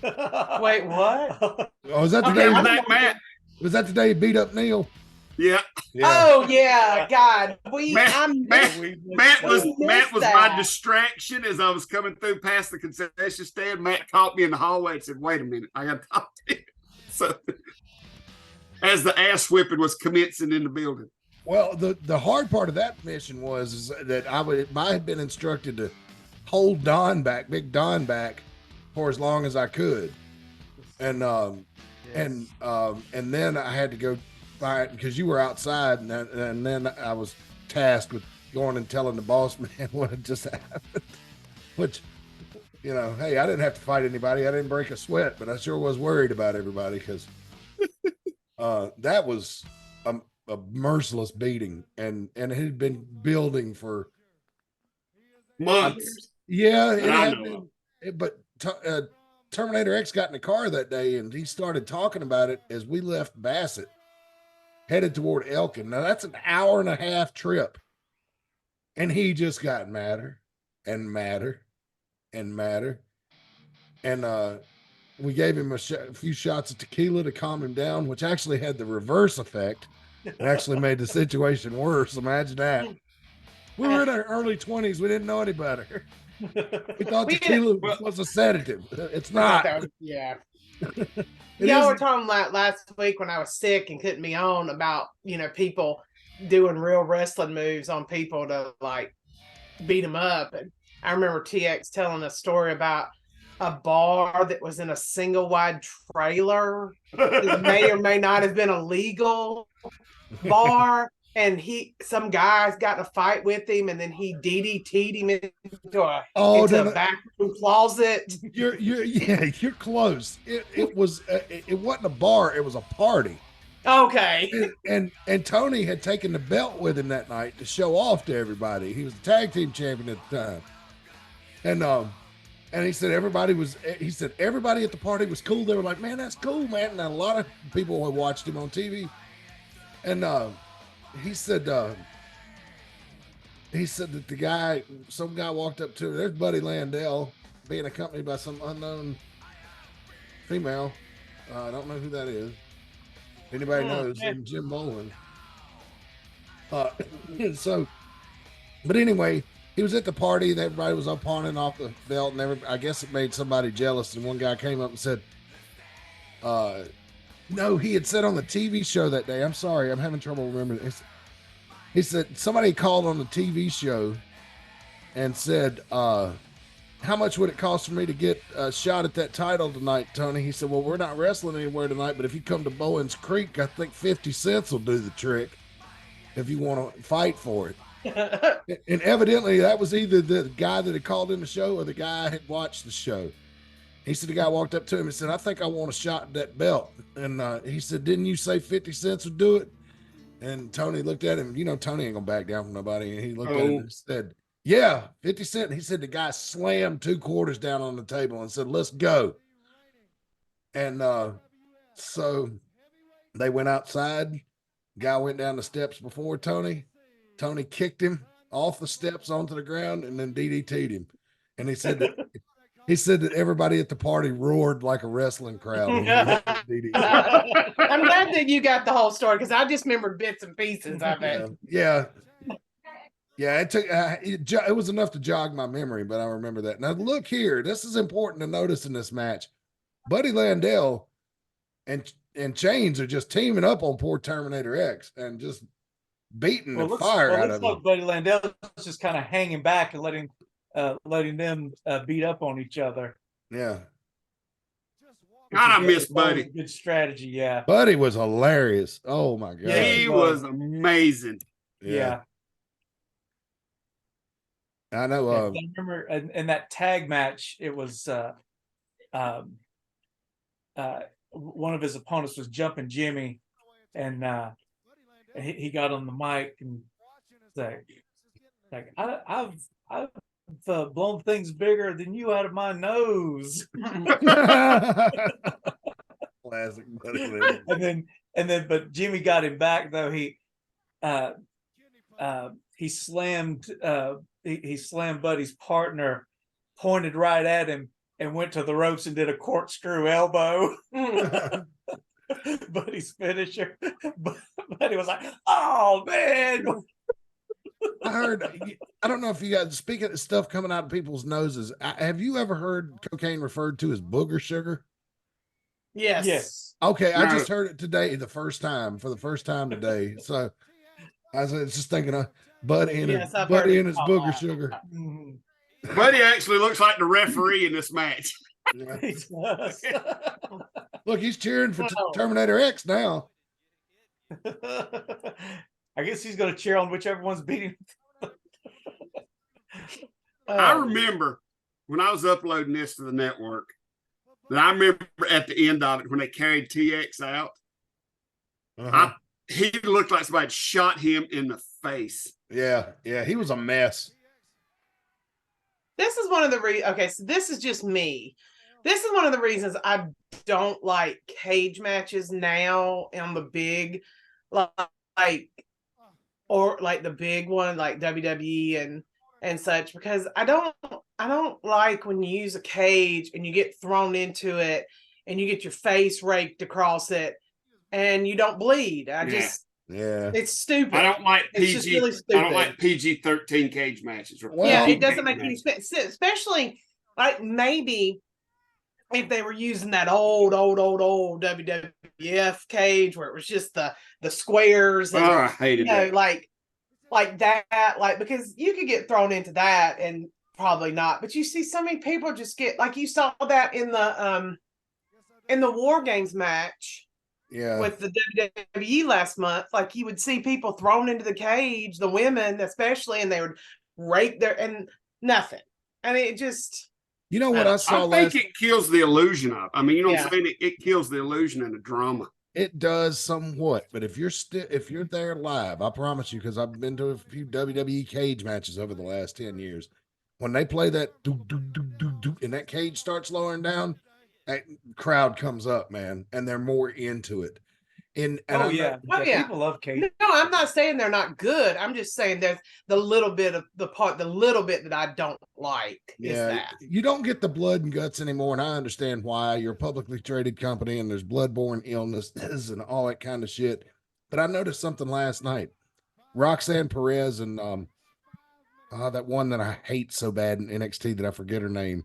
Wait, what? Oh, was that the day? Matt? Was that the day he beat up Neil? Yeah. Oh yeah, God. Matt was my distraction as I was coming through past the concession stand. Matt caught me in the hallway and said, "Wait a minute, I got to talk to you." So, as the ass whipping was commencing in the building. Well, the hard part of that mission is that I had been instructed to hold Big Don back for as long as I could, and then I had to go find, because you were outside, and then I was tasked with going and telling the boss man what had just happened. Which, hey, I didn't have to fight anybody. I didn't break a sweat, but I sure was worried about everybody because that was a merciless beating, and it had been building for months. Yeah, it had been. But Terminator X got in the car that day, and he started talking about it as we left Bassett, headed toward Elkin. Now that's an 1.5-hour trip, and he just got madder and madder and madder, and we gave him a few shots of tequila to calm him down, which actually had the reverse effect. It actually made the situation worse. Imagine that. We were in our early 20s. We didn't know any better. We thought tequila was a sedative. It's not. Yeah. Y'all were talking last week when I was sick and couldn't be on about, people doing real wrestling moves on people to like beat them up. And I remember TX telling a story about a bar that was in a single wide trailer. It may or may not have been a legal bar, and some guys got in a fight with him, and then he DDT'd him into a bathroom closet. You're close. It wasn't a bar, it was a party. Okay. And Tony had taken the belt with him that night to show off to everybody. He was the tag team champion at the time. And he said everybody at the party was cool. They were like, man, that's cool, man. And a lot of people had watched him on TV. And he said that some guy walked up to him. There's Buddy Landell being accompanied by some unknown female. I don't know who that is. Anybody knows? Jim Boland. But anyway, he was at the party and everybody was up on and off the belt, and I guess it made somebody jealous. And one guy came up and said, no, he had said on the TV show that day, I'm sorry, I'm having trouble remembering this. He said somebody called on the TV show and said, how much would it cost for me to get a shot at that title tonight, Tony? He said, well, we're not wrestling anywhere tonight, but if you come to Bowens Creek, I think 50 cents will do the trick if you want to fight for it. And evidently that was either the guy that had called in the show or the guy had watched the show. He said the guy walked up to him and said, I think I want a shot at that belt. And he said, didn't you say 50 cents would do it? And Tony looked at him. You know, Tony ain't gonna back down from nobody. And he looked at him and said, yeah, 50 cents. And he said the guy slammed 2 quarters down on the table and said, let's go. And so they went outside. Guy went down the steps before Tony. Tony kicked him off the steps onto the ground and then DDT'd him. And he said that everybody at the party roared like a wrestling crowd. I'm glad that you got the whole story, because I just remembered bits and pieces of it. Yeah. It took it was enough to jog my memory, but I remember that. Now look here, this is important to notice in this match. Buddy Landell and Chains are just teaming up on poor Terminator X and just beating the fire out of him. Buddy Landell's just kind of hanging back and letting them beat up on each other. Yeah. God, I miss Buddy. Good strategy, yeah. Buddy was hilarious. Oh my God. He was amazing. Yeah. I know. I remember in that tag match, it was one of his opponents was Jumping Jimmy, and he got on the mic and like I've blown things bigger than you out of my nose. Classic Buddy. But Jimmy got him back though. He slammed he slammed Buddy's partner, pointed right at him, and went to the ropes and did a corkscrew elbow. Buddy's finisher. Buddy was like, oh man. I don't know if you guys, speaking of stuff coming out of people's noses, have you ever heard cocaine referred to as booger sugar? Yes. Okay, I just heard it today for the first time today. So I was just thinking of Buddy and his booger sugar. Buddy actually looks like the referee in this match. Look, he's cheering for Terminator X now. I guess he's going to cheer on whichever one's beating. I remember when I was uploading this to the network, that I remember at the end of it when they carried TX out, he looked like somebody shot him in the face. Yeah, he was a mess. This is one of the okay, so this is just me. This is one of the reasons I don't like cage matches now on the big, like the big one, like WWE and such, because I don't like when you use a cage and you get thrown into it and you get your face raked across it and you don't bleed. It's stupid. I don't like PG. It's just really stupid. I don't like PG-13 cage matches. It doesn't make any sense, especially like maybe if they were using that old WWF cage where it was just the squares and I hated that. like that, like, because you could get thrown into that and probably not, but you see so many people just get, like you saw that in the War Games match. Yeah. with the WWE last month. Like you would see people thrown into the cage, the women especially, and they would rake their and nothing. I mean, it just. You know what I saw I think it kills the illusion of. I mean, you know what I'm saying? It kills the illusion and the drama. It does somewhat, but if you're there live, I promise you, because I've been to a few WWE cage matches over the last 10 years. When they play that do do do do do, and that cage starts lowering down, that crowd comes up, man, and they're more into it. People love cage. No, I'm not saying they're not good. I'm just saying there's the little bit that I don't like. Is that you don't get the blood and guts anymore, and I understand why. You're a publicly traded company, and there's bloodborne illnesses and all that kind of shit. But I noticed something last night. Roxanne Perez and that one that I hate so bad in NXT that I forget her name.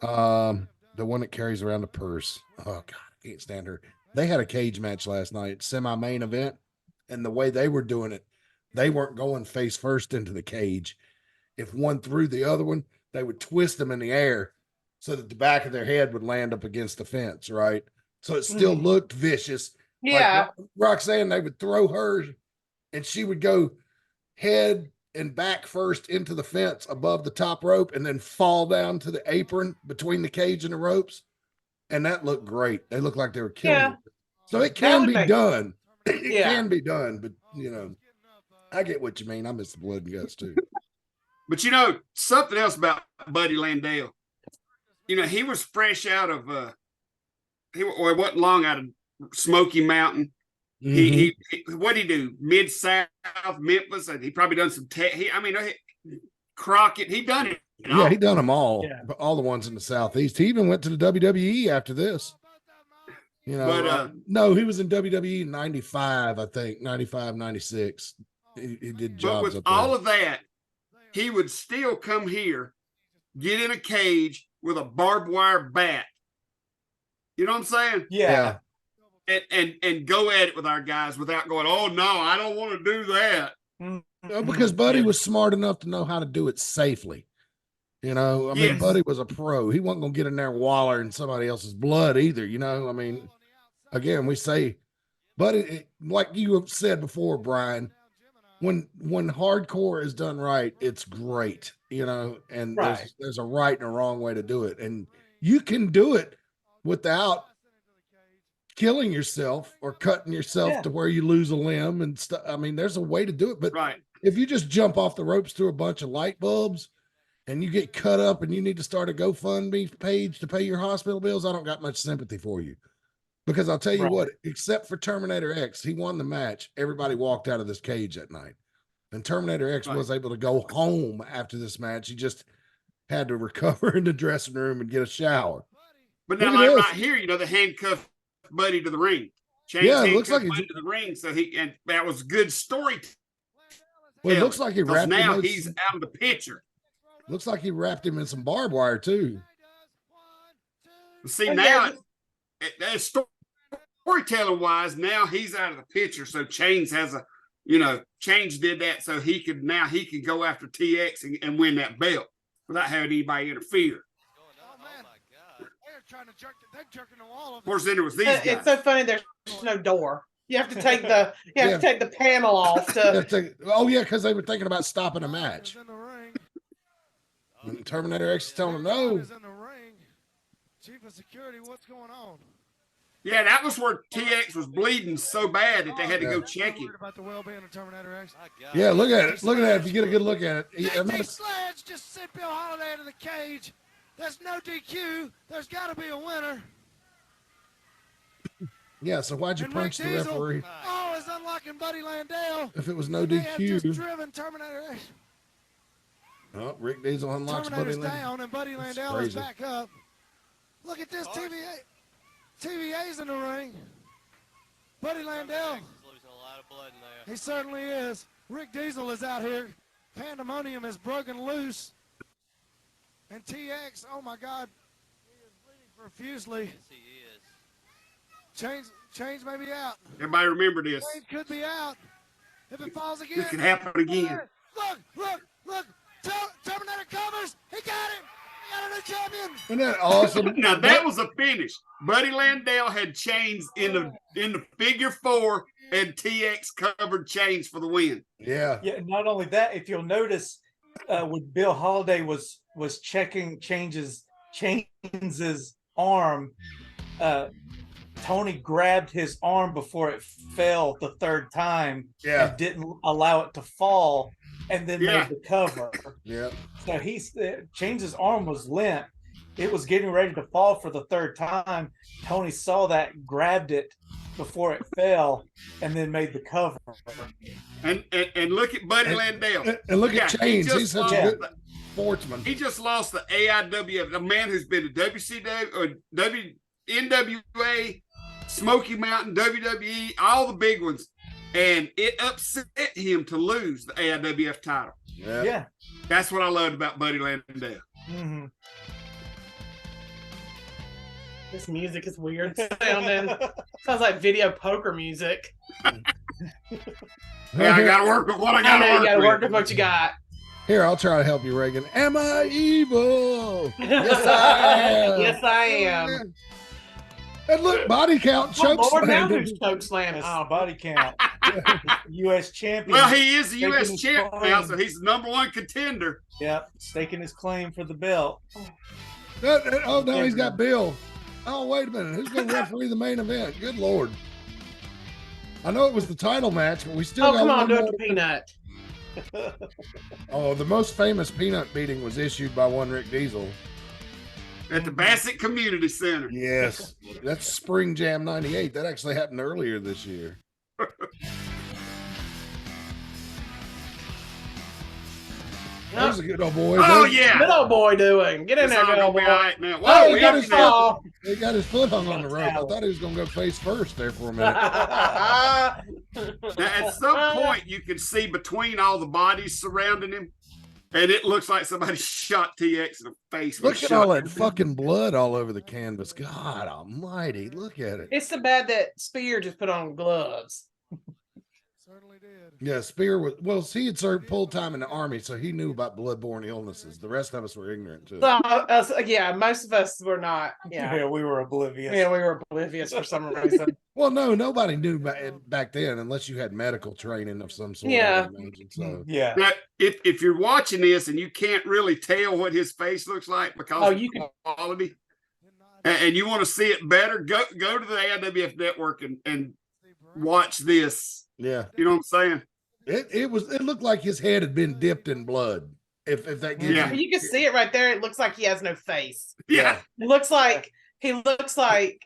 The one that carries around a purse. Oh God, I can't stand her. They had a cage match last night, semi-main event, and the way they were doing it, they weren't going face first into the cage. If one threw the other one, they would twist them in the air so that the back of their head would land up against the fence, right? So it still looked vicious. Yeah. Like Roxanne, they would throw her, and she would go head and back first into the fence above the top rope and then fall down to the apron between the cage and the ropes. And that looked great. They looked like they were killing it. So it can be done. It can be done, but you know, I get what you mean. I miss the blood and guts too. But you know, something else about Buddy Landale. You know, he was fresh out of he wasn't long out of Smoky Mountain. He what'd he do? Mid-South, Memphis, and he probably done some Crockett, he done it. Yeah, he done them all. Yeah. All the ones in the Southeast. He even went to the WWE after this. You know, but no, he was in WWE 95, I think, 95, 96. He did jobs. But with up there. all of that, he would still come here, get in a cage with a barbed wire bat. You know what I'm saying? Yeah. And go at it with our guys without going, oh no, I don't want to do that. No, because Buddy was smart enough to know how to do it safely. You know, I mean, Buddy was a pro. He wasn't going to get in there and waller in somebody else's blood either. You know, I mean, again, we say, Buddy, like you have said before, Brian, when hardcore is done right, it's great, you know, and there's a right and a wrong way to do it. And you can do it without killing yourself or cutting yourself to where you lose a limb and stuff. I mean, there's a way to do it, but if you just jump off the ropes through a bunch of light bulbs and you get cut up and you need to start a GoFundMe page to pay your hospital bills, I don't got much sympathy for you. Because I'll tell you what, except for Terminator X, he won the match. Everybody walked out of this cage that night. And Terminator X was able to go home after this match. He just had to recover in the dressing room and get a shower. But now, like right here, you know, the handcuff Buddy to the ring. It looks like Buddy to the ring. So that was good story. Well, it looks like he wrapped him. Now he's out of the picture. Looks like he wrapped him in some barbed wire too. See, now storytelling wise, now he's out of the picture. So Chains has Chains did that so he could go after TX and win that belt without having anybody interfere. Of course, then there was these guys. It's so funny. There's no door. You have to take the take the panel off. Because they were thinking about stopping a match. And Terminator X is telling them no. Chief of Security, what's going on? Yeah, that was where TX was bleeding so bad that they had to go check it. About the well-being of Terminator X. Yeah, look at it. Look at that. If you get a good look at it. Sledge just sent Bill Holiday into the cage. There's no DQ. There's got to be a winner. Yeah, so why'd you punch the referee? Oh, it's unlocking Buddy Landale. If it was no DQ. Just driven Terminator X. Oh, Rick Diesel unlocks Buddy Landale. Down and Buddy Landale is back up. Look at this TVA's in the ring. Buddy Landale. Losing a lot of blood in there. He certainly is. Rick Diesel is out here. Pandemonium is broken loose. And TX, oh my God, he is bleeding profusely. Yes, he is. Change may be out. Everybody remember this. Change could be out. If it falls again. This could happen again. Look. Terminator covers. He got him. He got an Isn't that awesome? Now that was a finish. Buddy Landell had chains in the figure 4, and TX covered chains for the win. Yeah. Yeah. Not only that, if you'll notice, when Bill Holiday was checking Change's arm, Tony grabbed his arm before it fell the third time, Yeah. and didn't allow it to fall, and then Yeah. made the cover. Yeah. So Change's arm was limp. It was getting ready to fall for the third time. Tony saw that, grabbed it before it fell, and then made the cover. And look at Buddy Landell. And look Yeah, at he Chains. just He's such a lost good sportsman. He just lost the AIWF, the man who's been to WCW or NWA, Smoky Mountain, WWE, all the big ones. And it upset him to lose the AIWF title. Yeah. That's what I loved about Buddy Landell. Mm-hmm. This music is weird sounding. Sounds like video poker music. Yeah, I gotta work with what I I know you gotta gotta work work with what you got. Here, I'll try to help you, Reagan. Am I evil? Yes, I am. Yes, I am. And look, body count, Oh, choke Lord, now slam. who's choke slamming? That's Oh, body count. U.S. champion. Well, he is the Taking U.S. his champ claim. now, so he's the #1 contender. Yep, staking his claim for the belt. Oh, no, he's got Bill. Oh, wait a minute. Who's going to referee the main event? Good Lord. I know it was the title match, but we still got come on, one do it more. to Peanut. Oh, the most famous peanut beating was issued by one Rick Diesel. At the Bassett Community Center. Yes. That's Spring Jam 98. That actually happened earlier this year. There's a good old boy. Oh, There's- yeah. Good old boy doing. Get in It's there, all good gonna old be boy. all right now. Oh, Whoa, he got we his got foot. He got his foot hung on the rope. I thought he was going to go face first there for a minute. Now, at some point, you can see between all the bodies surrounding him, and it looks like somebody shot TX in the face. with Look a at all shotgun. that fucking blood all over the canvas. God almighty. Look at it. It's so bad that Spear just put on gloves. Certainly did. Yeah, Spear was, well, he had served full time in the Army, so he knew about bloodborne illnesses. The rest of us were ignorant too. So, yeah, most of us were not. Yeah, we were oblivious. yeah, we were oblivious for some reason. Well, no, nobody knew back then unless you had medical training of some sort. Yeah. I would imagine, so. Yeah. Now, if you're watching this and you can't really tell what his face looks like because Oh, of you can. quality, and you want to see it better, go to the AIWF Network and watch this. Yeah. You know what I'm saying? It looked like his head had been dipped in blood. If that gives Yeah. You can see it right there. It looks like he has no face. Yeah. It looks like he looks like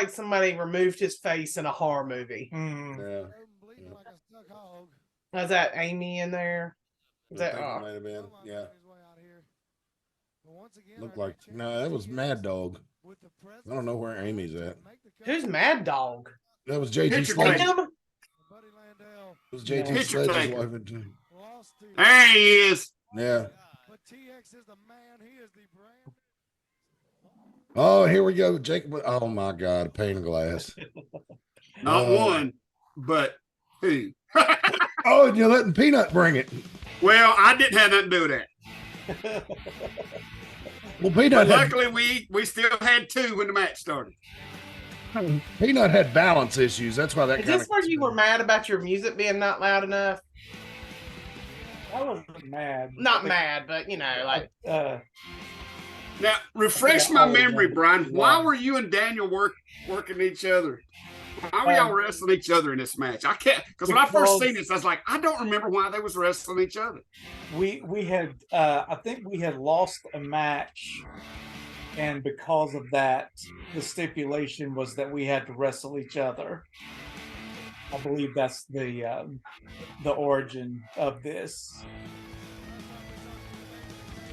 somebody removed his face in a horror movie. Yeah. Was that Amy in there? Is I that, think it might have been. Yeah. Looked like no, that was Mad Dog. I don't know where Amy's at. who's Mad Dog? That was JT Picture Sledge. tape. Him? It was JT Picture Sledge's taker. wife. Too. There he is. Yeah. Oh, here we go. Jacob. Oh my God, a pane of glass. Not one, but two. Oh, and you're letting Peanut bring it. Well, I didn't have nothing to do with that. Well, But Peanut had, luckily, we still had two when the match started. Peanut had balance issues. That's why that Is kind this where you were mad about your music being not loud enough? I wasn't mad. Not mad, but you know, like Now, refresh my memory, Brian. Why were you and Daniel working each other? Why were y'all wrestling each other in this match? I can't, because when I first seen this, I was like, I don't remember why they was wrestling each other. we had I think we had lost a match, and because of that, the stipulation was that we had to wrestle each other. I believe that's the origin of this.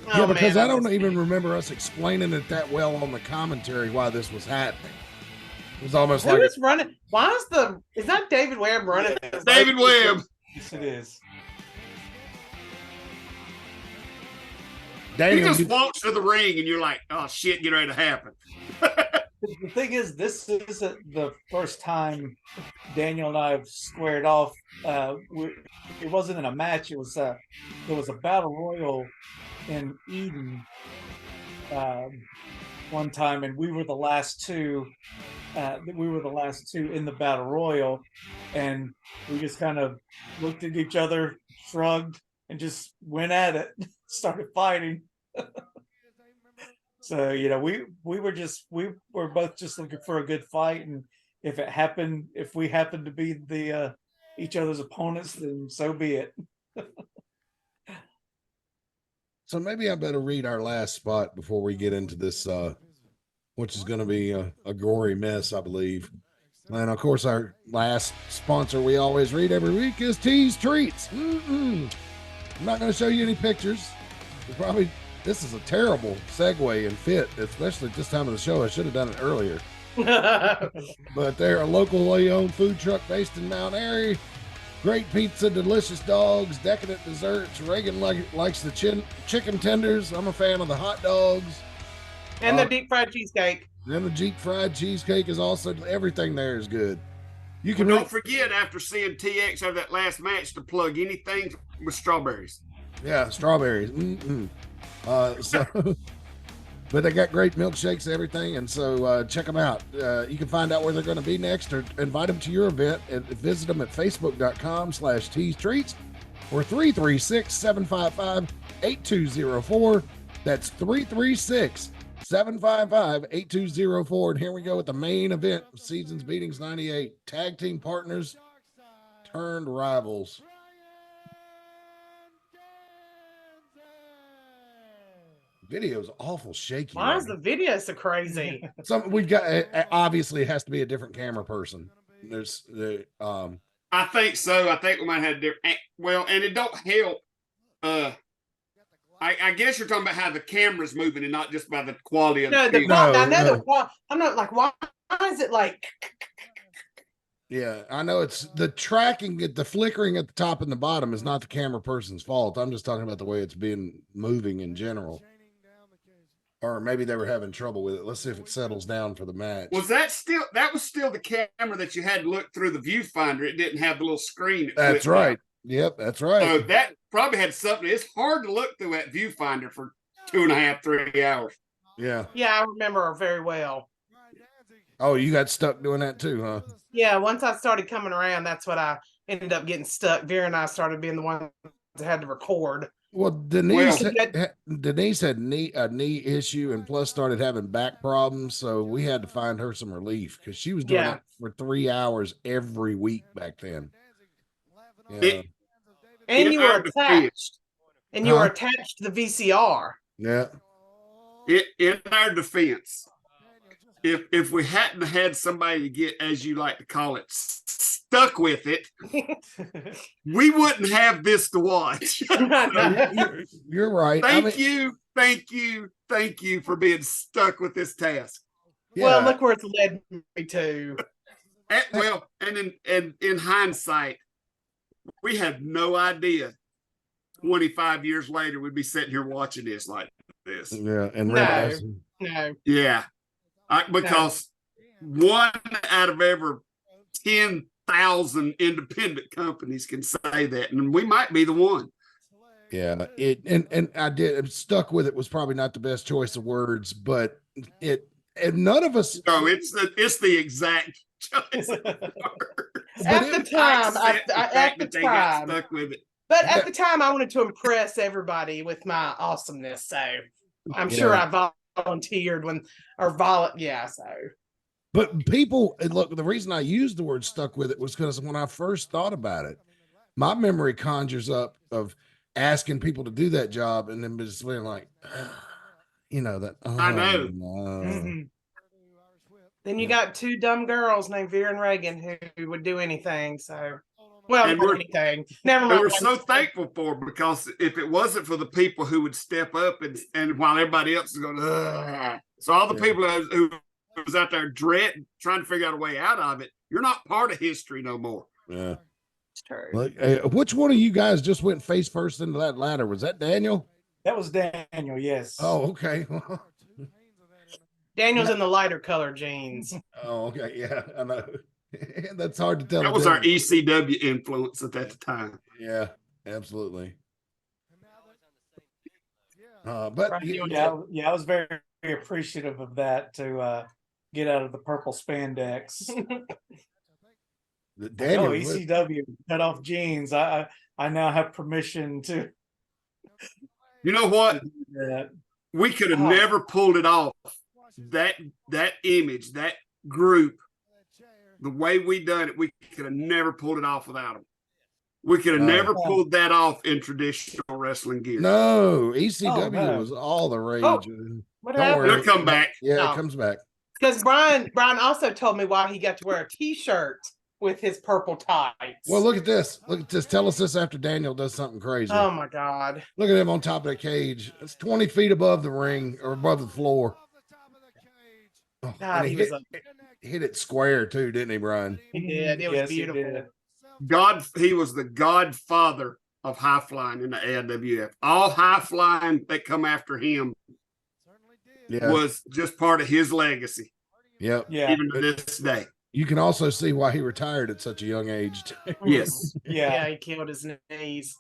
Yeah, oh, because man, I don't even remember us explaining it that well on the commentary why this was happening. It was almost Who like is running? Why is that David Webb running? David Webb. Yes, it is. He Daniel. just walks to the ring, and you're like, oh, shit, get ready to happen. The thing is, this isn't the first time Daniel and I have squared off. It wasn't in a match. It was there was a battle royal in Eden, one time, and we were the last two. We were the last two in the battle royal, and we just kind of looked at each other, shrugged, and just went at it. Started fighting. So we were both just looking for a good fight, and if we happened to be the each other's opponents, then so be it. So maybe I better read our last spot before we get into this, which is going to be a gory mess, I believe. And of course, our last sponsor we always read every week is Tees Treats. I'm not going to show you any pictures. This is a terrible segue and fit, especially at this time of the show. I should have done it earlier. But they're a locally owned food truck based in Mount Airy. Great pizza, delicious dogs, decadent desserts. Reagan likes the chicken tenders. I'm a fan of the hot dogs. And the deep fried cheesecake. Then the deep fried cheesecake is also, everything there is good. You can Don't forget, after seeing TX have that last match, to plug anything with strawberries. Yeah, strawberries. But they got great milkshakes and everything, and so check them out. You can find out where they're going to be next, or invite them to your event, and visit them at facebook.com/teestreats or 336-755-8204. That's 336-755-8204. And here we go with the main event of Seasons Beatings 98. Tag team partners turned rivals. Video's awful shaky. Why is the video so crazy? We've got, obviously it has to be a different camera person. I think so. I think we might have different. Well, and it don't help. I guess you're talking about how the camera's moving and not just by the quality of the video. I know the quality. I'm not like, why is it like? Yeah, I know it's the tracking, the flickering at the top and the bottom is not the camera person's fault. I'm just talking about the way it's been moving in general. Or maybe they were having trouble with it. Let's see if it settles down for the match. That was still the camera that you had to look through the viewfinder. It didn't have the little screen. That's right. Yep, that's right. So that probably had something. It's hard to look through that viewfinder for 2.5, 3 hours. Yeah. Yeah, I remember her very well. Oh, you got stuck doing that too, huh? Yeah, once I started coming around, that's what I ended up getting stuck. Vera and I started being the ones that had to record. Well, Denise had a knee issue, and plus started having back problems, so we had to find her some relief because she was doing that for 3 hours every week back then. Yeah. And you were attached. And you were attached to the VCR. Yeah. In our defense, if we hadn't had somebody to get, as you like to call it, stuck with it, we wouldn't have this to watch. You're right. Thank you for being stuck with this task. Yeah. Well, look where it's led me to. And in hindsight, we had no idea 25 years later we'd be sitting here watching this like this. Yeah, and no. Yeah. Because one out of every 10,000 independent companies can say that, and we might be the one. Yeah, and I did stuck with it was probably not the best choice of words, but and none of us. No, it's the exact choice of words. At the time, stuck with it. But at the time, I wanted to impress everybody with my awesomeness, so I'm sure I volunteered But people, look, the reason I used the word stuck with it was because when I first thought about it, my memory conjures up of asking people to do that job and then just being like, I know. Mm-hmm. Then you got two dumb girls named Vera and Reagan who would do anything. So, anything. Never mind. We're so thankful for, because if it wasn't for the people who would step up and while everybody else is going, so all the people who was out there trying to figure out a way out of it, you're not part of history no more. Yeah. It's true. Which one of you guys just went face first into that ladder? Was that Daniel? That was Daniel, yes. Oh, okay. Daniel's in the lighter color jeans. Oh, okay. Yeah, I know. That's hard to tell. That was our ECW influence at that time. Yeah, absolutely. But Right, you Yeah, I was very, very appreciative of that to get out of the purple spandex. Daniel, ECW cut off jeans. I now have permission to. You know what? do that. We could have Oh. never pulled it off. That image, that group, the way we done it, we could have never pulled it off without them. We could have never pulled that off in traditional wrestling gear. no, ECW no. was all the rage. Oh, Don't what worry. happened? It'll come back. Yeah, No. it comes back. Because Brian also told me why he got to wear a T-shirt with his purple tights. Well, look at this. Look at this. Tell us this after Daniel does something crazy. Oh my God! Look at him on top of the cage. It's 20 feet above the ring or above the floor. Oh, God, and he hit it square too, didn't he, Brian? He did. It was Yes, he beautiful. did. He was the godfather of high flying in the AIWF. All high flying that come after him Yeah. was just part of his legacy, Yep. Yeah, even to this day. You can also see why he retired at such a young age. Yes. yeah. He killed his knees.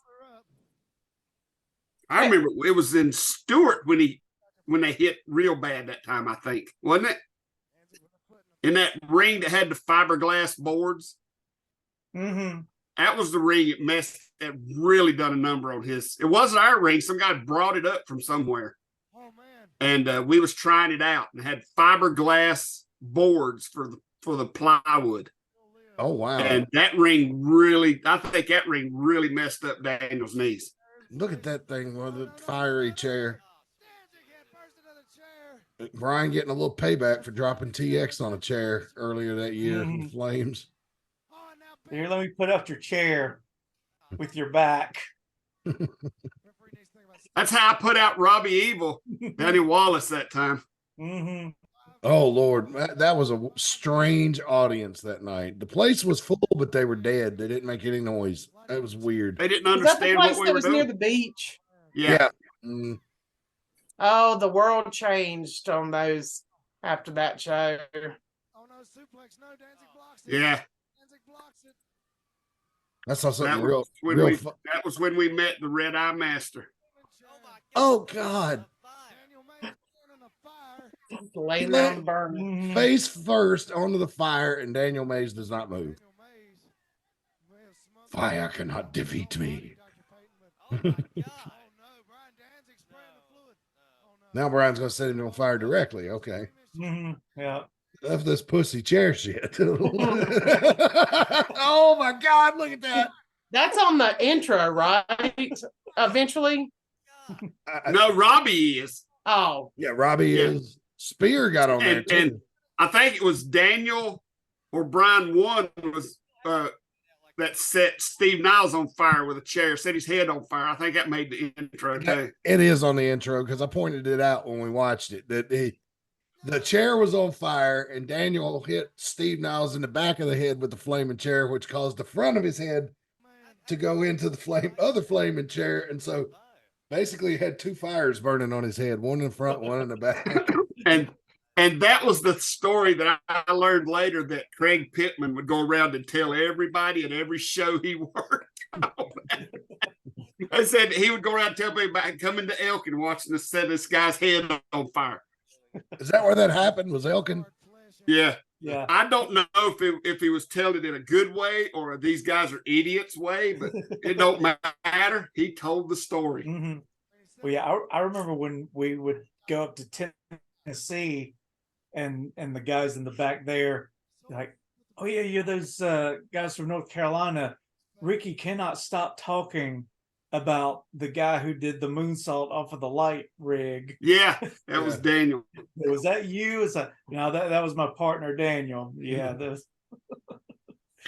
I remember it was in Stewart when they hit real bad that time, I think, wasn't it? In that ring that had the fiberglass boards. Mm-hmm. That was the ring that really done a number on his. It wasn't our ring. Some guy brought it up from somewhere. And we was trying it out and had fiberglass boards for the plywood. Oh, wow. And I think that ring really messed up Daniel's knees. Look at that thing with the fiery chair. Brian getting a little payback for dropping TX on a chair earlier that year in the Flames. Here, let me put up your chair with your back. That's how I put out Robbie Evil down in Wallace that time. Mm-hmm. Oh, Lord. That was a strange audience that night. The place was full, but they were dead. They didn't make any noise. That was weird. They didn't Was that the understand place what we that were was near doing. the beach? Yeah. Mm. Oh, the world changed on those after that show. Yeah. I saw something That real, was when real we fu- that was when we met the Red Eye Master. Oh, God. Laying there on the burn. Face first onto the fire, and Daniel Mays does not move. Fire cannot defeat me. Now Brian's going to set him on fire directly. Okay. Mm-hmm. Yeah. Enough of this pussy chair shit. Oh, my God. Look at that. That's on the intro, right? Eventually. No, Robbie is. Oh, Yeah, Robbie Yeah. is. Spear got on there, And, too. and I think it was Daniel or Brian one was that set Steve Niles on fire with a chair, set his head on fire. I think that made the intro too. It is on the intro because I pointed it out when we watched it that the chair was on fire and Daniel hit Steve Niles in the back of the head with the flaming chair, which caused the front of his head to go into the other flaming chair. And so basically he had two fires burning on his head, one in the front, one in the back. And that was the story that I learned later, that Craig Pittman would go around and tell everybody at every show he worked. I said he would go around and tell people about coming to Elkin and watching the set this guy's head on fire. Is that where that happened? Was Elkin? Yeah. Yeah. I don't know if he was telling it in a good way or these guys are idiots way, but it don't matter. He told the story. Mm-hmm. Well, yeah, I remember when we would go up to Tennessee and the guys in the back there, like, oh yeah, you're those guys from North Carolina. Ricky cannot stop talking about the guy who did the moonsault off of the light rig. Yeah, that was Daniel. Was that you? Is that no? That was my partner Daniel. Yeah,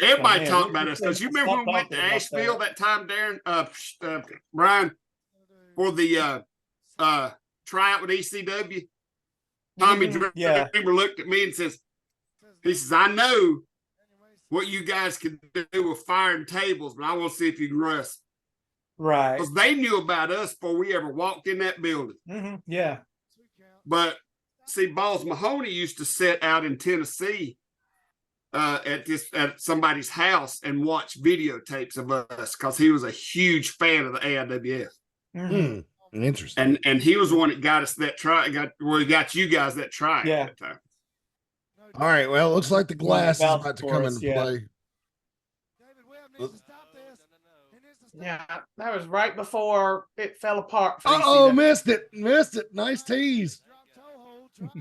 Everybody man, talked we about us because you stop remember when we went to talking about Asheville that time, Darren, Brian, for the tryout with ECW. Tommy Dreamer looked at me and says, I know what you guys can do with firing tables, but I want to see if you can wrestle. right. Because they knew about us before we ever walked in that building. Mm-hmm. Yeah. But see, Balls Mahoney used to sit out in Tennessee at somebody's house and watch videotapes of us because he was a huge fan of the AIWF. Mm-hmm. Interesting. And he was the one that got us that try. Got you guys that try Yeah. at that time. All right. Well, it looks like the glass is vouched about to for come us, into yeah. play. Yeah, that was right before it fell apart. For Oh, ECW. missed it. Nice tease.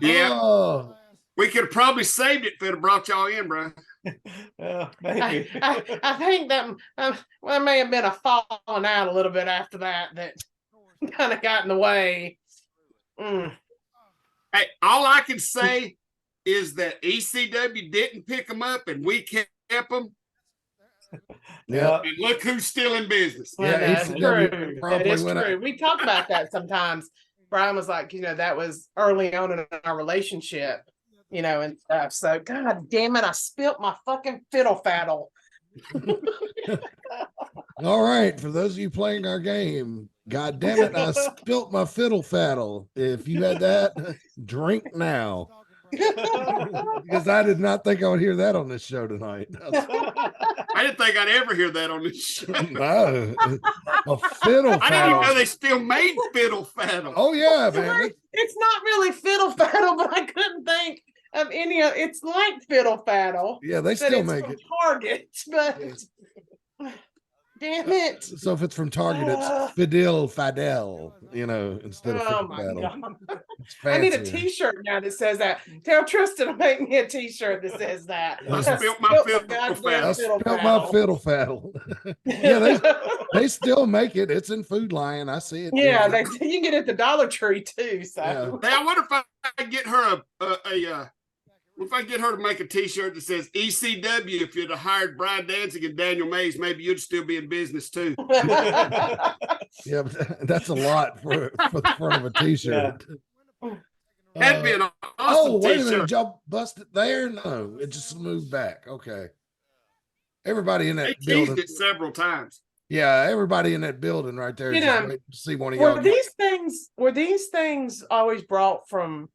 Yeah. Oh, We could have probably saved it if it had brought y'all in, bro. Maybe. I think that well, there may have been a falling out a little bit after that kind of got in the way. Mm. Hey, all I can say is that ECW didn't pick them up and we kept them. yeah. And look who's still in business. Yeah, That's ECW true. That promptly is went out. true. We talk about that sometimes. Brian was like, that was early on in our relationship, and stuff. So, God damn it, I spilt my fucking fiddle faddle. All right, for those of you playing our game, God damn it, I spilt my fiddle faddle. If you had that, drink now. Because I did not think I would hear that on this show tonight. I didn't think I'd ever hear that on this show. No, a fiddle I didn't even know faddle. they still made fiddle faddle. Oh yeah, man. It's not really fiddle faddle, but I couldn't think of any of it's like fiddle faddle. Yeah, they But still it's make from it. Target, but damn it. So if it's from Target, it's Fidel Fidel, instead of Oh fiddle my faddle. God. It's I need a fancier. t-shirt now that says that. Tell Tristan to make me a t-shirt that says that. I spilt my fiddle goddamn faddle. I fiddle spilled faddle. my fiddle faddle. Yeah, they still make it. It's in Food Lion. I see it. Yeah, you can get it at the Dollar Tree too. So Yeah. Hey, I wonder if I can get her if I get her to make a T-shirt that says ECW. If you'd have hired Brian Danzig and Daniel Mays, maybe you'd still be in business too. Yeah, but that's a lot for the front of a t-shirt. That'd be an awesome Oh, wait a T-shirt. minute. Y'all busted there? No, it just moved back. Okay. Everybody in They that teased building. it several times. Yeah, everybody in that building right there. You Just know, waiting to see one of y'all. were these things always brought from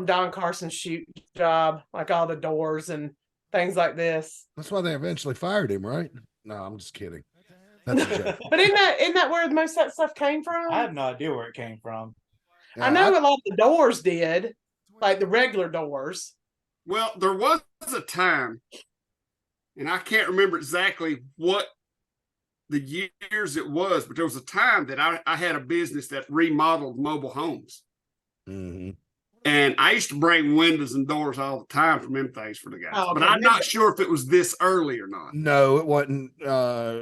Don Carson's shoot job, like all the doors and things like this? That's why they eventually fired him, right? No, I'm just kidding. That's a joke. But isn't that where most of that stuff came from? I have no idea where it came from. I know a lot of the doors did, like the regular doors. Well, there was a time, and I can't remember exactly what the years it was, but there was a time that I had a business that remodeled mobile homes. Mm-hmm. And I used to bring windows and doors all the time from them things for the guys. Oh, but okay. I'm not sure if it was this early or not. No, it wasn't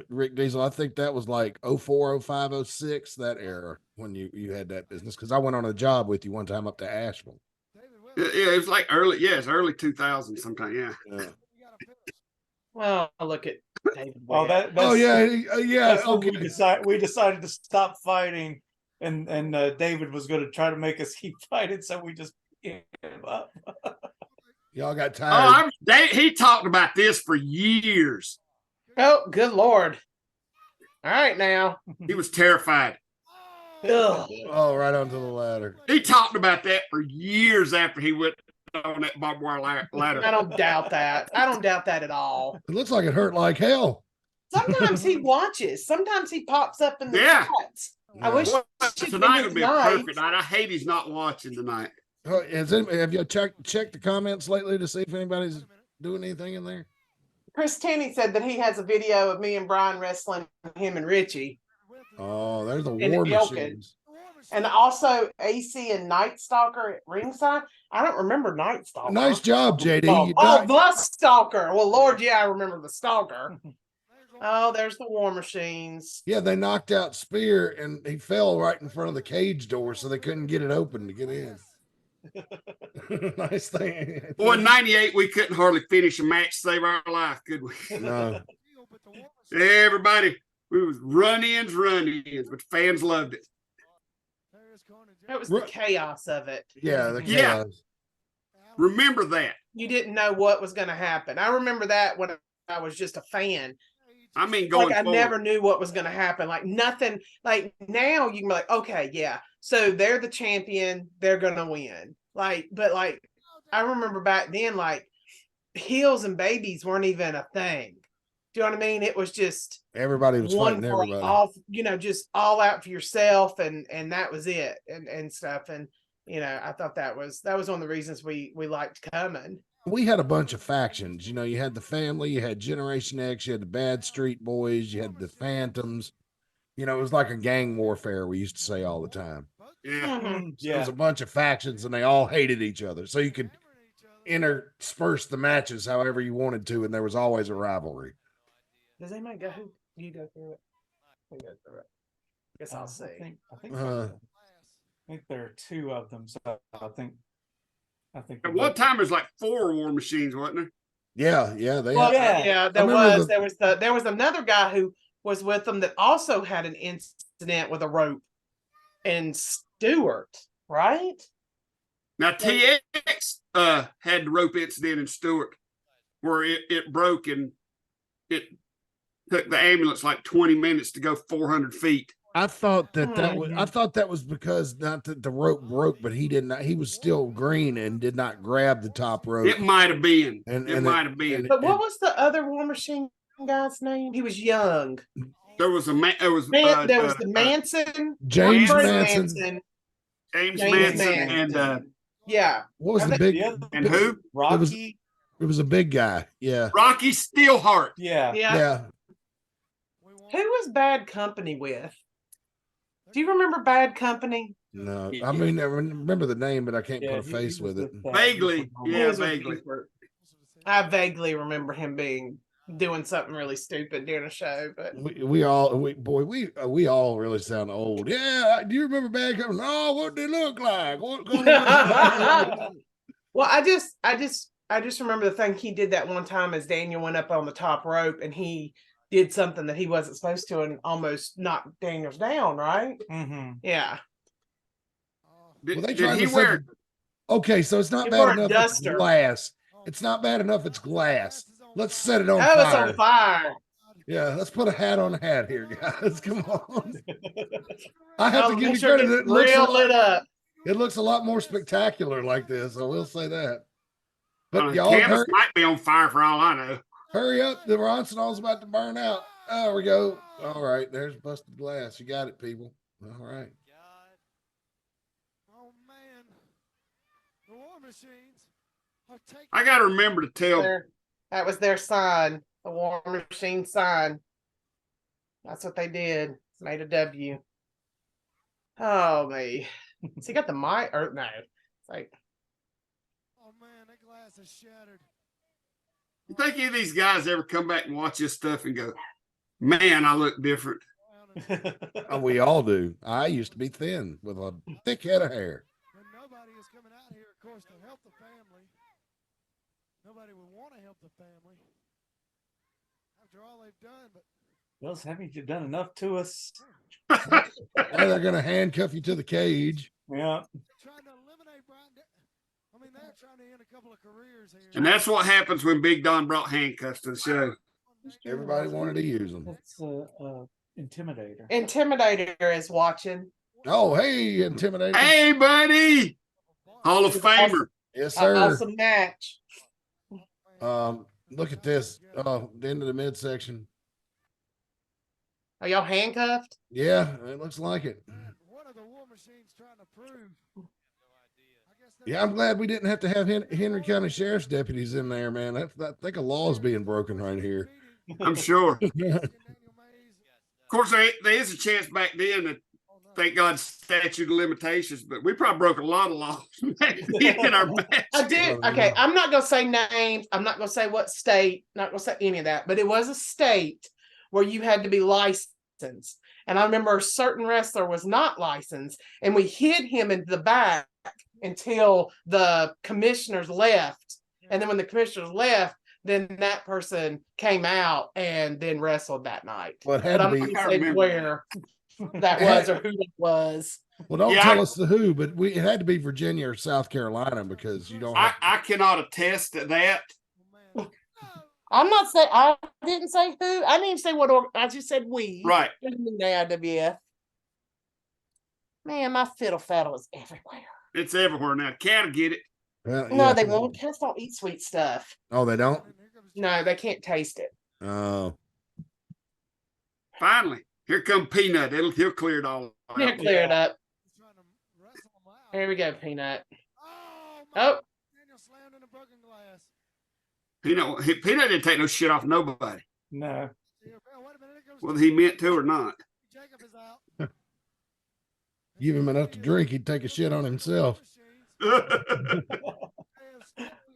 Rick Diesel. I think that was like 04, 05, 06, that era when you had that business. Because I went on a job with you one time up to Asheville. Yeah, it was like it's early 2000 sometime. Yeah. Well, look at David. Oh, Webb. Oh yeah, yeah. That's when Okay. we decided to stop fighting, and David was going to try to make us keep fighting, so we just gave up. Y'all got tired. He talked about this for years. Oh, good Lord. All right now. He was terrified. Ugh. Oh, right onto the ladder. He talked about that for years after he went on that barbed wire ladder. I don't doubt that. I don't doubt that at all. It looks like it hurt like hell. Sometimes he watches. Sometimes he pops up in the Yeah. chats. I wish Well, she'd tonight been would be a tonight. perfect night. I hate he's not watching tonight. Have you checked the comments lately to see if anybody's doing anything in there? Chris Tenney said that he has a video of me and Brian wrestling him and Richie. Oh, there's the In war Elkin. machines. And also AC and Night Stalker at ringside. I don't remember Night Stalker. Nice job, JD. You Oh, knocked- the Stalker. Well, Lord, yeah, I remember the Stalker. Oh, there's the war machines. Yeah, they knocked out Spear and he fell right in front of the cage door, so they couldn't get it open to get in. Nice thing. Boy, in 98, we couldn't hardly finish a match to save our life, could we? No. Everybody, we was run-ins, but the fans loved it. That was the chaos of it. Yeah, the Yeah. chaos. Remember that. You didn't know what was going to happen. I remember that when I was just a fan. I mean, going Like I forward. never knew what was going to happen. Like nothing. Like now you can be like, okay, yeah. So they're the champion. They're going to win. But I remember back then, like heels and babies weren't even a thing. Do you know what I mean? It was just Everybody was one fighting for everybody. all, just all out for yourself, and that was it, and stuff. And I thought that was one of the reasons we liked coming. We had a bunch of factions. You had the family, you had Generation X, you had the Bad Street Boys, you had the Phantoms. It was like a gang warfare, we used to say all the time. Yeah. It was a bunch of factions, and they all hated each other. So you could intersperse the matches however you wanted to, and there was always a rivalry. Does anybody go? You go through it. We go through it. Guess I'll see. I think there are 2 of them. So I think. At one time, there's like 4 War Machines, wasn't there? Yeah. There was another guy who was with them that also had an incident with a rope, and Stewart, right? Now TX had the rope incident in Stewart where it broke, and it took the ambulance like 20 minutes to go 400 feet. I thought that was because not that the rope broke, but he was still green and did not grab the top rope. It might have been. It might have been. But what was the other War Machine guy's name? He was young. There was a man. There was the Manson, James Manson. James Manson, and yeah. What was the big and who? Rocky. It was a big guy. Yeah. Rocky Steelheart. Yeah. Who was Bad Company with? Do you remember Bad Company? No, I mean, I remember the name, but I can't put a face with it. Vaguely. Yeah, vaguely. I vaguely remember him doing something really stupid during a show, but we all really sound old. Yeah, do you remember Bad Company? No, what did they look like? Well, I just remember the thing he did that one time as Daniel went up on the top rope and he did something that he wasn't supposed to and almost knocked Daniels down, right? Mm-hmm. Yeah. Did he wear? Okay, so it's not bad enough it's glass. It's not bad enough it's glass. Let's set it on fire. It's on fire. Yeah, let's put a hat on a hat here, guys. Come on. I have to give you sure credit. Lit up. It looks a lot more spectacular like this. I will say that. But y'all canvas might be on fire for all I know. Hurry up. The Ronsenall's about to burn out. Oh, there we go. All right. There's busted glass. You got it, people. All right. Oh, man. The War Machines are taking... I got to remember to tell. That was their sign. The War Machine sign. That's what they did. Made a W. Oh, me. So he got the mic, or no. It's like... Oh, man. That glass is shattered. You think any of these guys ever come back and watch this stuff and go, man, I look different? We all do. I used to be thin with a thick head of hair. When nobody is coming out here, of course, to help the family. Nobody would want to help the family after all they've done. But well, haven't you done enough to us? Now they're going to handcuff you to the cage. Yeah. Trying to eliminate Brian. I mean, they're trying to end a couple of careers here. And that's what happens when Big Don brought handcuffs to the show. Everybody wanted to use them. That's Intimidator. Intimidator is watching. Oh, hey, Intimidator. Hey, buddy. Hall of Famer. Yes, sir. Awesome match. Look at this. The end of the midsection. Are y'all handcuffed? Yeah, it looks like it. One of the War Machines trying to prove. Yeah, I'm glad we didn't have to have Henry County Sheriff's deputies in there, man. I think a law is being broken right here. I'm sure. Of course, there is a chance back then that, thank God, statute of limitations, but we probably broke a lot of laws in our match. I did. Okay, I'm not going to say names. I'm not going to say what state. Not going to say any of that. But it was a state where you had to be licensed. And I remember a certain wrestler was not licensed, and we hid him in the back until the commissioners left. And then when the commissioners left, then that person came out and then wrestled that night. Well, but I'm not going to say where that was or who that was. Well, don't tell us the who, but it had to be Virginia or South Carolina because you don't. I cannot attest to that. I'm not saying, I didn't say who. I didn't even say what, I just said we. Right. The AIWF. Man, my fiddle faddle is everywhere. It's everywhere now. Cat'll get it. Well, no, yeah. they won't. Cats don't eat sweet stuff. Oh, they don't? No, they can't taste it. Oh. Finally, here come Peanut. He'll clear it all out. Here, clear it up. Here we go, Peanut. Oh. Peanut didn't take no shit off nobody, No. whether he meant to or not. Give him enough to drink, he'd take a shit on himself.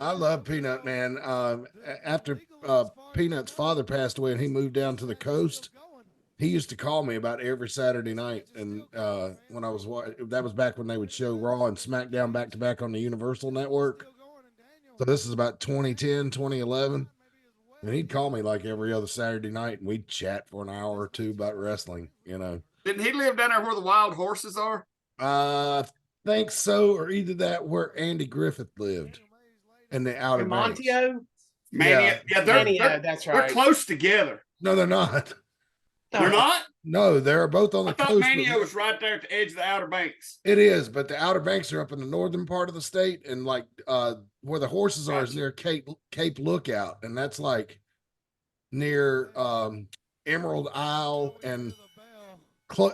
I love Peanut, man. After Peanut's father passed away and he moved down to the coast, he used to call me about every Saturday night. And when I was that was back when they would show Raw and SmackDown back to back on the Universal Network. So this is about 2010, 2011. And he'd call me like every other Saturday night and we'd chat for an hour or two about wrestling, you know. Didn't he live down there where the wild horses are? I think so, or either that where Andy Griffith lived in the Outer Banks. Monteo? Mania. Yeah, That's right. They're close together. No, they're not. They're not? No, they're both on the I thought coast. Mania was right there at the edge of the Outer Banks. It is, but the Outer Banks are up in the northern part of the state, and like where the horses are is near Cape Lookout, and that's like near Emerald Isle, and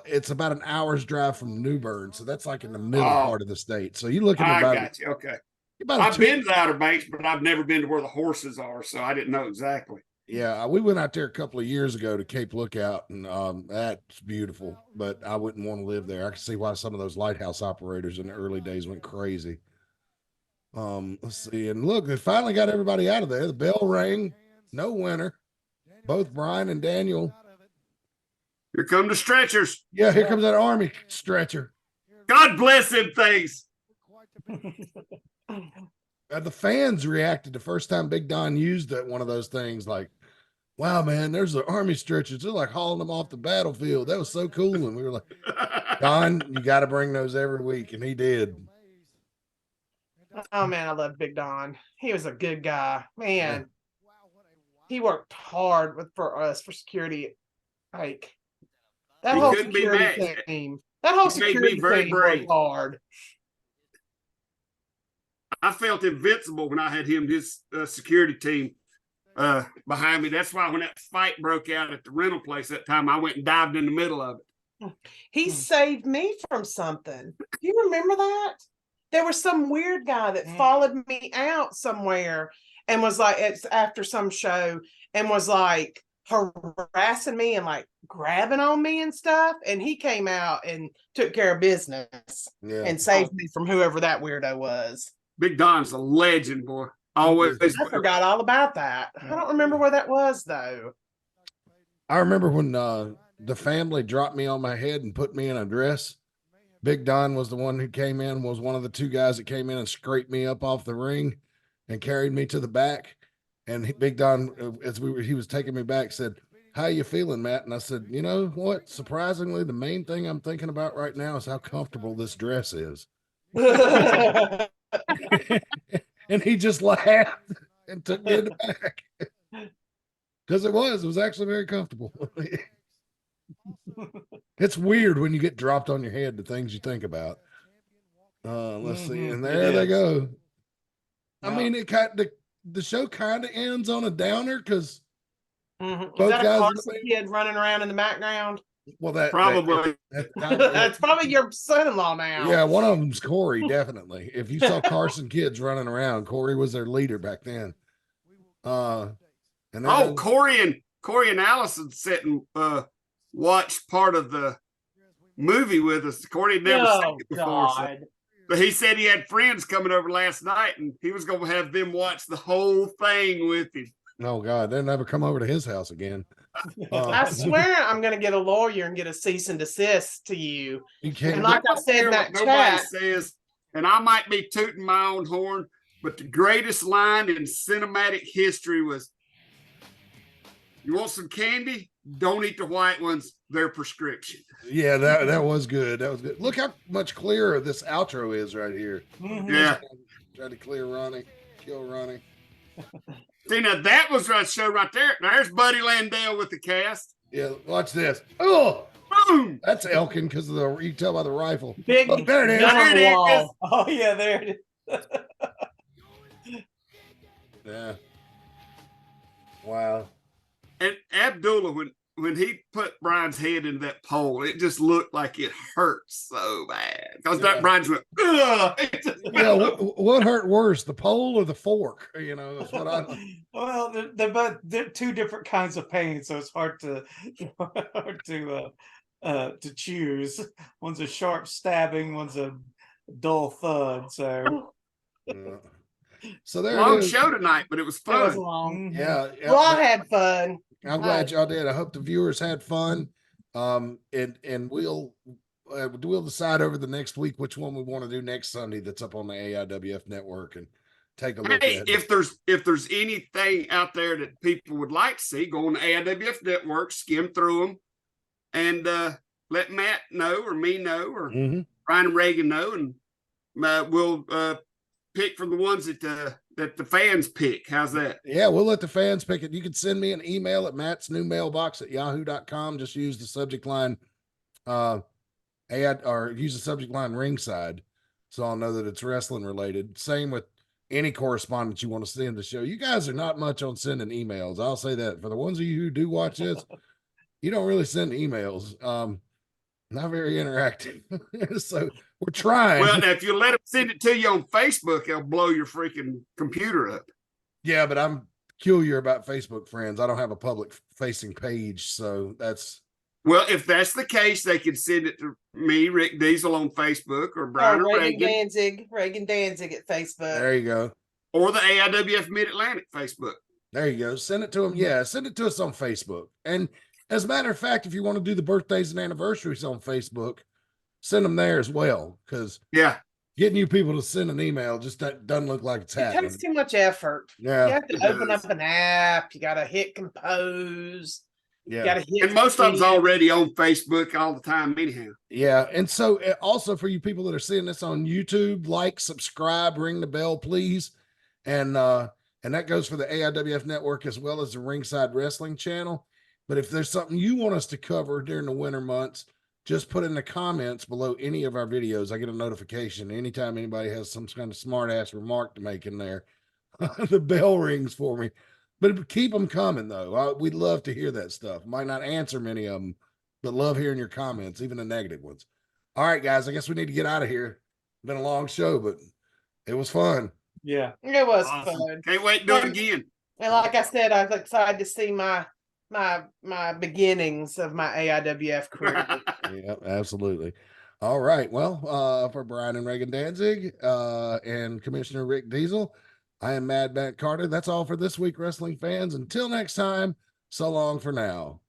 it's about an hour's drive from New Bern, so that's like in the middle part of the state. So you look at about. I got you. Okay. About I've been to the Outer Banks, but I've never been to where the horses are, so I didn't know exactly. Yeah, we went out there a couple of years ago to Cape Lookout, and that's beautiful, but I wouldn't want to live there. I can see why some of those lighthouse operators in the early days went crazy. Let's see, and look, they finally got everybody out of there. The bell rang, no winner. Both Brian and Daniel. Here come the stretchers. Yeah, here comes that Army stretcher. God bless them things. The fans reacted the first time Big Don used one of those things, like, wow, man, there's the Army stretchers. They're like hauling them off the battlefield. That was so cool. And we were like, Don, you got to bring those every week. And he did. Oh, man, I love Big Don. He was a good guy. Man, he worked hard for us for security. Like, that whole security team. That whole security team worked hard. I felt invincible when I had him, his security team behind me. That's why when that fight broke out at the rental place that time, I went and dived in the middle of it. He saved me from something. Do you remember that? There was some weird guy that followed me out somewhere and was like, it's after some show, and was like harassing me and like grabbing on me and stuff. And he came out and took care of business and saved me from whoever that weirdo was. Big Don's a legend, boy. Always. I forgot all about that. I don't remember where that was, though. I remember when the family dropped me on my head and put me in a dress. Big Don was the one who came in, was one of the two guys that came in and scraped me up off the ring and carried me to the back. And Big Don, as he was taking me back, said, "How you feeling, Matt?" And I said, "You know what? Surprisingly, the main thing I'm thinking about right now is how comfortable this dress is." And he just laughed and took me in the back because it was actually very comfortable. It's weird when you get dropped on your head, the things you think about. Let's see, and there they go. I mean, the show kind of ends on a downer because both guys kid running around in the background. Well, that probably that's probably your son-in-law now. Yeah, one of them's Corey, definitely. If you saw Carson kids running around, Corey was their leader back then. Corey and Allison sat and watched part of the movie with us. Corey had never seen it before. So, but he said he had friends coming over last night, and he was going to have them watch the whole thing with him. Oh God, they'll never come over to his house again. I swear I'm going to get a lawyer and get a cease and desist to you. You can't. And like I said in that nobody chat, says, and I might be tooting my own horn, but the greatest line in cinematic history was, "You want some candy? Don't eat the white ones. They're prescription." Yeah, that was good. That was good. Look how much clearer this outro is right here. Yeah. Try to clear Ronnie, kill Ronnie. See, now that was a show right there. There's Buddy Landale with the cast. Yeah, watch this. Oh, boom! That's Elkin because of you can tell by the rifle. Big there it is. There it is. Oh yeah, there it is. Yeah. Wow. And Abdullah, when he put Brian's head in that pole, it just looked like it hurt so bad because Yeah. that Brian's went, ugh. Yeah, what hurt worse, the pole or the fork? You know, that's what I. Well, they're two different kinds of pain, so it's hard to to choose. One's a sharp stabbing, one's a dull thud. So Yeah. So there Long it is. show tonight, but it was It was fun. long. Yeah, yeah, Well, I but had fun. I'm glad y'all did. I hope the viewers had fun. And we'll decide over the next week which one we want to do next Sunday. That's up on the AIWF Network, and take a look Hey, at it. if there's anything out there that people would like to see, go on the AIWF Network, skim through them, and let Matt know or me know or Mhm. Brian and Reagan know, and we'll pick from the ones that the fans pick. How's that? Yeah, we'll let the fans pick it. You can send me an email at Matt's new mailbox at yahoo.com. Just use the subject line or use the subject line ringside, so I'll know that it's wrestling related. Same with any correspondence you want to send the show. You guys are not much on sending emails. I'll say that. For the ones of you who do watch this, you don't really send emails. Not very interactive. So we're trying. Well, now, if you let them send it to you on Facebook, they'll blow your freaking computer up. Yeah, but I'm peculiar about Facebook friends. I don't have a public facing page, so that's. Well, if that's the case, they can send it to me, Rick Diesel, on Facebook, or Brian or Reagan Danzig at Facebook. There you go. or the AIWF Mid Atlantic Facebook. There you go. Send it to them. Yeah, send it to us on Facebook. And as a matter of fact, if you want to do the birthdays and anniversaries on Facebook, send them there as well. Because Yeah, getting you people to send an email just doesn't look like it's It happening. takes too much effort. Yeah. You have to open up an app. You got to hit compose. You Yeah. got to hit. and most of them's send. already on Facebook all the time, anyhow. Yeah. And so also for you people that are seeing this on YouTube, like, subscribe, ring the bell, please. And that goes for the AIWF Network as well as the Ringside Wrestling channel. But if there's something you want us to cover during the winter months, just put in the comments below any of our videos. I get a notification anytime anybody has some kind of smart ass remark to make in there. The bell rings for me. But keep them coming, though. We'd love to hear that stuff. Might not answer many of them, but love hearing your comments, even the negative ones. All right, guys, I guess we need to get out of here. Been a long show, but it was fun. yeah. It was Awesome. fun. Can't wait to do it again. And like I said, I was excited to see my beginnings of my AIWF career. Yeah, absolutely. All right. Well, for Brian and Reagan Danzig and Commissioner Rick Diesel, I am Mad Matt Carter. That's all for this week, wrestling fans. Until next time, so long for now.